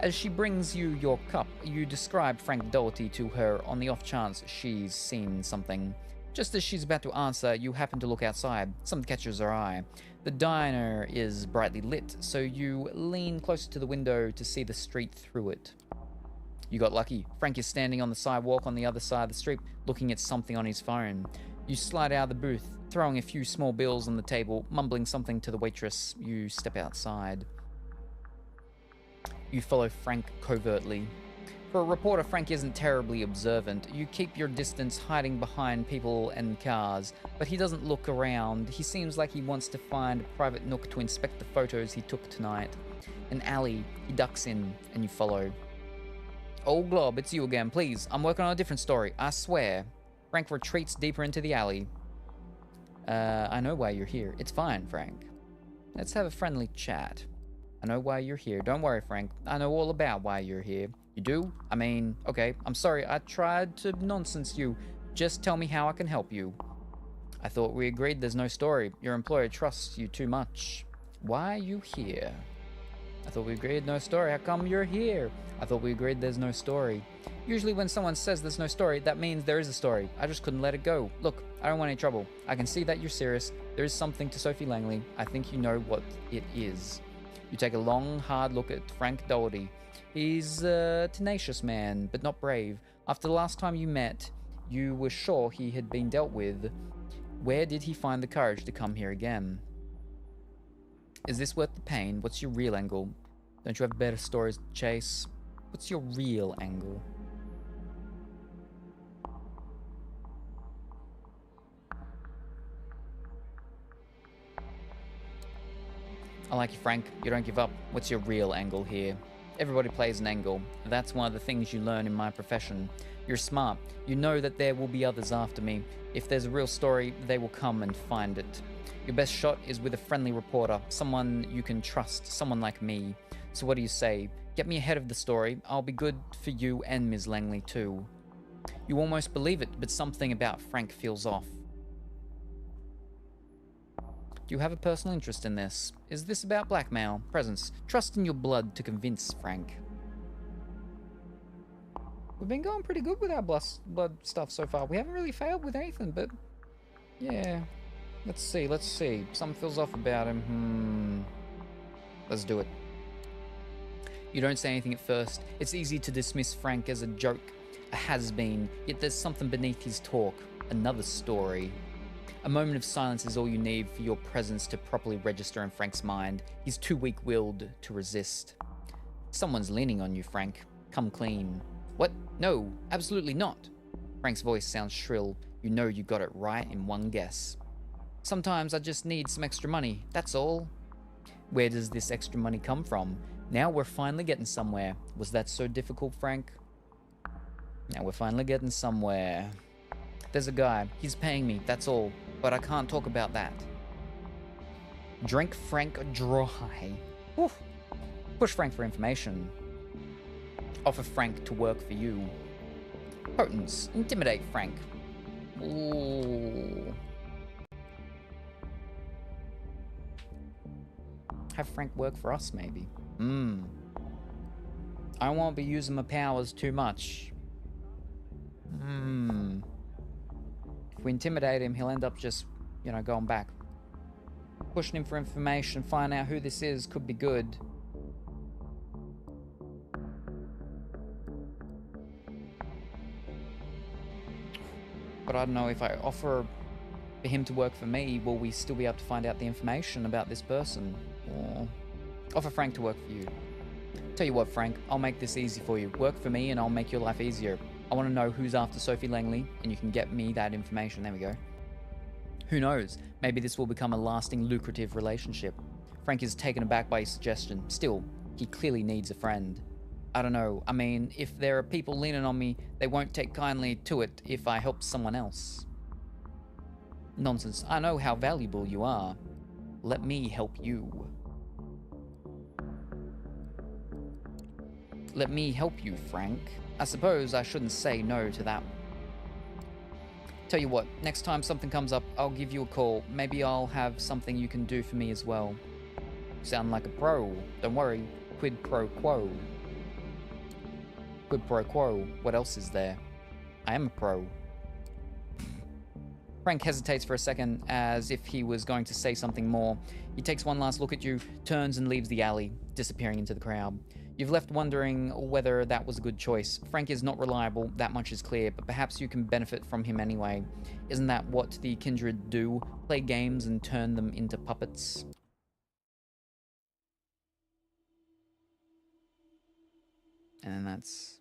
As she brings you your cup, you describe Frank Doherty to her on the off chance she's seen something. Just as she's about to answer, you happen to look outside. Something catches her eye. The diner is brightly lit, so you lean closer to the window to see the street through it. You got lucky. Frank is standing on the sidewalk on the other side of the street, looking at something on his phone. You slide out of the booth, throwing a few small bills on the table, mumbling something to the waitress. You step outside. You follow Frank covertly. For a reporter, Frank isn't terribly observant. You keep your distance, hiding behind people and cars, but he doesn't look around. He seems like he wants to find a private nook to inspect the photos he took tonight. An alley, he ducks in, and you follow. Oh, Glob, it's you again. Please, I'm working on a different story, I swear. Frank retreats deeper into the alley. I know why you're here. It's fine, Frank. Let's have a friendly chat. I know why you're here. Don't worry, Frank. I know all about why you're here. You do? I mean, okay, I'm sorry, I tried to nonsense you. Just tell me how I can help you. I thought we agreed there's no story. Your employer trusts you too much. Why are you here? I thought we agreed no story. How come you're here? I thought we agreed there's no story. Usually when someone says there's no story, that means there is a story. I just couldn't let it go. Look, I don't want any trouble. I can see that you're serious. There is something to Sophie Langley. I think you know what it is. You take a long, hard look at Frank Doherty. He's a tenacious man, but not brave. After the last time you met, you were sure he had been dealt with. Where did he find the courage to come here again? Is this worth the pain? What's your real angle? Don't you have better stories to chase? What's your real angle? I like you, Frank. You don't give up. What's your real angle here? Everybody plays an angle. That's one of the things you learn in my profession. You're smart. You know that there will be others after me. If there's a real story, they will come and find it. Your best shot is with a friendly reporter, someone you can trust, someone like me. So what do you say? Get me ahead of the story. I'll be good for you and Ms. Langley too. You almost believe it, but something about Frank feels off. Do you have a personal interest in this? Is this about blackmail, presence, trust in your blood to convince Frank? We've been going pretty good with our blood stuff so far. We haven't really failed with anything, but yeah. Let's see. Something feels off about him. Let's do it. You don't say anything at first. It's easy to dismiss Frank as a joke, a has-been, yet there's something beneath his talk. Another story. A moment of silence is all you need for your presence to properly register in Frank's mind. He's too weak-willed to resist. Someone's leaning on you, Frank. Come clean. What? No, absolutely not. Frank's voice sounds shrill. You know you got it right in one guess. Sometimes I just need some extra money, that's all. Where does this extra money come from? Now we're finally getting somewhere. Was that so difficult, Frank? Now we're finally getting somewhere. There's a guy. He's paying me, that's all. But I can't talk about that. Drink Frank dry. Oof. Push Frank for information. Offer Frank to work for you. Potence. Intimidate Frank. Ooh. Have Frank work for us, maybe. I won't be using my powers too much. If we intimidate him, he'll end up just, going back. Pushing him for information, find out who this is, could be good. But I don't know, if I offer for him to work for me, will we still be able to find out the information about this person? Or offer Frank to work for you. Tell you what, Frank, I'll make this easy for you. Work for me and I'll make your life easier. I want to know who's after Sophie Langley, and you can get me that information. There we go. Who knows? Maybe this will become a lasting, lucrative relationship. Frank is taken aback by his suggestion. Still, he clearly needs a friend. I don't know. I mean, if there are people leaning on me, they won't take kindly to it if I help someone else. Nonsense. I know how valuable you are. Let me help you. Let me help you, Frank. I suppose I shouldn't say no to that. Tell you what, next time something comes up, I'll give you a call. Maybe I'll have something you can do for me as well. Sound like a pro. Don't worry. Quid pro quo. Quid pro quo. What else is there? I am a pro. Frank hesitates for a second, as if he was going to say something more. He takes one last look at you, turns and leaves the alley, disappearing into the crowd. You've left wondering whether that was a good choice. Frank is not reliable, that much is clear, but perhaps you can benefit from him anyway. Isn't that what the kindred do? Play games and turn them into puppets? And then that's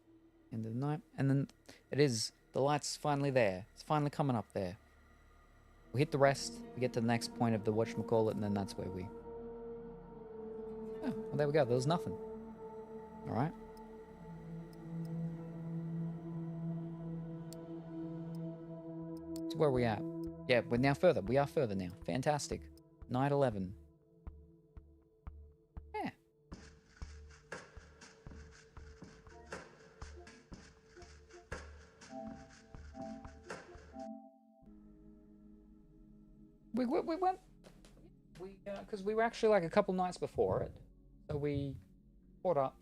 end of the night. And then it is. The light's finally there. It's finally coming up there. We hit the rest, we get to the next point of the whatchamacallit, and then that's where we... Oh, well, there we go. There was nothing. Alright. So where are we at? Yeah, we're now further. We are further now. Fantastic. Night 11. Yeah. We went because we were actually like a couple nights before it, so we caught up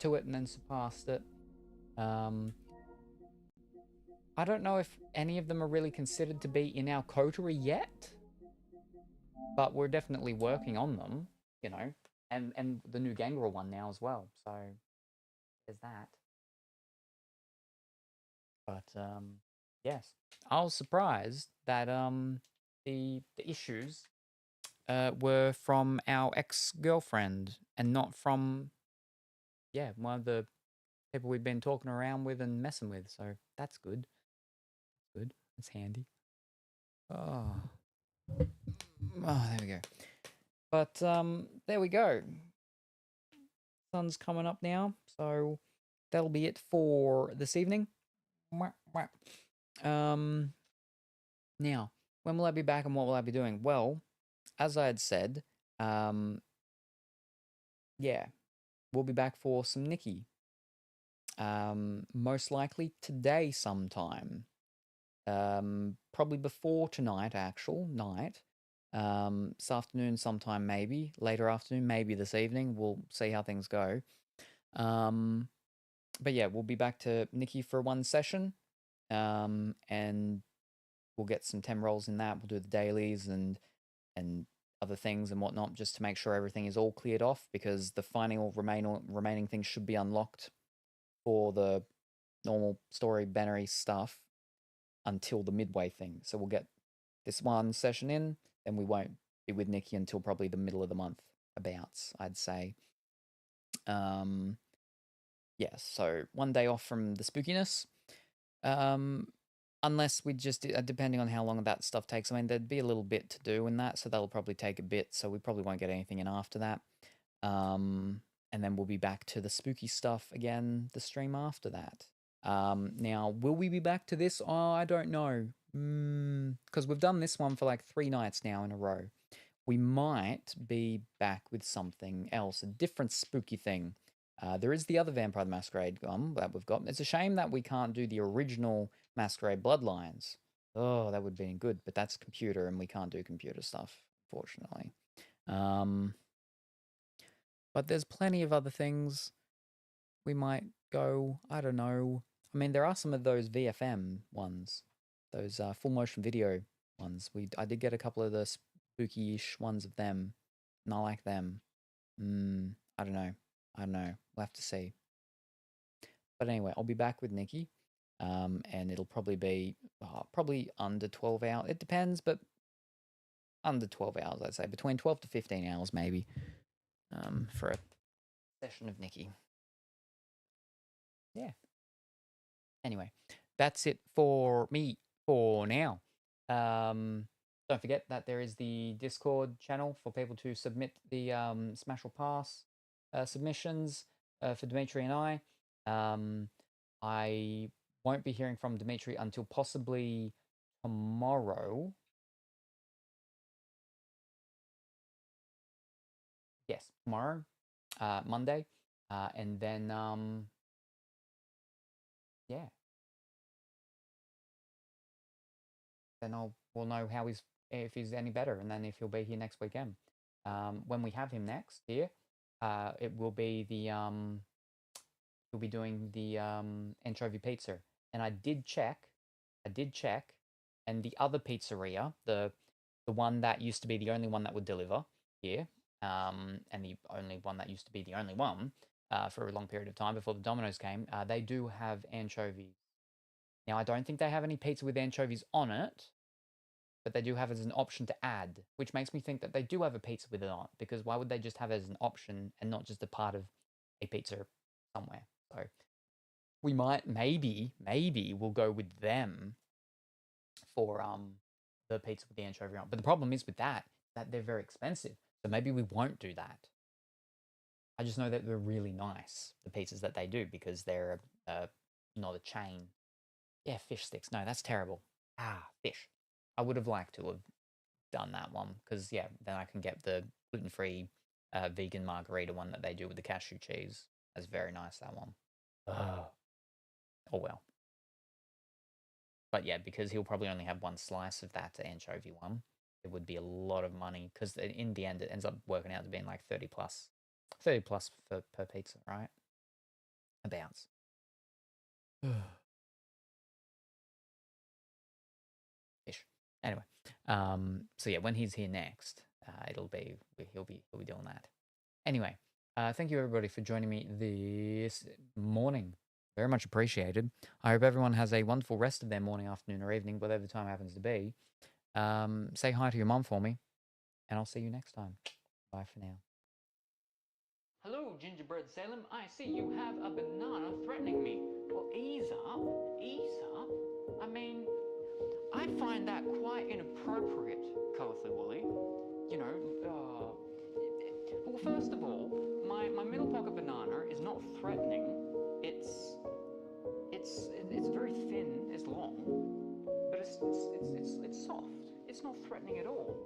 to it and then surpassed it. I don't know if any of them are really considered to be in our coterie yet, but we're definitely working on them, you know, and the new Gangrel one now as well. So there's that. But yes, I was surprised that the issues were from our ex-girlfriend and not from one of the people we've been talking around with and messing with. So that's good. Good. That's handy. Oh, there we go. But there we go. Sun's coming up now, so that'll be it for this evening. Now, when will I be back and what will I be doing? Well, as I had said, yeah, we'll be back for some Nikki. Most likely today sometime. Probably before tonight, actual night. This afternoon sometime maybe, later afternoon, maybe this evening. We'll see how things go. But yeah, we'll be back to Nikki for one session. And we'll get some 10 rolls in that. We'll do the dailies and other things and whatnot, just to make sure everything is all cleared off, because the final remaining things should be unlocked for the normal story bannery stuff until the midway thing. So we'll get this one session in, and we won't be with Nikki until probably the middle of the month, abouts, I'd say. Yeah, so one day off from the spookiness. Unless we just, depending on how long that stuff takes. I mean, there'd be a little bit to do in that, so that'll probably take a bit, so we probably won't get anything in after that. And then we'll be back to the spooky stuff again, the stream after that. Now, will we be back to this? Oh, I don't know. Because we've done this one for like 3 nights now in a row. We might be back with something else, a different spooky thing. There is the other Vampire the Masquerade one that we've got. It's a shame that we can't do the original Masquerade Bloodlines. Oh, that would have been good, but that's computer, and we can't do computer stuff, fortunately. But there's plenty of other things we might go. I don't know. I mean, there are some of those VFM ones, those full motion video ones. I did get a couple of the spooky-ish ones of them, and I like them. I don't know. We'll have to see. But anyway, I'll be back with Nikki, and it'll probably be probably under 12 hours. It depends, but under 12 hours, I'd say. Between 12 to 15 hours, maybe, for a session of Nikki. Yeah. Anyway, that's it for me for now. Don't forget that there is the Discord channel for people to submit the Smash or Pass submissions for Dimitri and I. I won't be hearing from Dimitri until possibly tomorrow. Yes, tomorrow, Monday, and then yeah, then we'll know how if he's any better, and then if he'll be here next weekend. When we have him next here, it will be he'll be doing the anchovy pizza. And I did check, and the other pizzeria, the one that used to be the only one that would deliver here, and the only one that used to be the only one for a long period of time before the Domino's came, they do have anchovies. Now, I don't think they have any pizza with anchovies on it, but they do have it as an option to add, which makes me think that they do have a pizza with it on, because why would they just have it as an option and not just a part of a pizza somewhere? So we might, maybe we'll go with them for the pizza with the anchovy on. But the problem is with that they're very expensive. So maybe we won't do that. I just know that they're really nice, the pizzas that they do, because they're not a chain. Yeah, fish sticks. No, that's terrible. Fish. I would have liked to have done that one, because yeah, then I can get the gluten-free vegan margarita one that they do with the cashew cheese. That's very nice, that one. Oh well. But yeah, because he'll probably only have one slice of that anchovy one, it would be a lot of money, because in the end it ends up working out to being like 30 plus per pizza, right? A bounce. Ish. Anyway, so yeah, when he's here next, he'll be doing that. Anyway, thank you everybody for joining me this morning. Very much appreciated. I hope everyone has a wonderful rest of their morning, afternoon, or evening, whatever the time happens to be. Say hi to your mom for me, and I'll see you next time. Bye for now. Hello, Gingerbread Salem. I see you have a banana threatening me. Well, ease up. Ease up. I mean, I find that quite inappropriate, Colorfully Woolly. You know, well, first of all, my middle pocket banana is not threatening. It's very thin, it's long, but it's soft. It's not threatening at all.